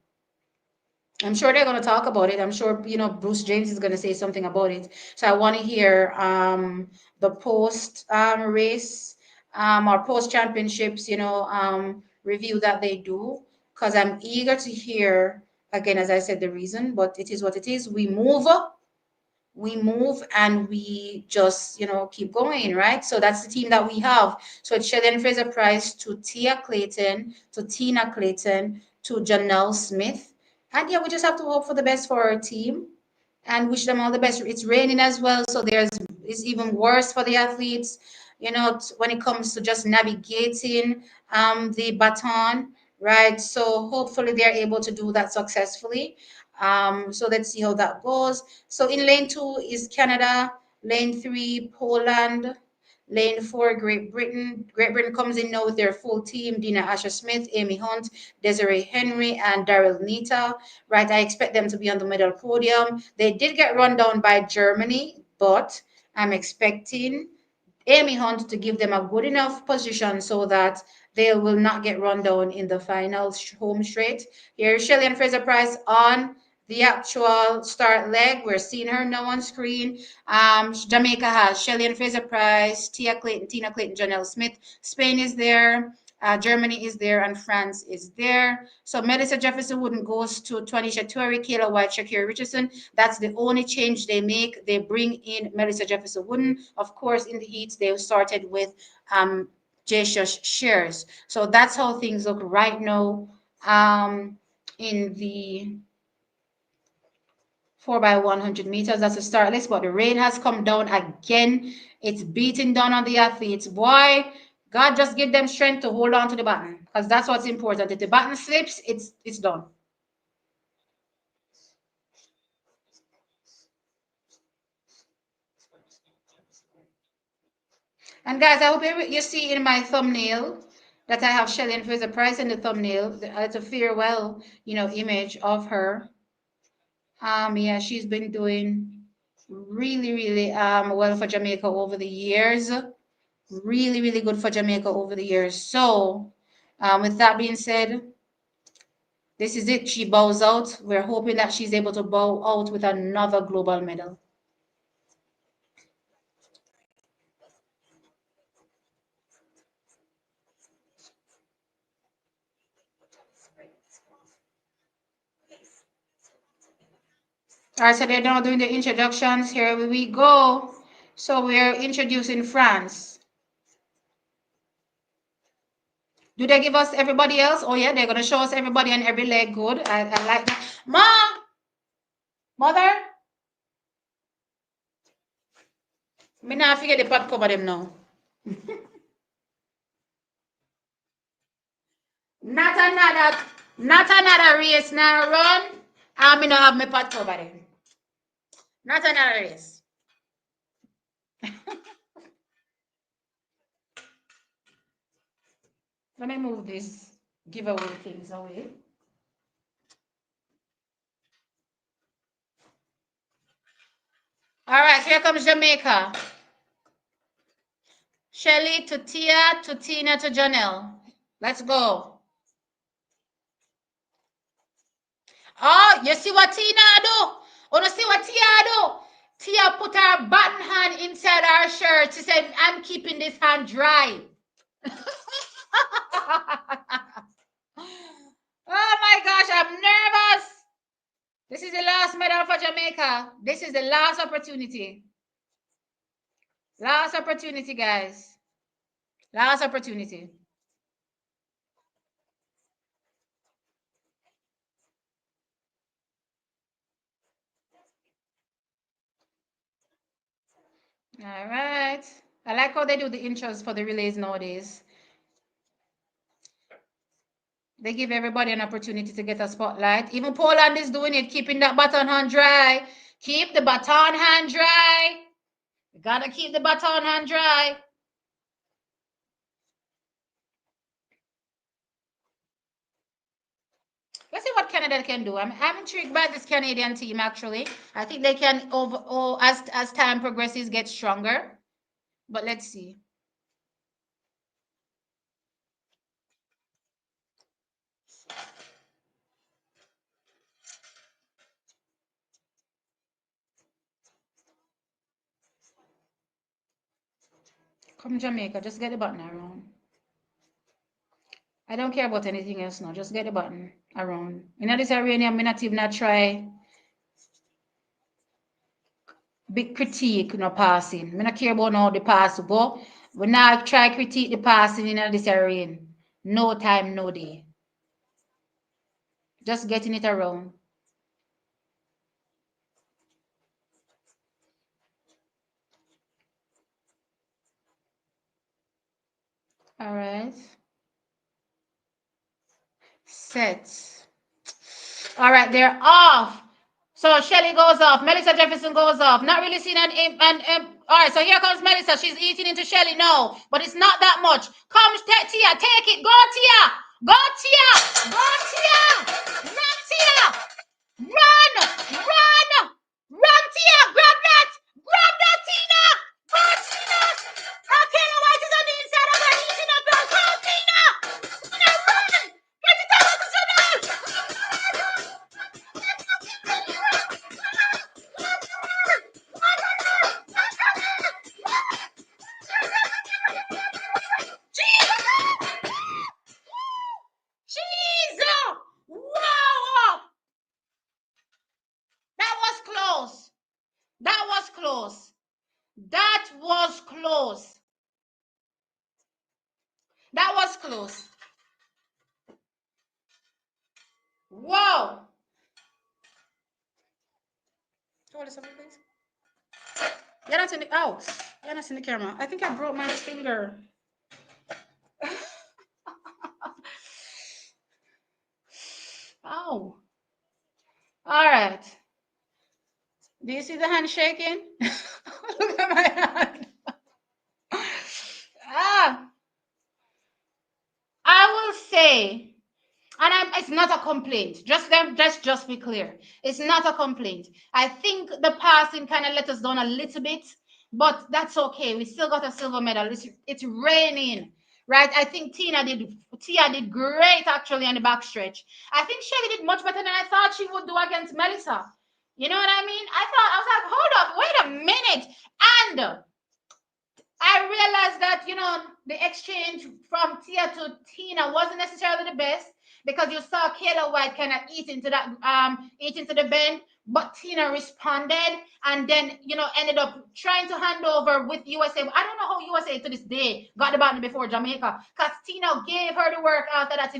I'm sure they're going to talk about it. I'm sure, you know, Bruce James is going to say something about it. So I want to hear the post race or post championships, you know, review that they do, because I'm eager to hear, again, as I said, the reason, but it is what it is. We move and we just, you know, keep going, right? So that's the team that we have. So it's Shelly Fraser Price to Tia Clayton to Tina Clayton to Janelle Smith. And yeah, we just have to hope for the best for our team and wish them all the best. It's raining as well, so it's even worse for the athletes, you know, when it comes to just navigating the baton, right? So hopefully they're able to do that successfully. So let's see how that goes. So in lane 2 is Canada, lane 3 Poland, lane 4 Great Britain. Great Britain comes in now with their full team: Dina Asher Smith, Amy Hunt, Desiree Henry, and Daryl Nita. Right, I expect them to be on the medal podium. They did get run down by Germany, but I'm expecting Amy Hunt to give them a good enough position so that they will not get run down in the final home straight. Here's Shelly and Fraser Price on the actual start leg. We're seeing her now on screen. Jamaica has Shelly and Fraser Price, Tia Clayton, Tina Clayton, Janelle Smith. Spain is there. Germany is there and France is there. So Melissa Jefferson Wooden goes to Twanisha Torrey, Kayla White, Shakira Richardson. That's the only change they make. They bring in Melissa Jefferson Wooden. Of course, in the heats, they started with Shush Shares. So that's how things look right now in the 4x100 meters. That's the start list, but the rain has come down again. It's beating down on the athletes. Boy, God just give them strength to hold on to the button, because that's what's important. If the button slips, it's done. And guys, I hope you see in my thumbnail that I have Shelly and Fraser Price in the thumbnail. It's a farewell, you know, image of her. Yeah, she's been doing really well for Jamaica over the years. Really good for Jamaica over the years. So, with that being said, this is it. She bows out. We're hoping that she's able to bow out with another global medal. All right, so they're now doing the introductions. Here we go. So we're introducing France. Do they give us everybody else? Oh yeah, they're gonna show us everybody and every leg. Good. I like that. Mom, mother, me now forget the pot cover them now. Not another race now run. I'm gonna have my pot cover them. Not another race. Let me move these giveaway things away. All right, here comes Jamaica. Shelly to Tia to Tina to Janelle. Let's go. Oh, you see what Tina do? Oh, you see what Tia do? Tia put her button hand inside her shirt. She said, I'm keeping this hand dry. Oh my gosh, I'm nervous. This is the last medal for Jamaica. This is the last opportunity. Last opportunity, guys. Last opportunity. All right. I like how they do the intros for the relays nowadays. They give everybody an opportunity to get a spotlight. Even Poland is doing it, keeping that baton hand dry. Keep the baton hand dry. You gotta keep the baton hand dry. Let's see what Canada can do. I'm intrigued by this Canadian team actually. I think they can as time progresses get stronger. But let's see. Come Jamaica, just get the button around. I don't care about anything else now. Just get the button around. You know this arena, I'm not even try big critique, passing. I don't care about now the pass, but we not try critique the passing in this arena. No time, no day. Just getting it around. All right. Set. All right, they're off. So Shelly goes off. Melissa Jefferson goes off. Not really seen all right, so here comes Melissa. She's eating into Shelly. No, but it's not that much. Come, Tia, take it. Go, Tia. Go, Tia. Go, Tia. Run, Tia. Run! Run! Run, Tia! Grab that! Grab that, Tina! Go, Tina! Okay, the white is on the inside of her eating up her. Go, Tina! Tina, run! Get it out of the tunnel! Jesus! Wow! That was close. That was close. That was close. That was close. Whoa. Hold this up, please. You're not in the You're not in the camera. I think I broke my finger. Oh. All right. Do you see the hand shaking? Look at my hand. I will say, and it's not a complaint. Just be clear. It's not a complaint. I think the passing kind of let us down a little bit, but that's okay. We still got a silver medal. It's raining, right? I think Tia did great actually on the back stretch. I think Shelly did much better than I thought she would do against Melissa. You know what I mean? I was like, hold up, wait a minute. And I realized that, the exchange from Tia to Tina wasn't necessarily the best because you saw Kayla White kind of eat into the bend, but Tina responded and then, ended up trying to hand over with USA. I don't know how USA to this day got the button before Jamaica because Tina gave her the work after that.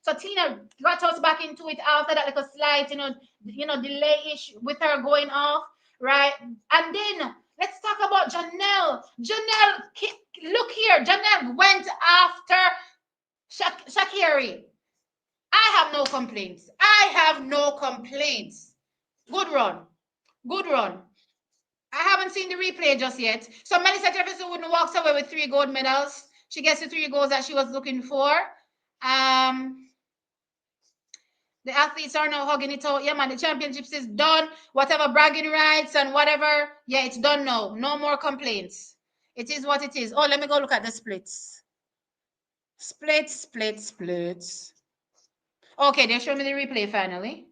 So Tina got us back into it after that little slight, delay-ish with her going off, right? And then let's talk about Janelle. Janelle, look here. Janelle went after Shakiri. I have no complaints. I have no complaints. Good run. Good run. I haven't seen the replay just yet. So Melissa Jefferson wouldn't walk away with 3 gold medals. She gets the 3 goals that she was looking for. The athletes are now hugging it out. Yeah, man, the championships is done. Whatever bragging rights and whatever, yeah, it's done now. No more complaints. It is what it is. Oh, let me go look at the splits. Splits. Okay, they're showing me the replay finally.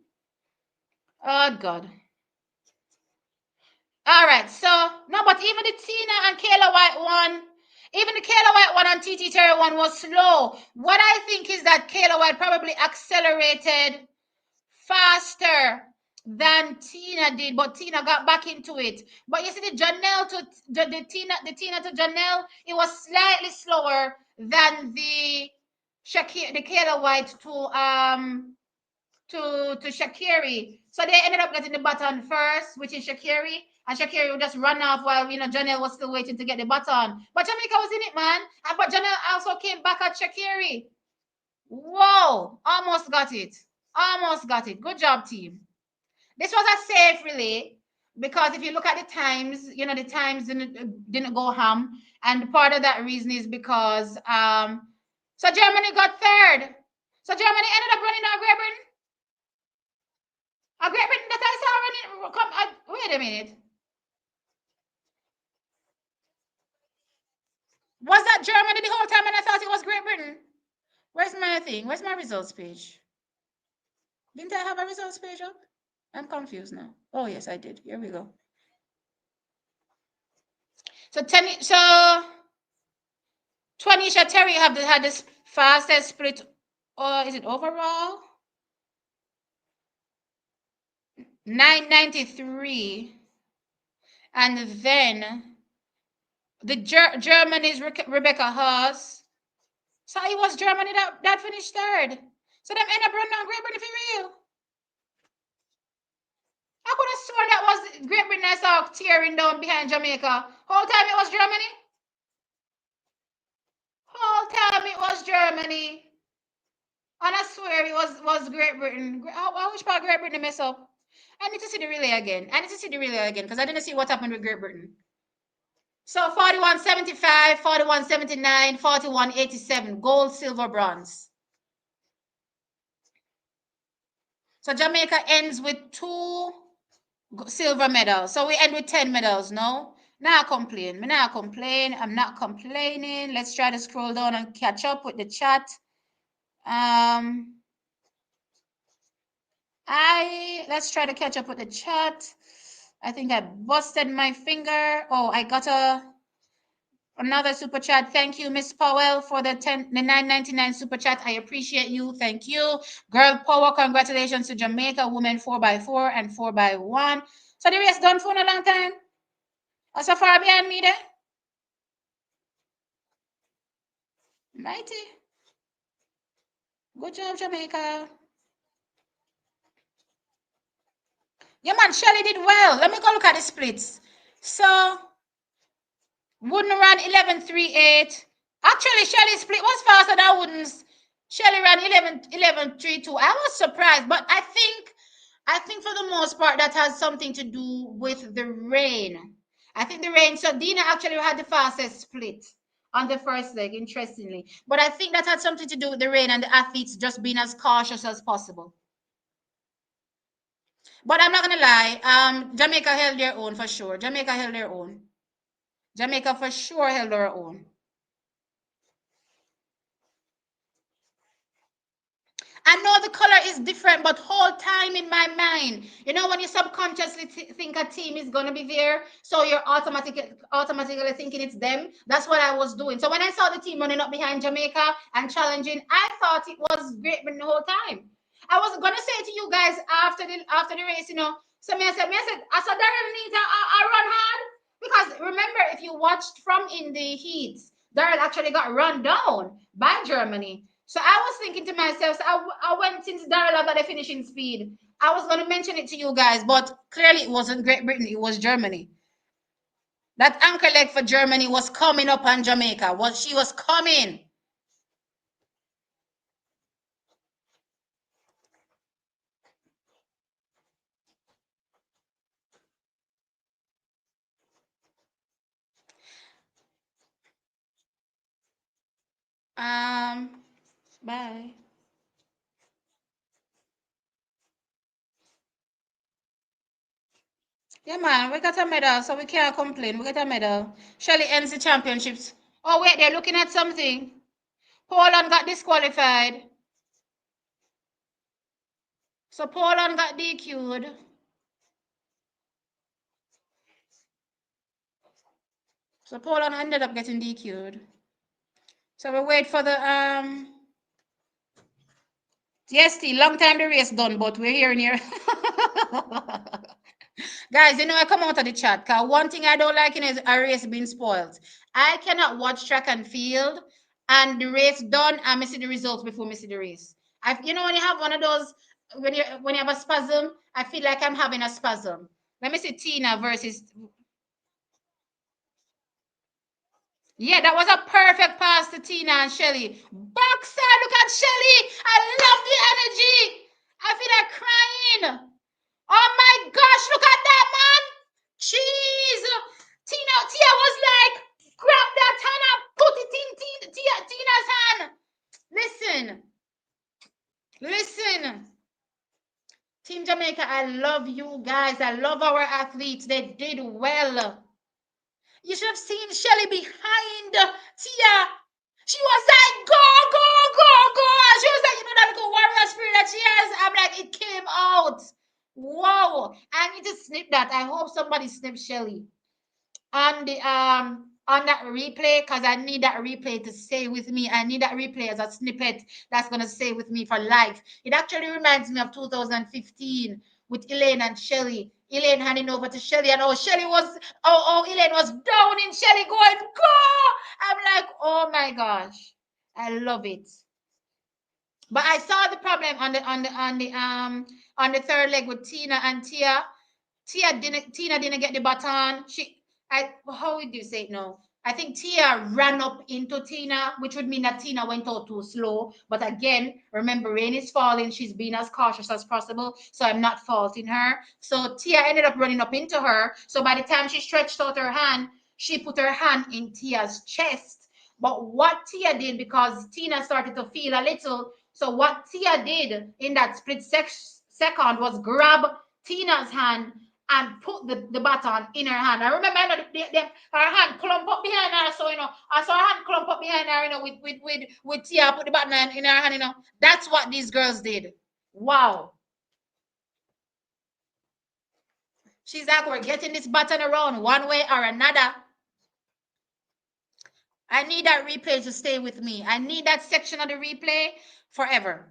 Oh, God. All right, so, no, but even the Tina and Kayla White one, even the Kayla White one and TT Terry one was slow. What I think is that Kayla White probably accelerated faster than Tina did, but Tina got back into it. But you see, the Janelle to the Tina to Janelle, it was slightly slower than the Kayla White to Shakiri. So they ended up getting the baton first, which is Shakiri, and Shakiri would just run off while Janelle was still waiting to get the baton. But Jamaica was in it, man. And but Janelle also came back at Shakiri. Whoa! Almost got it. Almost got it. Good job, team. This was a safe relay because if you look at the times, the times didn't go ham, and part of that reason is because so Germany got third. So Germany ended up running out Great Britain. A Great Britain that I saw running. Wait a minute. Was that Germany the whole time and I thought it was Great Britain? Where's my thing? Where's my results page? Didn't I have a results page up? I'm confused now. Oh, yes, I did. Here we go. So, Twanisha Terry had this fastest split, or is it overall? 993. And then the Germany's Rebecca Haas. So it was Germany that finished third. So them end up running on Great Britain for real. I could have sworn that was Great Britain I saw tearing down behind Jamaica. Whole time it was Germany. Whole time it was Germany. And I swear it was Great Britain. Which part Great Britain mess up? I need to see the relay again. Because I didn't see what happened with Great Britain. So 41.75, 41.79, 41.87. Gold, silver, bronze. So Jamaica ends with 2 silver medals. So we end with 10 medals, no? Now complain. I'm not complaining. Let's try to scroll down and catch up with the chat. Let's try to catch up with the chat. I think I busted my finger. Oh, I got another super chat. Thank you, Miss Powell, for the $9.99 super chat. I appreciate you. Thank you. Girl power, congratulations to Jamaica women 4x4 and 4x1. So the race done for a long time. Are so far behind me there? Mighty. Good job, Jamaica. Yeah, man, Shelly did well. Let me go look at the splits. So, Wooden ran 11.38. Actually, Shelly's split was faster than Wooden's. Shelly ran 11.32. I was surprised, but I think for the most part that has something to do with the rain. I think the rain. So Dina actually had the fastest split on the first leg, interestingly. But I think that had something to do with the rain and the athletes just being as cautious as possible. But I'm not gonna lie, Jamaica held their own for sure. Jamaica for sure held their own. I know the color is different, but whole time in my mind, when you subconsciously think a team is gonna be there, so you're automatically thinking it's them. That's what I was doing. So when I saw the team running up behind Jamaica and challenging, I thought it was Great Britain the whole time. I was gonna say to you guys after the race, So I said, I saw Daryl needs a run hard because remember, if you watched from in the heats, Daryl actually got run down by Germany. So I was thinking to myself, so I went since Daryl got the finishing speed. I was going to mention it to you guys, but clearly it wasn't Great Britain, it was Germany. That anchor leg for Germany was coming up on Jamaica. She was coming. Bye. Yeah, man, we got a medal, so we can't complain. We got a medal. Shelly ends the championships. Oh, wait, they're looking at something. Poland got disqualified. So Poland got DQ'd. So Poland ended up getting DQ'd. So we wait for the Yes, T, long time the race done, but we're here and here. Guys, you know, I come out of the chat because one thing I don't like is a race being spoiled. I cannot watch track and field and the race done and I see the results before I see the race. You know, when you have one of those, when you have a spasm, I feel like I'm having a spasm. Let me see Tina versus. Yeah, that was a perfect pass to Tina and Shelly. Backside, look at Shelly. I love the energy. I feel like crying. Oh my gosh, look at that, man. Jeez. Tia was like, grab that hand and put it in Tina's hand. Listen. Team Jamaica, I love you guys. I love our athletes. They did well. You should have seen Shelly behind Tia. She was like, go, go, go, go. She was like, you know, that little warrior spirit that she has. I'm like, it came out. Wow. I need to snip that. I hope somebody snips Shelly on that replay because I need that replay to stay with me. I need that replay as a snippet that's gonna stay with me for life. It actually reminds me of 2015 with Elaine and Shelly. Elaine handing over to Shelly, and Elaine was down in Shelly going, go! I'm like, oh my gosh, I love it. But I saw the problem on the third leg with Tina and Tia. Tina didn't get the baton. How would you say it now? I think Tia ran up into Tina, which would mean that Tina went out too slow. But again, remember, rain is falling. She's being as cautious as possible. So I'm not faulting her. So Tia ended up running up into her. So by the time she stretched out her hand, she put her hand in Tia's chest. But what Tia did, because Tina started to feel a little, so what Tia did in that second was grab Tina's hand and put the baton in her hand. I remember, her hand clump up behind her, so I saw her hand clump up behind her, with Tia put the baton in her hand, That's what these girls did. Wow. She's like, we're getting this baton around one way or another. I need that replay to stay with me. I need that section of the replay forever.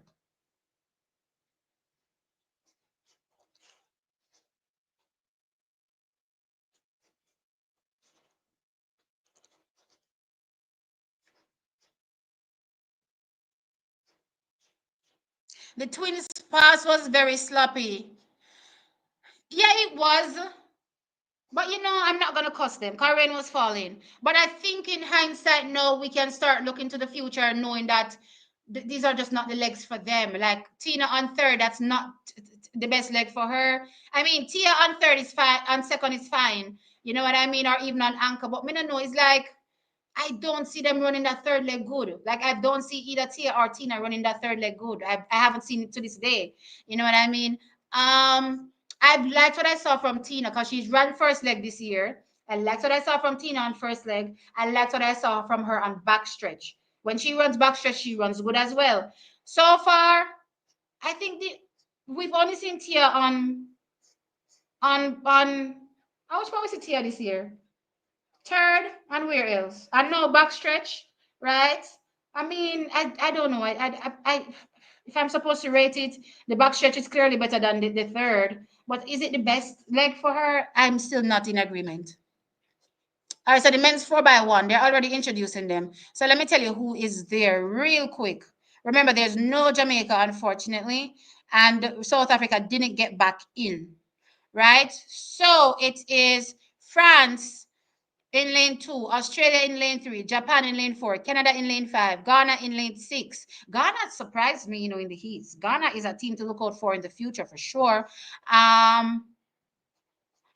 The twins' pass was very sloppy. Yeah, it was. But I'm not gonna cuss them. Karen was falling. But I think in hindsight, no, we can start looking to the future, knowing that these are just not the legs for them. Like Tina on third, that's not the best leg for her. I mean, Tia on third is fine, on second is fine. You know what I mean? Or even on anchor. But me no know. It's like I don't see them running that third leg good. Like I don't see either Tia or Tina running that third leg good. I haven't seen it to this day. You know what I mean? I liked what I saw from Tina because she's run first leg this year. I liked what I saw from Tina on first leg. I liked what I saw from her on back stretch. When she runs back stretch, she runs good as well. So far, I think we've only seen Tia on how much power is Tia this year? Third, and where else? I know back stretch, right? I mean, I don't know. If I'm supposed to rate it, the back stretch is clearly better than the third. But is it the best leg for her? I'm still not in agreement. All right, so the men's 4x1, they're already introducing them. So let me tell you who is there real quick. Remember, there's no Jamaica, unfortunately, and South Africa didn't get back in, right? So it is France in lane 2, Australia in lane 3, Japan in lane 4, Canada in lane 5, Ghana in lane 6. Ghana surprised me, in the heats. Ghana is a team to look out for in the future for sure.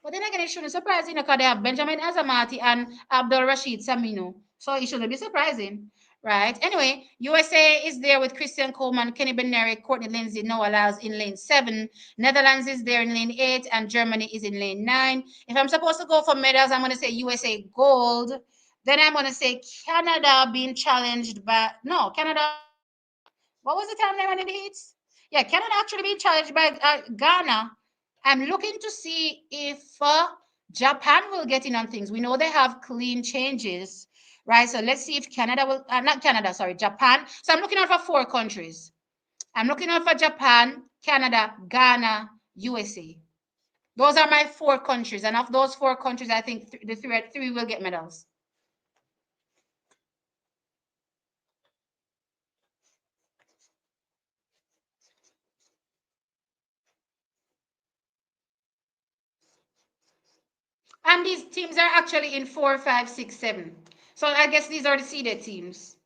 But then again, it shouldn't surprise, because they have Benjamin Azamati and Abdul Rashid Samino. So it shouldn't be surprising, right? Anyway, USA is there with Christian Coleman, Kenny Beneri, Courtney Lindsay, Noah Lyles in lane 7. Netherlands is there in lane 8, and Germany is in lane 9. If I'm supposed to go for medals, I'm going to say USA gold. Then I'm going to say Canada being challenged by, no, Canada, what was the time they went in the heats? Yeah, Canada actually being challenged by Ghana. I'm looking to see if Japan will get in on things. We know they have clean changes, right? So let's see if Canada will, not Canada, sorry, Japan. So I'm looking out for 4 countries. I'm looking out for Japan, Canada, Ghana, USA. Those are my 4 countries. And of those 4 countries, I think the three will get medals. And these teams are actually in 4, 5, 6, 7. So I guess these are the seeded teams.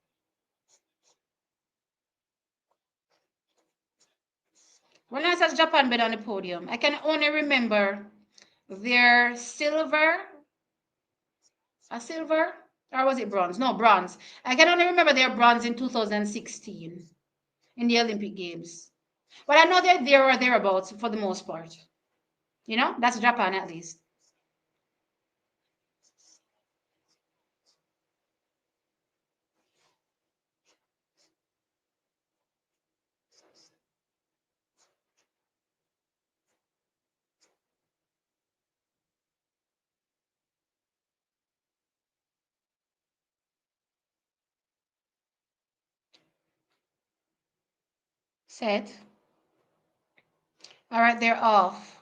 When I saw Japan been on the podium, I can only remember their silver. A silver? Or was it bronze? No, bronze. I can only remember their bronze in 2016 in the Olympic Games. But I know they're there or thereabouts for the most part. You know, that's Japan at least. Set. All right, they're off.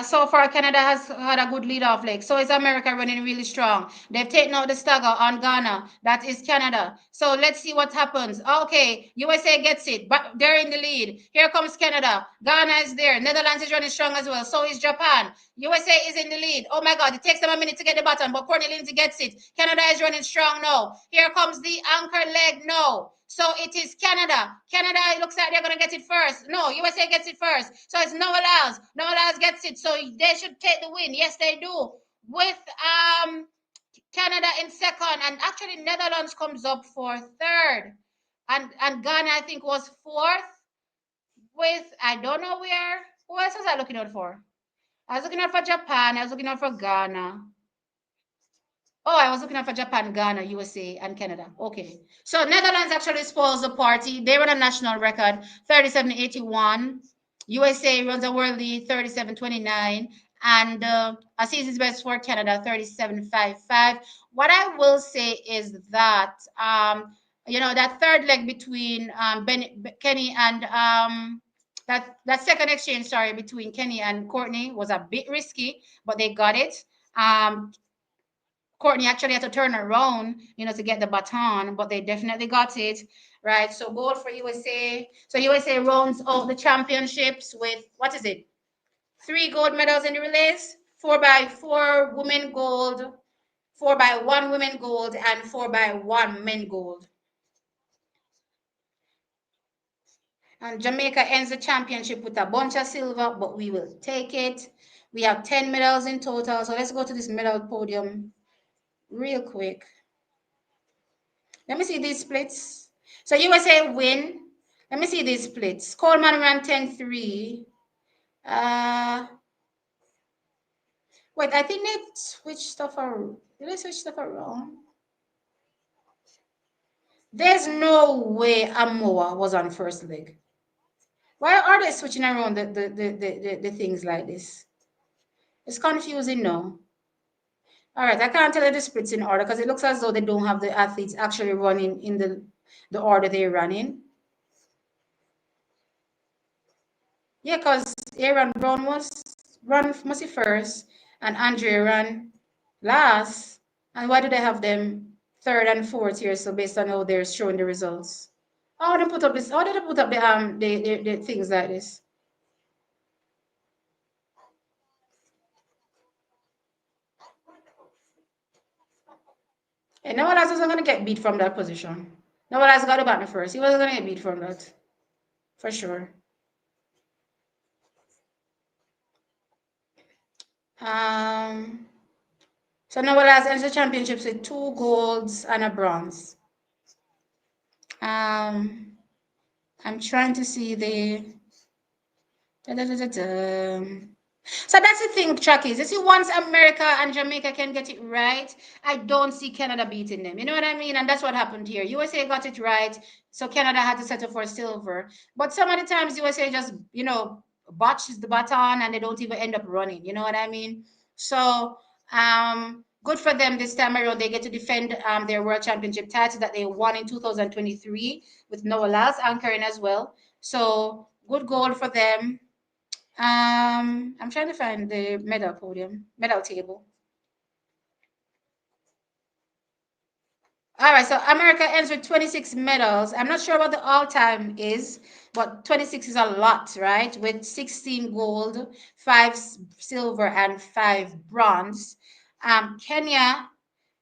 So far, Canada has had a good lead-off leg. So is America running really strong. They've taken out the stagger on Ghana. That is Canada. So let's see what happens. Okay, USA gets it, but they're in the lead. Here comes Canada. Ghana is there. Netherlands is running strong as well. So is Japan. USA is in the lead. Oh my God, it takes them a minute to get the button, but Courtney Lindsay gets it. Canada is running strong now. Here comes the anchor leg now. So it is Canada. Canada, it looks like they're going to get it first. No, USA gets it first. So it's Noah Lyles. Noah Lyles gets it. So they should take the win. Yes, they do. With Canada in second. And actually, Netherlands comes up for third. And Ghana, I think, was fourth. With, I don't know where. Who else was I looking out for? I was looking out for Japan. I was looking out for Ghana. Oh, I was looking out for Japan, Ghana, USA, and Canada. Okay. So Netherlands actually spoils the party. They run a national record, 37.81. USA runs a world lead, 37.29. And a season's best for Canada, 37.55. What I will say is that, that third leg between Kenny and that second exchange, sorry, between Kenny and Courtney was a bit risky, but they got it. Courtney actually had to turn around, to get the baton, but they definitely got it, right? So gold for USA. So USA rounds out the championships with, what is it? 3 gold medals in the relays, 4x4 women gold, 4x1 women gold, and 4x1 men gold. And Jamaica ends the championship with a bunch of silver, but we will take it. We have 10 medals in total. So let's go to this medal podium real quick. Let me see these splits. So USA win. Let me see these splits. Coleman ran 10-3. Wait, I think they switched stuff around. Did they switch stuff around? There's no way Amoa was on first leg. Why are they switching around the things like this? It's confusing now. All right, I can't tell you the splits in order because it looks as though they don't have the athletes actually running in the order they're running. Yeah, because Aaron Brown must be first, and Andre ran last. And why do they have them third and fourth here? So based on how they're showing the results. How they put up this? How did they put up the things like this? And no one else wasn't gonna get beat from that position. No one else got the button first. He wasn't gonna get beat from that, for sure. So Noah Lyles ends the championships with 2 golds and a bronze. I'm trying to see the. So that's the thing, Chuckies. You see, once America and Jamaica can get it right, I don't see Canada beating them. You know what I mean? And that's what happened here. USA got it right, so Canada had to settle for silver. But some of the times USA just, botches the baton and they don't even end up running. You know what I mean? So good for them this time around. They get to defend their world championship title that they won in 2023 with Noah Lyles anchoring as well. So good goal for them. I'm trying to find the medal table. All right, so America ends with 26 medals. I'm not sure what the all-time is, but 26 is a lot, right? With 16 gold, 5 silver, and 5 bronze. Kenya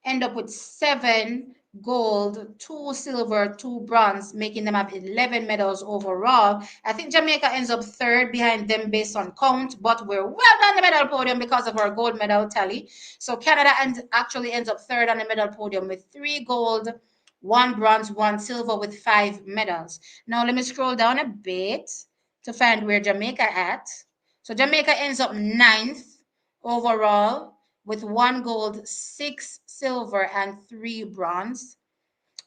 end up with 7 gold, 2 silver, 2 bronze, making them have 11 medals overall. I think Jamaica ends up third behind them based on count, but we're well on the medal podium because of our gold medal tally. So Canada actually ends up third on the medal podium with 3 gold, 1 bronze, 1 silver with 5 medals. Now let me scroll down a bit to find where Jamaica at. So Jamaica ends up ninth overall with 1 gold, 6 silver, and 3 bronze.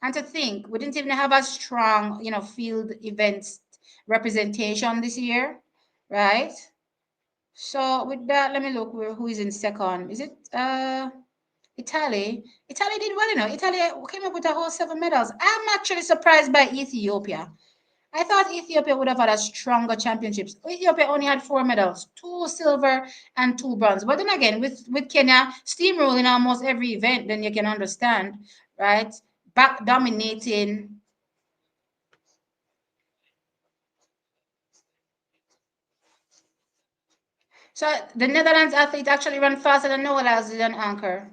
And to think, we didn't even have a strong, field events representation this year, right? So with that, let me look who is in second. Is it Italy? Italy did well, Italy came up with a whole 7 medals. I'm actually surprised by Ethiopia. I thought Ethiopia would have had a stronger championships. Ethiopia only had 4 medals, 2 silver and 2 bronze. But then again, with Kenya steamrolling almost every event, then you can understand, right? Back dominating. So the Netherlands athlete actually ran faster than Noah Lyles did on anchor.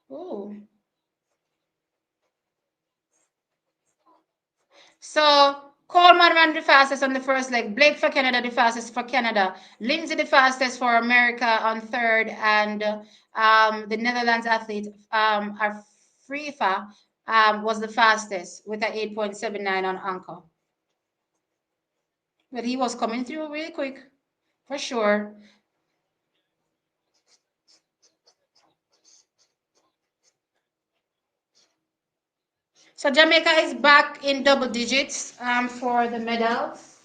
Oh. So Coleman ran the fastest on the first leg. Blake for Canada, the fastest for Canada. Lindsay, the fastest for America on third. And the Netherlands athlete, Frifa, was the fastest with an 8.79 on anchor. But he was coming through really quick, for sure. So Jamaica is back in double digits for the medals.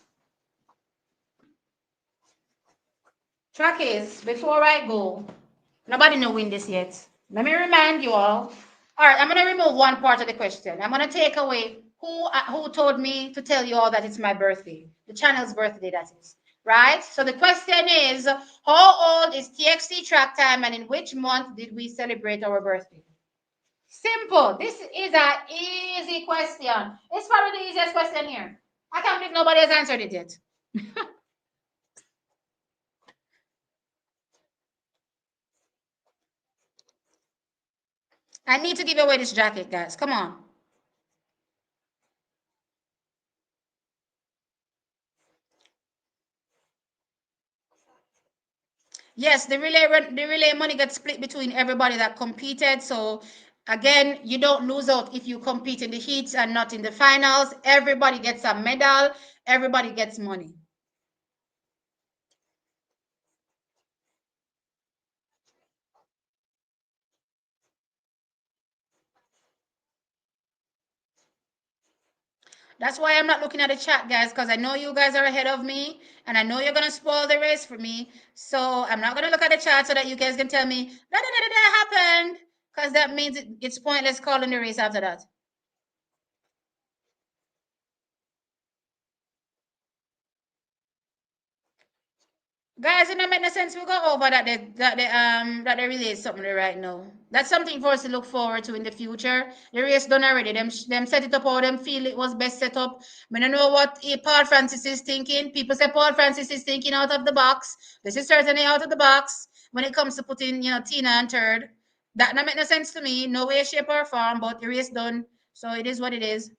Track is, before I go, nobody know win this yet. Let me remind you all. All right, I'm going to remove one part of the question. I'm going to take away who told me to tell you all that it's my birthday. The channel's birthday, that is. Right? So the question is, how old is TXT Track Time and in which month did we celebrate our birthday? Simple. This is an easy question. It's probably the easiest question here. I can't believe nobody has answered it yet. I need to give away this jacket, guys. Come on. Yes, the relay money gets split between everybody that competed. So again, you don't lose out if you compete in the heats and not in the finals. Everybody gets a medal. Everybody gets money. That's why I'm not looking at the chat, guys, because I know you guys are ahead of me, and I know you're gonna spoil the race for me. So I'm not gonna look at the chat so that you guys can tell me that happened, because that means it's pointless calling the race after that. Guys, it don't make no sense we go over that they release something right now. That's something for us to look forward to in the future. The race done already. Them set it up how them feel it was best set up. I don't know what Paul Francis is thinking. People say Paul Francis is thinking out of the box. This is certainly out of the box when it comes to putting, Tina and third. That don't make no sense to me. No way, shape, or form, but the race done. So it is what it is.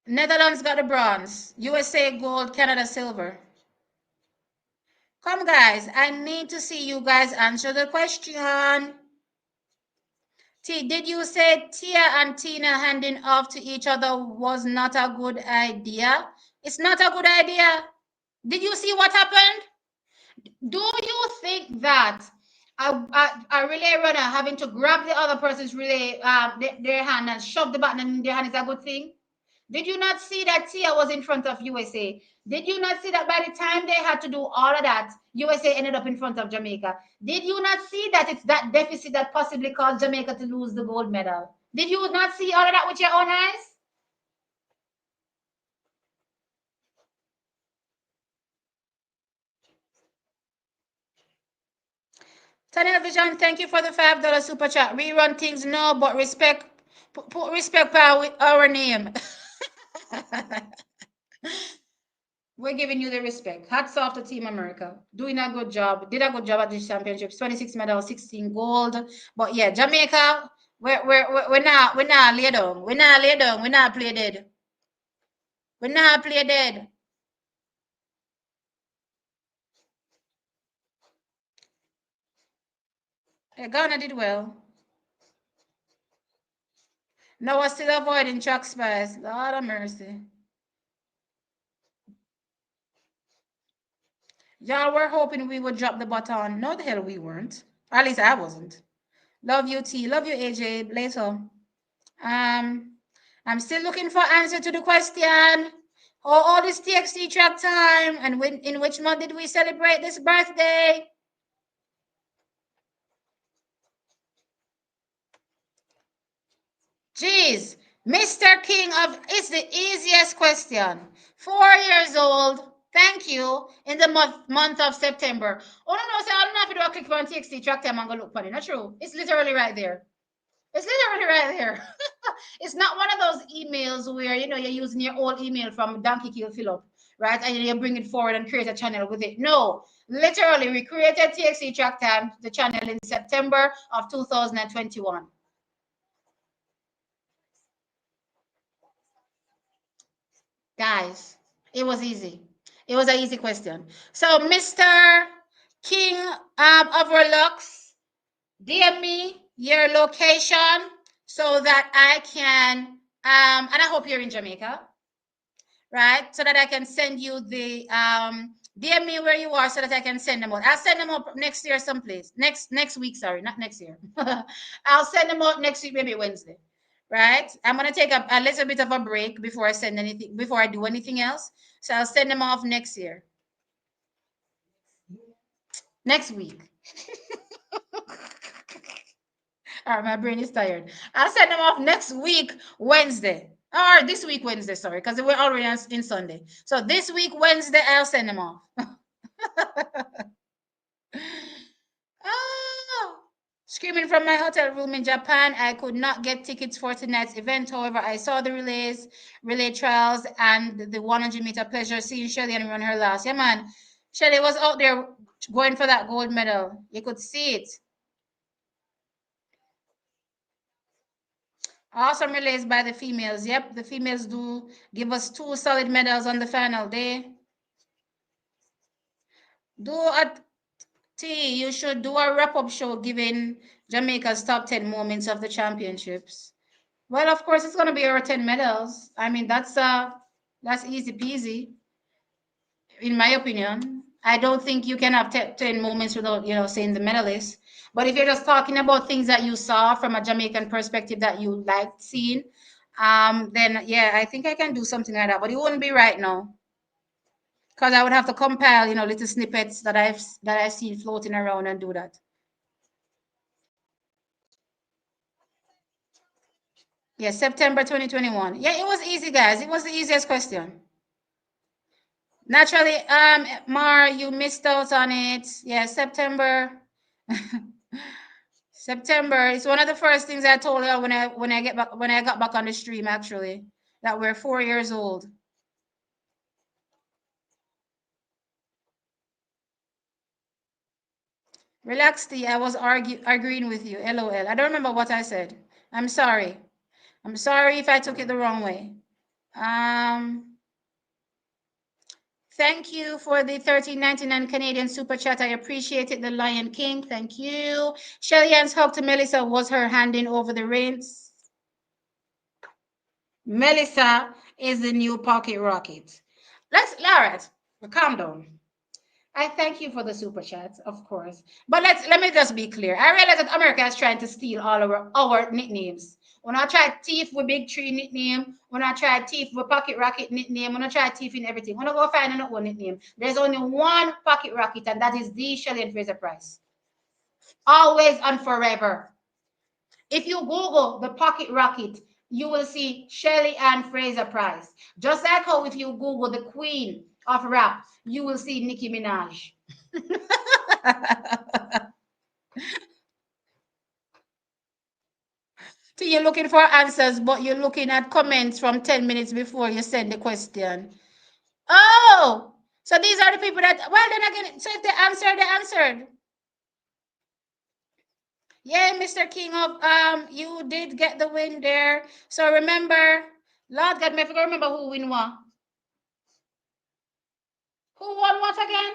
Netherlands got the bronze. USA gold, Canada silver. Come, guys, I need to see you guys answer the question. Did you say Tia and Tina handing off to each other was not a good idea? It's not a good idea. Did you see what happened? Do you think that a relay runner having to grab the other person's relay, their hand and shove the button in their hand is a good thing? Did you not see that Tia was in front of USA? Did you not see that by the time they had to do all of that, USA ended up in front of Jamaica? Did you not see that it's that deficit that possibly caused Jamaica to lose the gold medal? Did you not see all of that with your own eyes? Tunnel Vision, thank you for the $5 super chat. Rerun things, no, but respect, put respect power with our name. We're giving you the respect. Hats off to Team America. Doing a good job. Did a good job at these championships. 26 medals, 16 gold. But yeah, Jamaica, we're not lay down. We're not lay down. We're not play dead. We're not play dead. Yeah, Ghana did well. No, we're still avoiding track spies. Lord of mercy. Y'all were hoping we would drop the baton. No, the hell we weren't. Or at least I wasn't. Love you, T. Love you, AJ. Later. I'm still looking for answer to the question. All this TXT track time, and when in which month did we celebrate this birthday? Jeez, Mr. King of it's the easiest question. 4 years old. Thank you. In the month of September. Oh no, so I don't have to do a click on TXT track time and go look for it. Not true. It's literally right there. It's literally right there. It's not one of those emails where you're using your old email from Donkey Kill Philip, right? And you bring it forward and create a channel with it. No, literally, we created TXT Track Time, the channel, in September of 2021. Guys, it was easy. It was an easy question. So, Mr. King of Relax, DM me your location so that I can, and I hope you're in Jamaica, right? So that I can send you the, DM me where you are so that I can send them out. I'll send them out next year someplace. Next week, sorry, not next year. I'll send them out next week, maybe Wednesday, right? I'm gonna take a little bit of a break before I send anything, before I do anything else. So I'll send them off next year. Next week. All right, my brain is tired. I'll send them off next week, Wednesday. Or this week, Wednesday, sorry, because we're already in Sunday. So this week, Wednesday, I'll send them off. Oh, screaming from my hotel room in Japan. I could not get tickets for tonight's event. However, I saw the relay trials, and the 100-meter pleasure seeing Shelly and run her last. Yeah, man. Shelly was out there going for that gold medal. You could see it. Awesome relays by the females. Yep, the females do give us 2 solid medals on the final day. You should do a wrap-up show giving Jamaica's top 10 moments of the championships. Well, of course, it's going to be our 10 medals. I mean, that's easy peasy, in my opinion. I don't think you can have 10 moments without, saying the medalists. But if you're just talking about things that you saw from a Jamaican perspective that you liked seeing, then yeah, I think I can do something like that. But it wouldn't be right now, because I would have to compile, little snippets that I've seen floating around and do that. Yeah, September 2021. Yeah, it was easy, guys. It was the easiest question. Naturally, Mar, you missed out on it. Yeah, September. September. It's one of the first things I told her when I got back on the stream, actually, that we're 4 years old. Relax, T. I was agreeing with you. LOL. I don't remember what I said. I'm sorry. I'm sorry if I took it the wrong way. Thank you for the 13.99 Canadian super chat. I appreciate it. The Lion King. Thank you. Shelly Ann's hug to Melissa was her handing over the reins. Melissa is the new pocket rocket. Let's, Laura, calm down. I thank you for the super chats, of course. But let me just be clear. I realize that America is trying to steal all our nicknames. When I try thief with Big Tree nickname, when I try thief with Pocket Rocket nickname, when I try thief in everything, when I go find another one nickname, there's only one Pocket Rocket, and that is the Shelly and Fraser Price. Always and forever. If you Google the Pocket Rocket, you will see Shelly Ann Fraser Price. Just like how if you Google the Queen of Rap, you will see Nicki Minaj. So you're looking for answers, but you're looking at comments from 10 minutes before you send the question. Oh, so these are the people that, well, then again, so if they answered, they answered. Yeah, Mr. King of, you did get the win there. So remember, Lord God, I forgot remember who win what. Who won what again?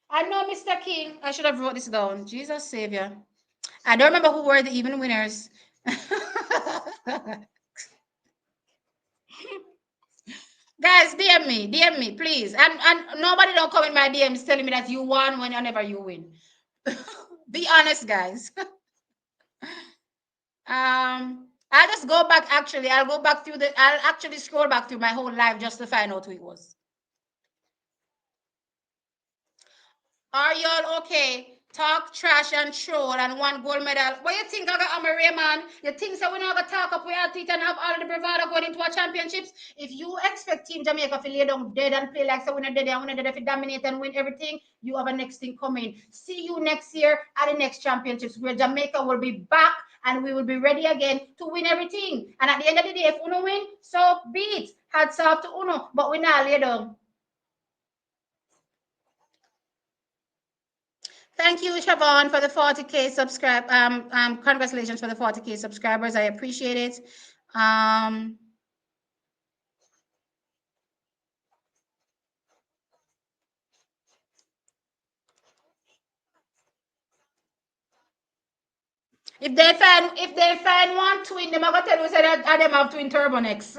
I know Mr. King. I should have wrote this down. Jesus Savior. I don't remember who were the even winners. Guys, DM me, please. And nobody don't come in my DMs telling me that you won whenever you win. Be honest, guys. I'll just go back. Actually, I'll go back through I'll actually scroll back through my whole life just to find out who it was. Are y'all okay? Talk trash and troll and one gold medal. What you think I got Amari, man? You think so we not gonna talk up with our teeth and have all the bravado going into our championships? If you expect Team Jamaica to lay down dead and play like so we're not dead and we're not dead to dominate and win everything, you have a next thing coming. See you next year at the next championships where Jamaica will be back and we will be ready again to win everything. And at the end of the day, if Uno win, so be it. Hats off to Uno, but we not lay down. Thank you, Siobhan, for the 40K subscribe. Congratulations for the 40K subscribers. I appreciate it. If they find one twin, them are gonna tell you say that them have twin Turbonex.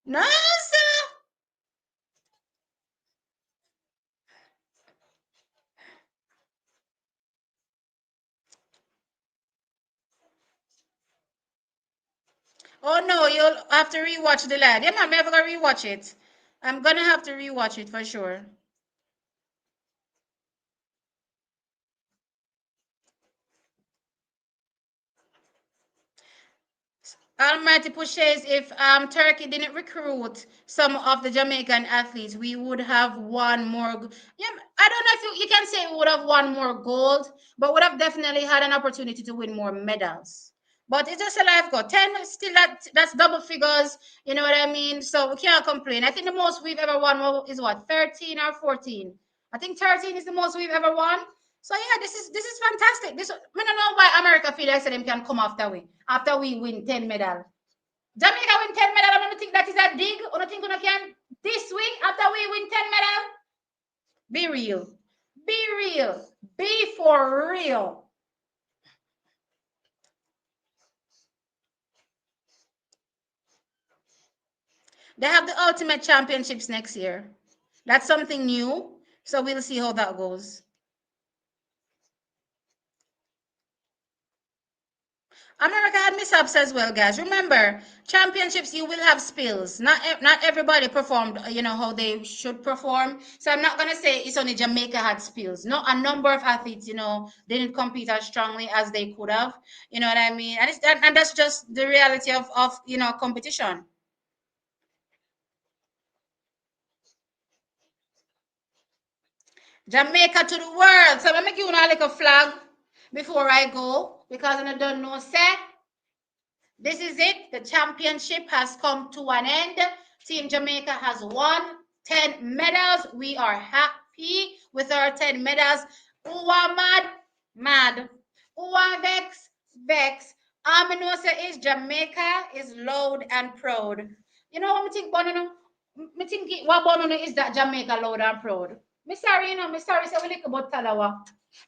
No, sir. Oh no, you'll have to rewatch the lad. Yeah, man, I'm never gonna rewatch it. I'm gonna have to rewatch it for sure. Almighty pushes if Turkey didn't recruit some of the Jamaican athletes, we would have won more. Yeah, I don't know if you can say we would have won more gold, but would have definitely had an opportunity to win more medals. But it's just a life goal. 10 still that's double figures, you know what I mean? So we can't complain. I think the most we've ever won is what, 13 or 14. I think 13 is the most we've ever won. So yeah, this is fantastic. This I don't know why America feel like them can come after we win 10 medal. Jamaica win 10 medal. I don't think that is a dig. I don't think we can this week after we win 10 medal. Be real. Be real. Be for real. They have the ultimate championships next year. That's something new. So we'll see how that goes. America had mishaps as well, guys. Remember, championships, you will have spills. Not everybody performed, how they should perform. So I'm not going to say it's only Jamaica had spills. No, a number of athletes, didn't compete as strongly as they could have. You know what I mean? And that's just the reality of competition. Jamaica to the world. So I'm make you like a flag before I go because I don't know, say. This is it. The championship has come to an end. Team Jamaica has won 10 medals. We are happy with our 10 medals. Who are mad? Mad. Who are vex? Vex. I know say is Jamaica is loud and proud. You know what I think, Bono? I think what Bono is that Jamaica loud and proud. Me sorry, me sorry, say we look about Talawa.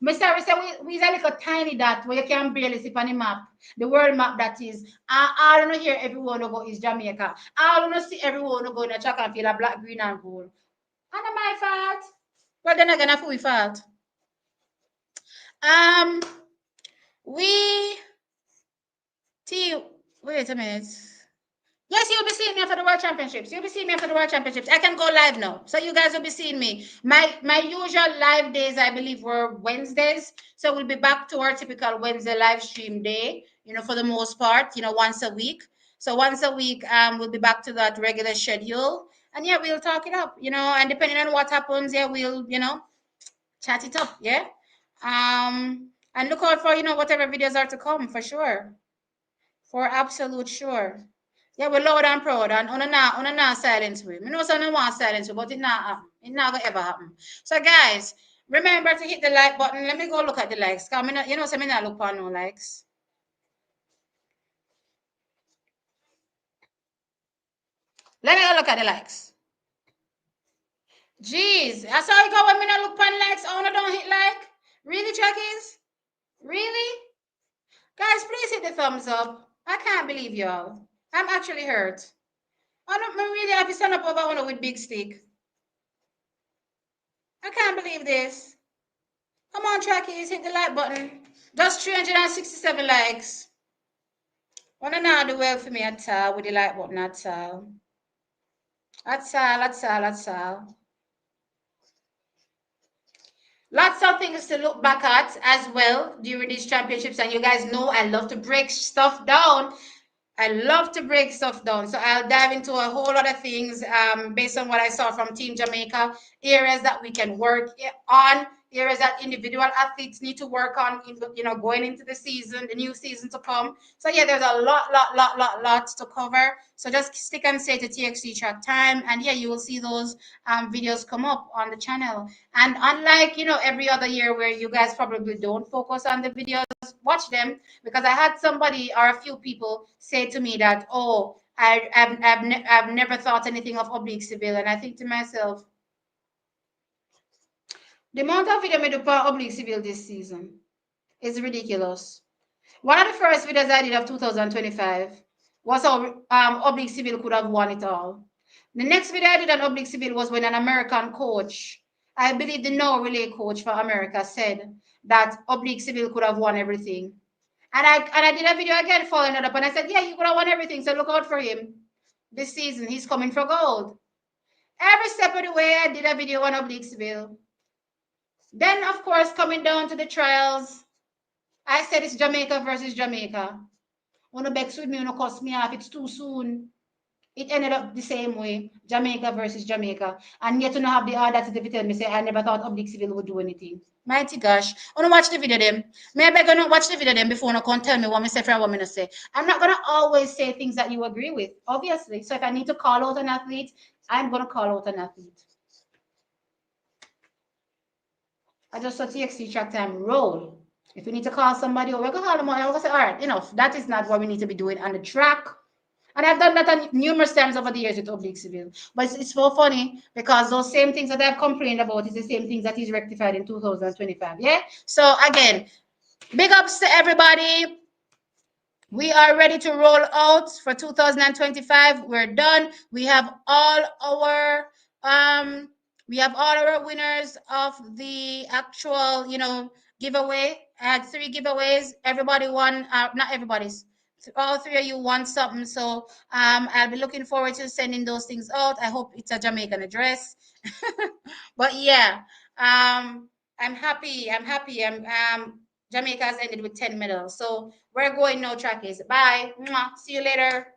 Mr. We say we's a little tiny dot where you can barely see on the map. The world map that is. I don't know here everyone who go is Jamaica. I don't know see everyone who go in a track and field a black, green, and gold. And my fault. Well, then again, I we fault. We wait a minute. Yes, you'll be seeing me after the World Championships. You'll be seeing me after the World Championships. I can go live now. So you guys will be seeing me. My usual live days, I believe, were Wednesdays. So we'll be back to our typical Wednesday live stream day, for the most part, once a week. So once a week, we'll be back to that regular schedule. And yeah, we'll talk it up, and depending on what happens, yeah, we'll, chat it up, yeah. And look out for, whatever videos are to come, for sure. For absolute sure. Yeah, we're loud and proud, and on a not silence we. I know someone want silence we, but it not happen. It not gonna ever happen. So guys, remember to hit the like button. Let me go look at the likes. Cause me not, so me not look for no likes. Let me go look at the likes. Jeez, I saw you go when me not look for likes. Oh, no, don't hit like. Really, Jackies? Really? Guys, please hit the thumbs up. I can't believe y'all. I'm actually hurt. I don't really have to stand up over one with big stick. I can't believe this. Come on, Trackies, hit the like button. Just 367 likes. Wanna know do well for me at all with the like button at all. That's all. Lots of things to look back at as well during these championships. And you guys know I love to break stuff down. I love to break stuff down. So I'll dive into a whole lot of things based on what I saw from Team Jamaica, areas that we can work on, areas that individual athletes need to work on, going into the season, the new season to come. So yeah, there's a lot to cover. So just stick and stay to TXT Track Time. And yeah, you will see those videos come up on the channel. And unlike, every other year where you guys probably don't focus on the videos, watch them, because I had somebody or a few people say to me that, oh, I've never thought anything of oblique civil, and I think to myself, the amount of video I do for oblique civil this season is ridiculous. One of the first videos I did of 2025 was how oblique civil could have won it all. The next video I did on oblique civil was when an American coach, I believe the no relay coach for America, said that oblique civil could have won everything. And I did a video again following it up, and I said, yeah, you could have won everything, so look out for him. This season, he's coming for gold. Every step of the way, I did a video on obliquesville. Then, of course, coming down to the trials, I said it's Jamaica versus Jamaica. Wanna bex with me, wanna cuss me off, it's too soon. It ended up the same way, Jamaica versus Jamaica. And yet to not have the audacity to tell me, say, I never thought obliquesville would do anything. Mighty gosh. I want to watch the video them. Maybe I'm gonna watch the video them before you come tell me what me say from what me say. I'm not gonna always say things that you agree with, obviously. So if I need to call out an athlete, I'm gonna call out an athlete. I just saw TXT Track Time roll. If we need to call somebody, or we're gonna call them, I'm gonna say, all right, enough. That is not what we need to be doing on the track. And I've done that numerous times over the years with oblique civil. But it's so funny because those same things that I've complained about is the same things that is rectified in 2025. Yeah. So again, big ups to everybody. We are ready to roll out for 2025. We're done. We have all our winners of the actual, giveaway. I had 3 giveaways. Everybody won, not everybody's. All 3 of you want something, so I'll be looking forward to sending those things out. I hope it's a Jamaican address. But yeah, I'm happy. Jamaica has ended with 10 medals, so we're going no trackies. Bye. Mwah. See you later.